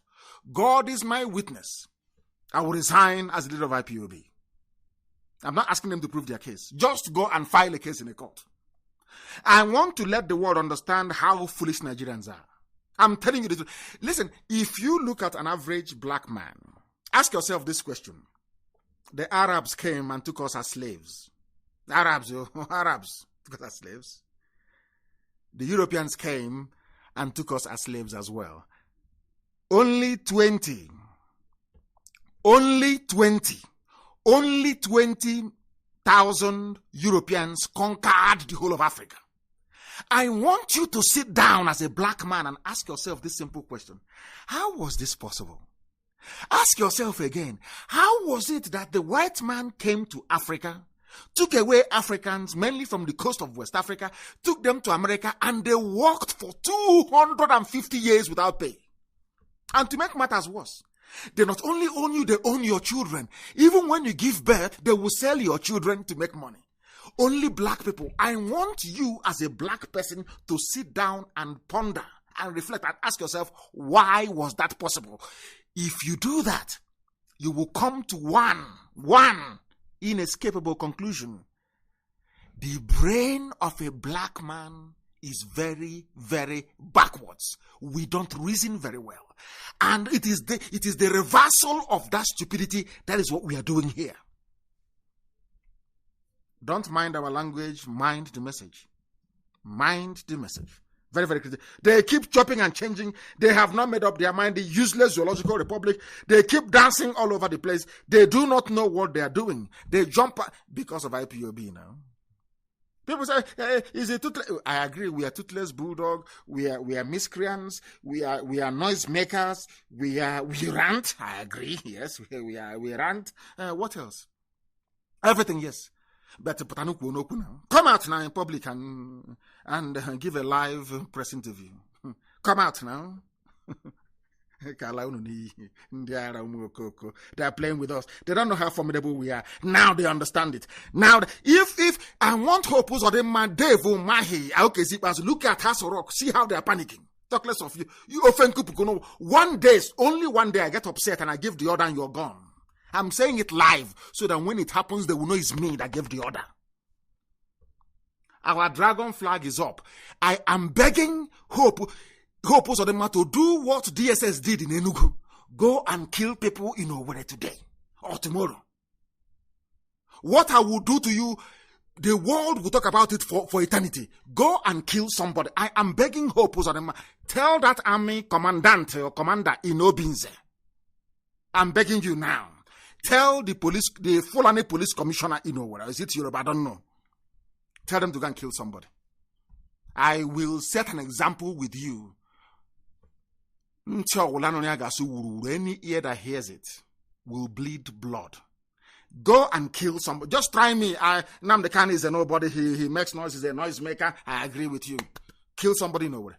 God is my witness. I will resign as leader of IPOB. I'm not asking them to prove their case. Just go and file a case in a court. I want to let the world understand how foolish Nigerians are. I'm telling you the truth. Listen, if you look at an average black man, ask yourself this question. The Arabs came and took us as slaves. Arabs took us as slaves. The Europeans came and took us as slaves as well. Only 20,000 Europeans conquered the whole of Africa. I want you to sit down as a black man and ask yourself this simple question. How was this possible? Ask yourself again, how was it that the white man came to Africa, took away Africans, mainly from the coast of West Africa, took them to America, and they worked for 250 years without pay? And to make matters worse, they not only own you, they own your children. Even when you give birth, they will sell your children to make money. Only black people. I want you as a black person to sit down and ponder and reflect and ask yourself, why was that possible? If you do that, you will come to one inescapable conclusion. The brain of a black man is very, very backwards. We don't reason very well. And it is the reversal of that stupidity that is what we are doing here. Don't mind our language, mind the message. Mind the message. Very, very critical. They keep chopping and changing. They have not made up their mind. The useless zoological republic. They keep dancing all over the place. They do not know what they are doing. They jump because of IPOB now. People say, is it toothless? I agree. We are toothless bulldog. We are miscreants. We are noisemakers. We rant. I agree. Yes, we rant. What else? Everything, yes. But come out now in public and give a live press interview. Come out now. They are playing with us. They don't know how formidable we are. Now they understand it. Now, if I want hope, look at Hasorok, see how they are panicking. Talk less of you. You offend people. Only one day I get upset and I give the order and you're gone. I'm saying it live so that when it happens, they will know it's me that gave the order. Our dragon flag is up. I am begging Hope Uzodinma to do what DSS did in Enugu. Go and kill people in Owerri today or tomorrow. What I will do to you, the world will talk about it for eternity. Go and kill somebody. I am begging Hope Uzodinma. Tell that army commandant or commander in Obinze. I'm begging you now. Tell the Fulani police commissioner in Owerri. Is it Yoruba? I don't know. Tell them to go and kill somebody. I will set an example with you. Any ear that hears it will bleed blood. Go and kill somebody. Just try me. Nnamdi Kanu is a nobody. He makes noise. He's a noisemaker. I agree with you. Kill somebody in Owerri.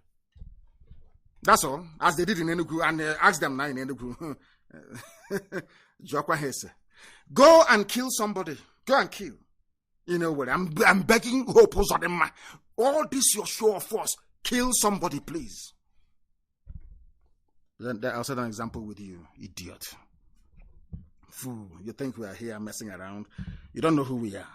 That's all. As they did in Enugu. And ask them now in Enugu. Go and kill somebody. Go and kill. You know what? I'm begging Hope Uzodinma. All this your show of force. Kill somebody, please. Then I'll set an example with you, idiot. Fool. You think we are here messing around? You don't know who we are.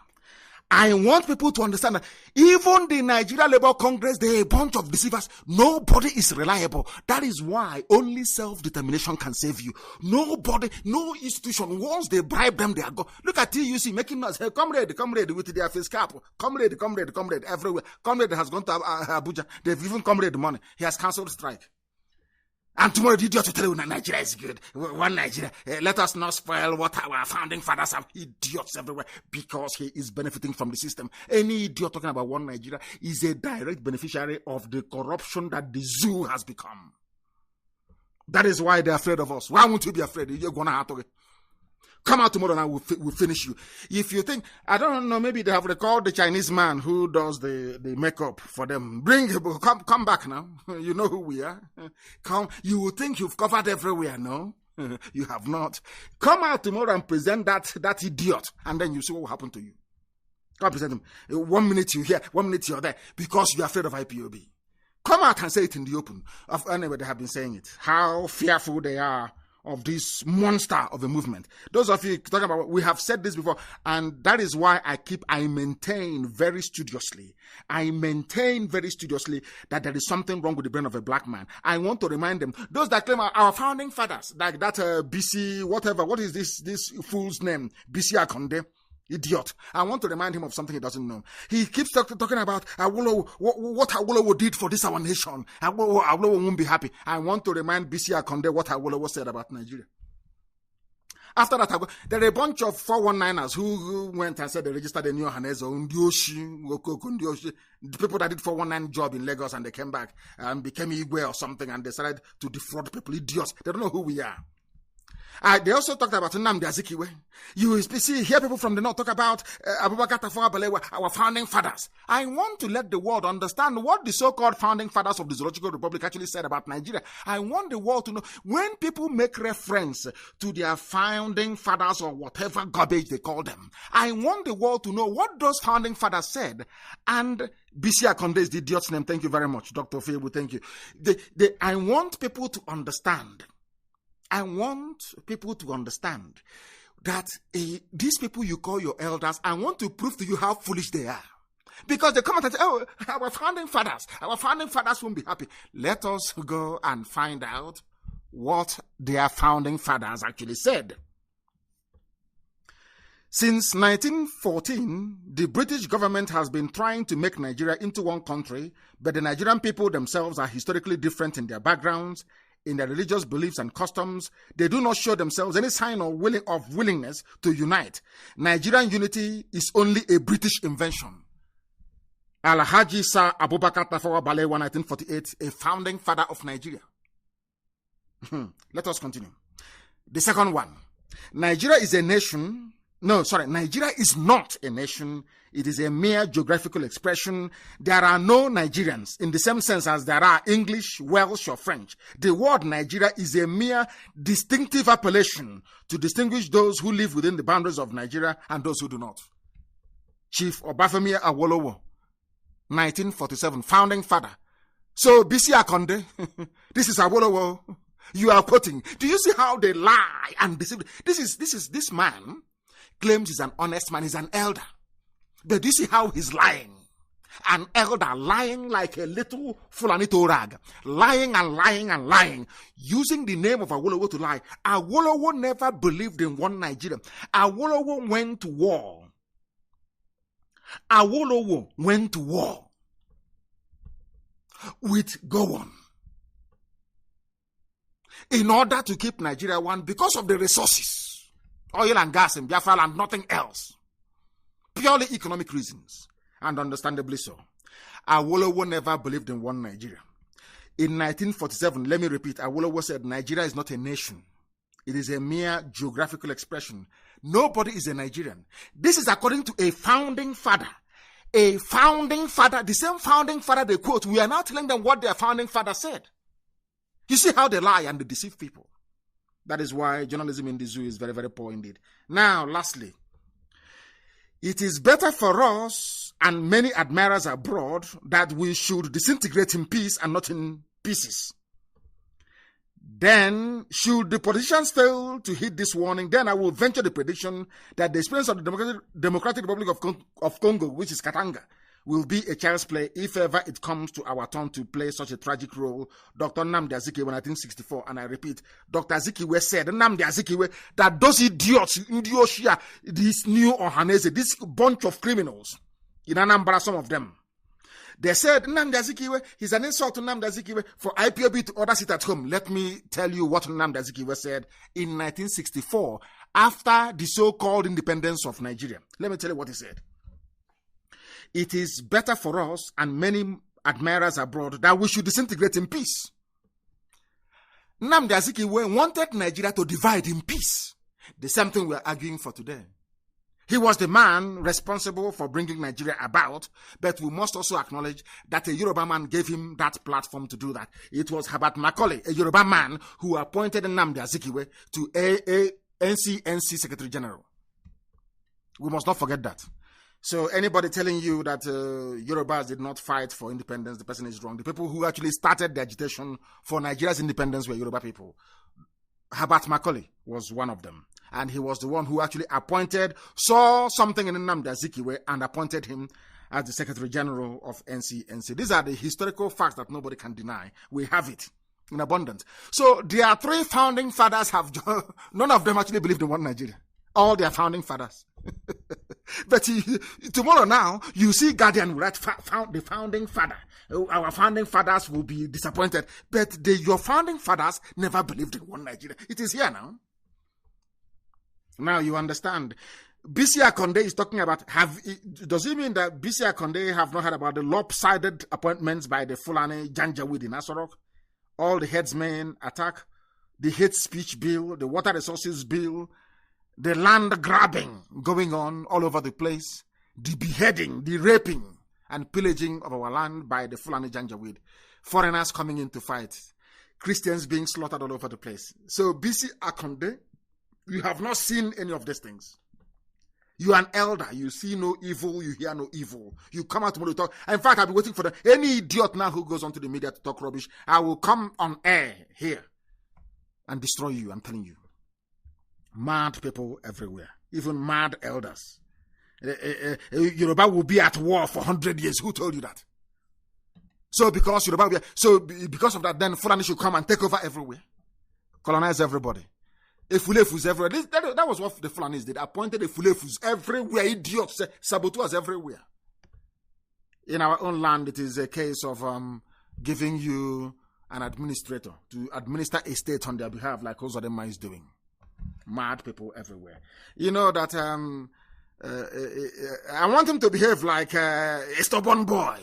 I want people to understand that even the Nigeria Labour Congress, they're a bunch of deceivers. Nobody is reliable. That is why only self-determination can save you. Nobody, no institution, once they bribe them, they are gone. Look at TUC making noise. Hey, comrade, with their face cap. Comrade, everywhere. Comrade has gone to Abuja. They've even comrade money. He has cancelled strike. And tomorrow the idiot to tell you Nigeria is good. One Nigeria. Let us not spoil what our founding fathers have. Idiots everywhere because he is benefiting from the system. Any idiot talking about one Nigeria is a direct beneficiary of the corruption that the zoo has become. That is why they're afraid of us. Why won't you be afraid? You're gonna have to come out tomorrow and we'll finish you. If you think, I don't know, maybe they have recalled the Chinese man who does the makeup for them. Come back now. You know who we are. Come, you will think you've covered everywhere, no? You have not. Come out tomorrow and present that idiot, and then you see what will happen to you. Come present him. 1 minute you here, 1 minute you're there, because you're afraid of IPOB. Come out and say it in the open. Anyway, they have been saying it. How fearful they are of this monster of a movement. Those of you talking about, we have said this before, and that is why I maintain very studiously that there is something wrong with the brain of a black man. I want to remind them, those that claim our founding fathers, like that BC, whatever, what is this fool's name? BC Akonde. Idiot. I want to remind him of something he doesn't know. He keeps talking about what Awolowo did for this our nation. Awolowo won't be happy. I want to remind BC Akonde what Awolowo said about Nigeria. After that, there are a bunch of 419ers who went and said they registered a new Hanezo, Ndioshi, the people that did 419 job in Lagos, and they came back and became Igwe or something and decided to defraud people. Idiots. They don't know who we are. They also talked about Nnamdi Azikiwe. You hear people from the north talk about Abubakar Tafawa Balewa, our founding fathers. I want to let the world understand what the so-called founding fathers of the Zoological Republic actually said about Nigeria. I want the world to know when people make reference to their founding fathers or whatever garbage they call them. I want the world to know what those founding fathers said. And BC Akonde is the idiot's name. Thank you very much, Dr. Febu. Thank you. I want people to understand. I want people to understand that these people you call your elders, I want to prove to you how foolish they are. Because they come out and say, oh, our founding fathers won't be happy. Let us go and find out what their founding fathers actually said. Since 1914, the British government has been trying to make Nigeria into one country, but the Nigerian people themselves are historically different in their backgrounds, in their religious beliefs and customs. They do not show themselves any sign of willingness to unite. Nigerian unity is only a British invention. Alhaji Sir Abubakar Tafawa Balewa, 1948, a founding father of Nigeria. Let us continue. The second one. Nigeria is not a nation. It is a mere geographical expression. There are no Nigerians in the same sense as there are English, Welsh, or French. The word Nigeria is a mere distinctive appellation to distinguish those who live within the boundaries of Nigeria and those who do not. Chief Obafemi Awolowo, 1947, founding father. So, BC Akonde, this is Awolowo. You are quoting. Do you see how they lie and deceive? This man claims he's an honest man, he's an elder. But do you see how he's lying? An elder lying like a little Fulanito rag. Lying and lying and lying. Using the name of Awolowo to lie. Awolowo never believed in one Nigeria. Awolowo went to war. Awolowo went to war with Gowon in order to keep Nigeria one because of the resources. Oil and gas in Biafra and nothing else. Purely economic reasons. And understandably so. Awolowo never believed in one Nigeria. In 1947, let me repeat, Awolowo said Nigeria is not a nation. It is a mere geographical expression. Nobody is a Nigerian. This is according to a founding father. A founding father, the same founding father they quote, we are now telling them what their founding father said. You see how they lie and they deceive people. That is why journalism in the zoo is very, very poor indeed. Now, lastly, it is better for us and many admirers abroad that we should disintegrate in peace and not in pieces. Then, should the politicians fail to heed this warning, then I will venture the prediction that the experience of the Democratic Republic of Congo, which is Katanga, will be a child's play if ever it comes to our turn to play such a tragic role. Dr. Nnamdi Azikiwe, 1964, and I repeat, Dr. Azikiwe said, Nnamdi Azikiwe, that those idiots, Ndioshia, this new Ohanese, this bunch of criminals, in Anambra, some of them, they said, Nnamdi Azikiwe, he's an insult to Nnamdi Azikiwe for IPOB to order sit at home. Let me tell you what Nnamdi Azikiwe said in 1964, after the so-called independence of Nigeria. Let me tell you what he said. It is better for us and many admirers abroad that we should disintegrate in peace. Nnamdi Azikiwe wanted Nigeria to divide in peace. The same thing we are arguing for today. He was the man responsible for bringing Nigeria about, but we must also acknowledge that a Yoruba man gave him that platform to do that. It was Herbert Macaulay, a Yoruba man, who appointed Nnamdi Azikiwe to NCNC Secretary General. We must not forget that. So anybody telling you that Yorubas did not fight for independence, the person is wrong. The people who actually started the agitation for Nigeria's independence were Yoruba people. Herbert Macaulay was one of them. And he was the one who actually saw something in Nnamdi Azikiwe and appointed him as the Secretary General of NCNC. These are the historical facts that nobody can deny. We have it in abundance. So their three founding fathers none of them actually believed in one Nigeria. All their founding fathers. But tomorrow now, you see Guardian write the founding father. Our founding fathers will be disappointed. But your founding fathers never believed in one Nigeria. It is here now. Now you understand. B.C. Akonde is talking about, does it mean that B.C. Akonde have not heard about the lopsided appointments by the Fulani Janjaweed in Asorok? All the headsmen attack, the hate speech bill, the water resources bill, the land grabbing going on all over the place, the beheading, the raping and pillaging of our land by the Fulani Janjaweed, foreigners coming in to fight, Christians being slaughtered all over the place. So B.C. Akonde, you have not seen any of these things. You are an elder. You see no evil. You hear no evil. You come out tomorrow to talk. In fact, I'll be waiting for any idiot now who goes onto the media to talk rubbish. I will come on air here and destroy you. I'm telling you. Mad people everywhere. Even mad elders. Yoruba will be at war for 100 years. Who told you that? So because because of that, then Fulani should come and take over everywhere. Colonize everybody. Efulefus everywhere. That was what the Fulanis did. Appointed Efulefus everywhere. Idiots, saboteurs everywhere. In our own land, it is a case of giving you an administrator to administer a state on their behalf, like Ozodema is doing. Mad people everywhere. You know that I want him to behave like a stubborn boy.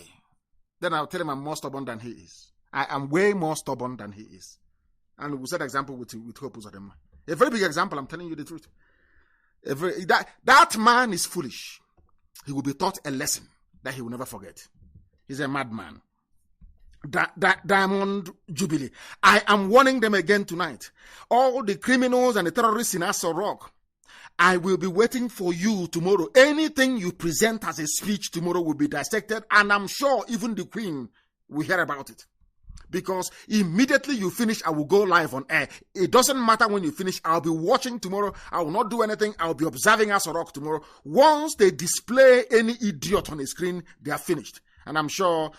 Then I'll tell him I'm more stubborn than he is. I am way more stubborn than he is. And we'll set an example with Hope Ozodema. A very big example, I'm telling you the truth. That man is foolish. He will be taught a lesson that he will never forget. He's a madman. Diamond Jubilee. I am warning them again tonight. All the criminals and the terrorists in Aso Rock, I will be waiting for you tomorrow. Anything you present as a speech tomorrow will be dissected, and I'm sure even the Queen will hear about it. Because immediately you finish, I will go live on air. It doesn't matter when you finish. I'll be watching tomorrow. I will not do anything. I'll be observing Aso Rock tomorrow. Once they display any idiot on the screen, they are finished. And I'm sure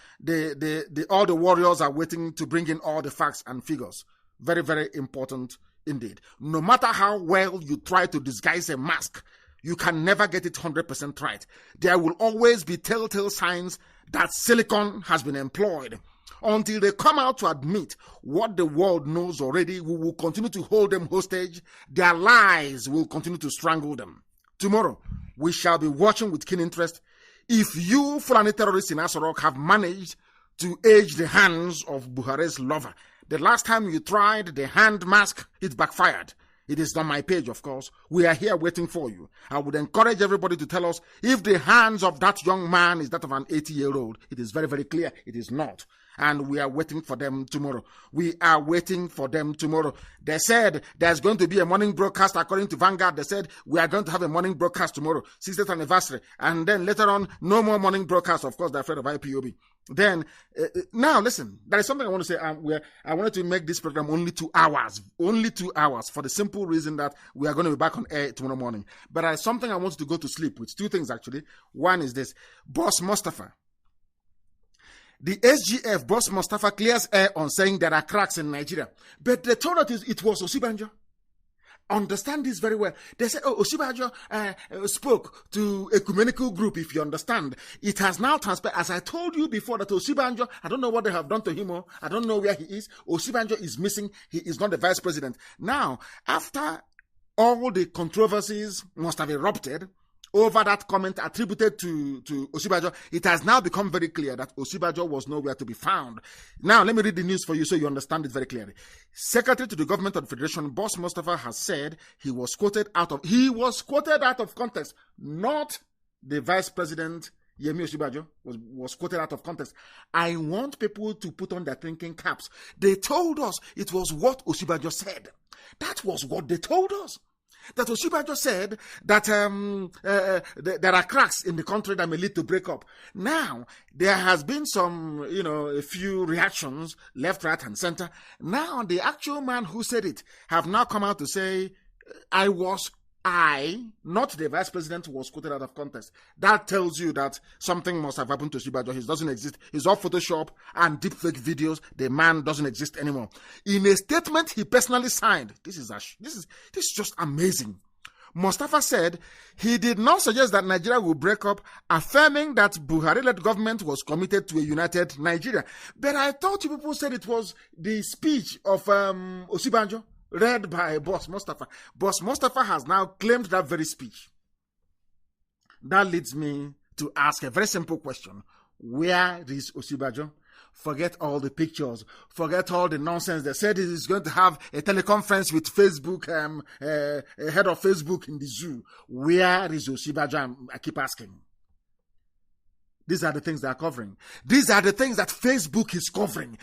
all the warriors are waiting to bring in all the facts and figures. Very, very important indeed. No matter how well you try to disguise a mask, you can never get it 100% right. There will always be telltale signs that silicon has been employed. Until they come out to admit what the world knows already, we will continue to hold them hostage. Their lies will continue to strangle them. Tomorrow, we shall be watching with keen interest if you Fulani terrorists in Aso Rock have managed to age the hands of Buhari's lover. The last time you tried the hand mask, it backfired. It is on my page, of course. We are here waiting for you. I would encourage everybody to tell us if the hands of that young man is that of an 80-year-old. It is very, very clear. It is not. And we are waiting for them tomorrow. We are waiting for them tomorrow. They said there's going to be a morning broadcast according to Vanguard. They said we are going to have a morning broadcast tomorrow, 60th anniversary. And then later on, no more morning broadcast. Of course, they're afraid of IPOB. Then, now listen, there is something I want to say. I wanted to make this program only 2 hours. Only 2 hours for the simple reason that we are going to be back on air tomorrow morning. But there is something I want you to go to sleep with. 2 things, actually. One is this. Boss Mustafa. The SGF, Boss Mustafa, clears air on saying there are cracks in Nigeria. But they told us it was Osibanjo. Understand this very well. They said, Osibanjo spoke to ecumenical group, if you understand. It has now transpired, as I told you before, that Osibanjo, I don't know what they have done to him, I don't know where he is. Osibanjo is missing. He is not the vice president. Now, after all the controversies must have erupted over that comment attributed to Osibanjo, it has now become very clear that Osibanjo was nowhere to be found. Now, let me read the news for you so you understand it very clearly. Secretary to the government of the Federation, Boss Mustafa, has said he was quoted out of context. Not the Vice President, Yemi Osibanjo, was quoted out of context. I want people to put on their thinking caps. They told us it was what Osibanjo said. That was what they told us. that Osibajo said that there are cracks in the country that may lead to breakup. Now, there has been some, a few reactions, left, right, and center. Now, the actual man who said it have now come out to say, not the vice president, was quoted out of context. That tells you that something must have happened to Osibajo. He doesn't exist. He's off Photoshop and deepfake videos. The man doesn't exist anymore. In a statement he personally signed, this is just amazing. Mustafa said he did not suggest that Nigeria will break up, affirming that Buhari-led government was committed to a united Nigeria. But I thought you people said it was the speech of Osibajo, read by Boss Mustafa. Boss Mustafa has now claimed that very speech. That leads me to ask a very simple question. Where is Osibajo? Forget all the pictures. Forget all the nonsense. They said he's going to have a teleconference with Facebook, head of Facebook in the zoo. Where is Osibajo? I keep asking. These are the things they are covering. These are the things that Facebook is covering.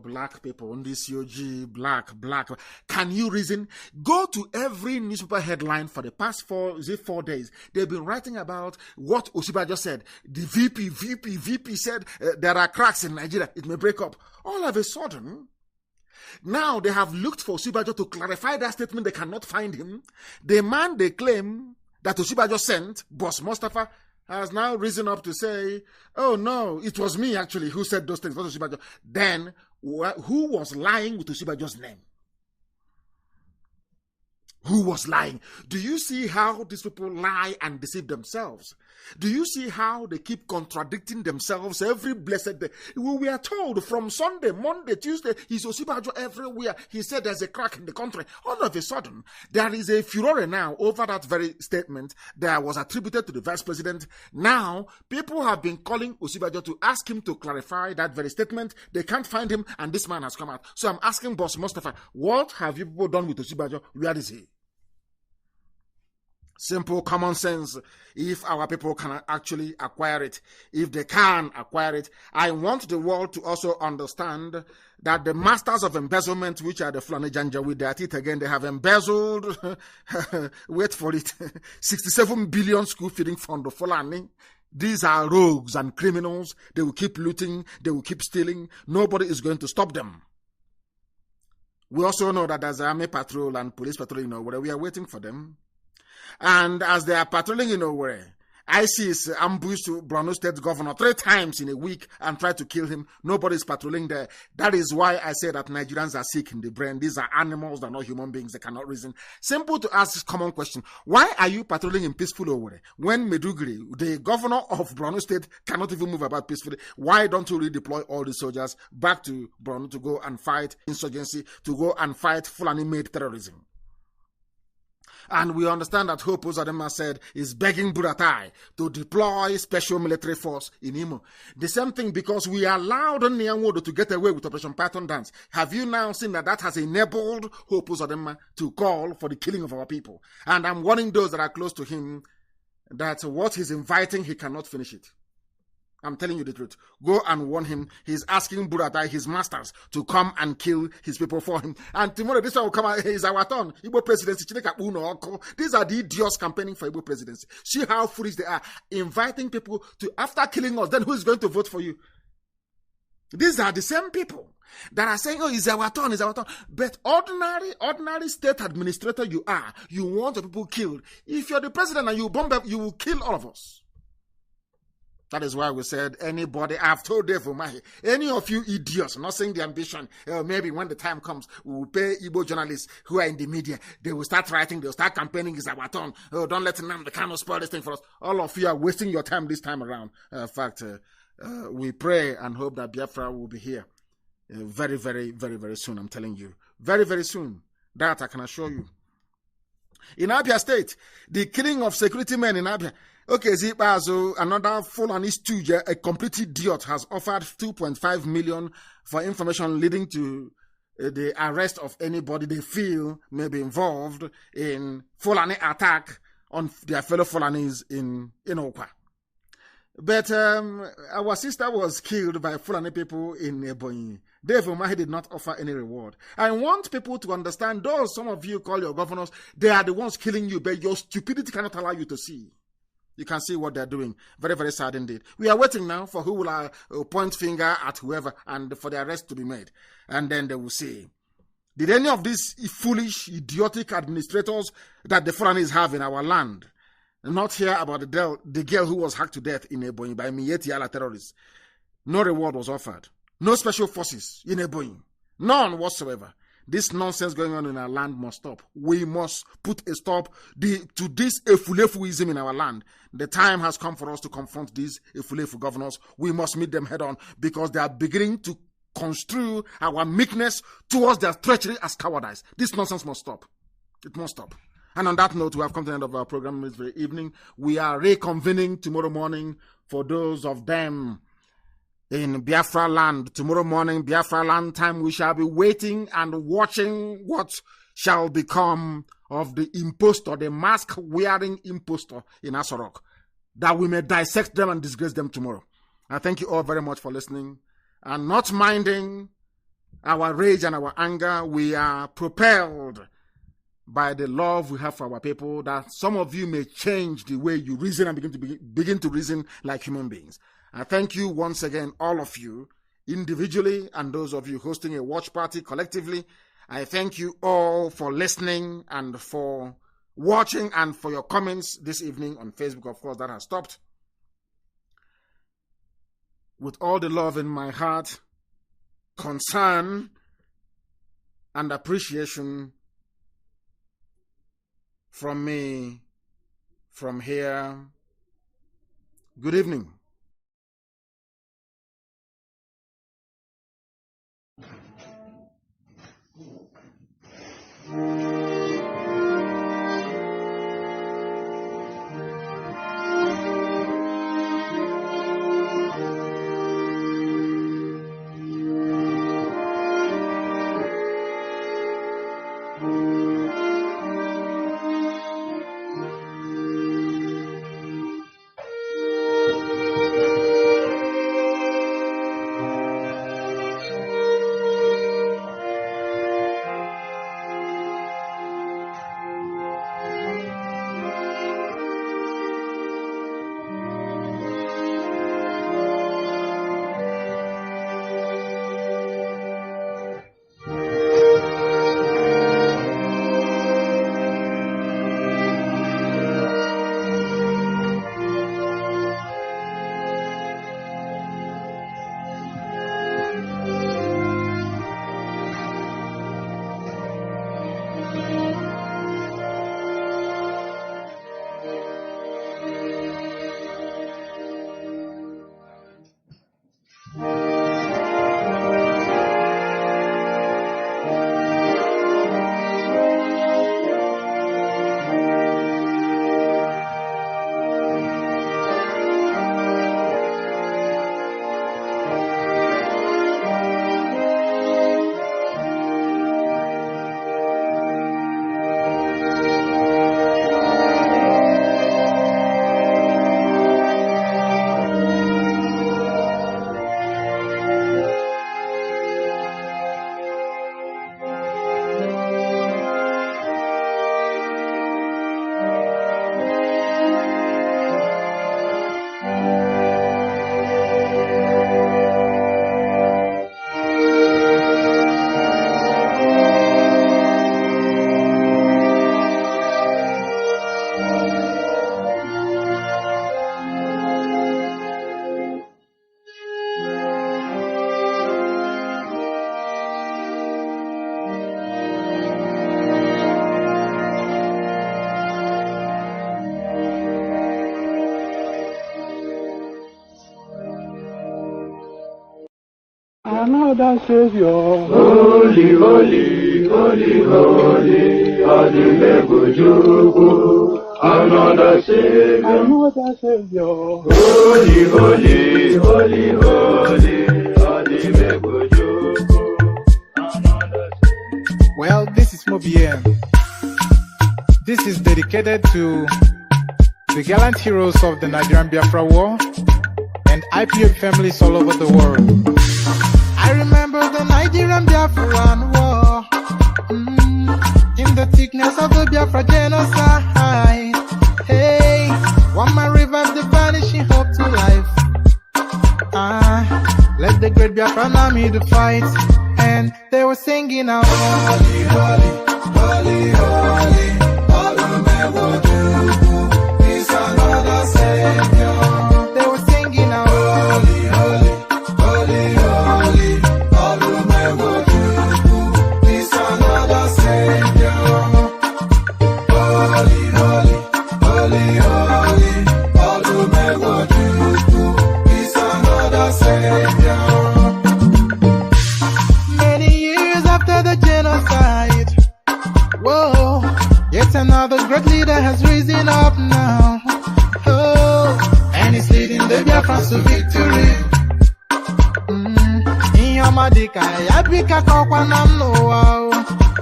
Black people on this COG, black. Can you reason? Go to every newspaper headline for the past 4 days. They've been writing about what Osibajo said. The VP said there are cracks in Nigeria. It may break up. All of a sudden, now they have looked for Osibajo to clarify that statement. They cannot find him. The man they claim that Osibajo sent, Boss Mustafa, has now risen up to say, oh no, it was me actually who said those things, not Osibajo. Then, who was lying with Osibajo's name? Who was lying? Do you see how these people lie and deceive themselves? Do you see how they keep contradicting themselves every blessed day? We are told from Sunday, Monday, Tuesday, he's Osibajo everywhere. He said there's a crack in the country. All of a sudden, there is a furore now over that very statement that was attributed to the vice president. Now, people have been calling Osibajo to ask him to clarify that very statement. They can't find him, and this man has come out. So I'm asking Boss Mustafa, what have you people done with Osibajo? Where is he? Simple common sense. If our people can actually acquire it, if they can acquire it, I want the world to also understand that the masters of embezzlement, which are the Fulani Janjaweed, they're at it again. They have embezzled, wait for it, 67 billion school feeding fund of Fulani. These are rogues and criminals. They will keep looting. They will keep stealing. Nobody is going to stop them. We also know that there's army patrol and police patrol in Owerri. We are waiting for them. And as they are patrolling in Owerri, ISIS ambushed Borno State governor 3 times in a week and tried to kill him. Nobody is patrolling there. That is why I say that Nigerians are sick in the brain. These are animals, they're not human beings. They cannot reason. Simple to ask this common question. Why are you patrolling in peaceful Owerri when Meduguri, the governor of Borno State, cannot even move about peacefully? Why don't you redeploy all the soldiers back to Borno to go and fight insurgency, to go and fight Fulani-made terrorism? And we understand that Hope Uzodinma said is begging Buratai to deploy special military force in Imo. The same thing, because we allowed Nyanwodo to get away with Operation Python Dance. Have you now seen that has enabled Hope Uzodinma to call for the killing of our people? And I'm warning those that are close to him that what he's inviting, he cannot finish it. I'm telling you the truth. Go and warn him. He's asking Buratai, his masters, to come and kill his people for him. And tomorrow, this one will come out. It's our turn. Igbo presidency. These are the idiots campaigning for Igbo presidency. See how foolish they are. Inviting people to, after killing us, then who is going to vote for you? These are the same people that are saying, oh, it's our turn, it's our turn. But ordinary state administrator you are, you want the people killed. If you're the president and you bomb them, you will kill all of us. That is why we said, anybody, I've told Dave Umahi, any of you idiots, not saying the ambition, maybe when the time comes, we will pay Igbo journalists who are in the media. They will start writing, they'll start campaigning, it's our turn. Oh, don't let Nnamdi Kanu spoil this thing for us. All of you are wasting your time this time around. In fact, we pray and hope that Biafra will be here very, very, very, very soon. I'm telling you. Very, very soon. That I can assure you. In Abia State, the killing of security men in Abia. Okay, Zipazo, another Fulani stooge, a complete idiot, has offered 2.5 million for information leading to the arrest of anybody they feel may be involved in Fulani attack on their fellow Fulanis in Okwa. But our sister was killed by Fulani people in Ebonyi. Dave Umahi did not offer any reward. I want people to understand, those some of you call your governors, they are the ones killing you, but your stupidity cannot allow you to see. You can see what they're doing. Very, very sad indeed. We are waiting now for who will point finger at whoever and for the arrest to be made. And then they will see. Did any of these foolish, idiotic administrators that the Fulanis have in our land not hear about the girl who was hacked to death in Ebonyi by Miyetti Allah terrorists? No reward was offered. No special forces in Ebonyi. None whatsoever. This nonsense going on in our land must stop. We must put a stop to this efulefuism in our land. The time has come for us to confront these efulefu governors. We must meet them head on because they are beginning to construe our meekness towards their treachery as cowardice. This nonsense must stop. It must stop. And on that note, we have come to the end of our program this very evening. We are reconvening tomorrow morning for those of them in Biafra land. Tomorrow morning, Biafra land time, we shall be waiting and watching what shall become of the impostor, the mask-wearing impostor in Asorok, that we may dissect them and disgrace them tomorrow. I thank you all very much for listening and not minding our rage and our anger. We are propelled by the love we have for our people, that some of you may change the way you reason and begin to reason like human beings. I thank you once again, all of you, individually, and those of you hosting a watch party collectively. I thank you all for listening and for watching and for your comments this evening on Facebook. Of course, that has stopped. With all the love in my heart, concern, and appreciation from me, from here, good evening. Another Savior. Holy, holy, holy, holy, Adimebujuku. Another Savior. Another Savior. Holy, holy, holy, holy, Adimebujuku. Another Savior. Well, this is MAOBI N. This is dedicated to the gallant heroes of the Nigerian Biafra War and IPOB families all over the world. I remember the Nigerian Biafran war, in the thickness of the Biafra genocide. Hey, one man revived the vanishing hope to life. Let the great Biafran army to fight, and they were singing out, holy, holy, holy, holy, Olumewojuku is another Savior. They were singing out, holy, holy, holy, holy, Olumewojuku is another Savior. Holy, holy, holy, holy, Olumewojuku is another Savior. Many years after the genocide, whoa, yet another great leader has risen up now. Oh, and he's leading the Biafrans to victory. Inyamadika yabika kwa namno wao.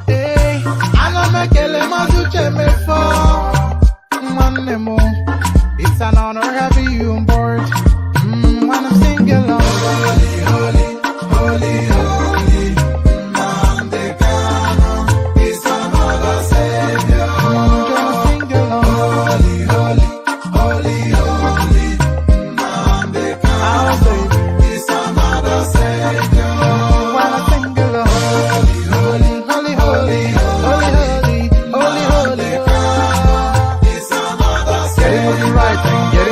Hey, anamekele mazuche mefo. Mwanemo, it's an honor having you on board. When I'm singing along, holy, holy, holy, holy, Nnamdi Kanu is another Savior. Sing along, holy, holy, holy, holy, Nnamdi Kanu is another Savior. When I sing along, holy, holy, holy, holy, holy, holy, holy, holy, is another Savior. Get it right and get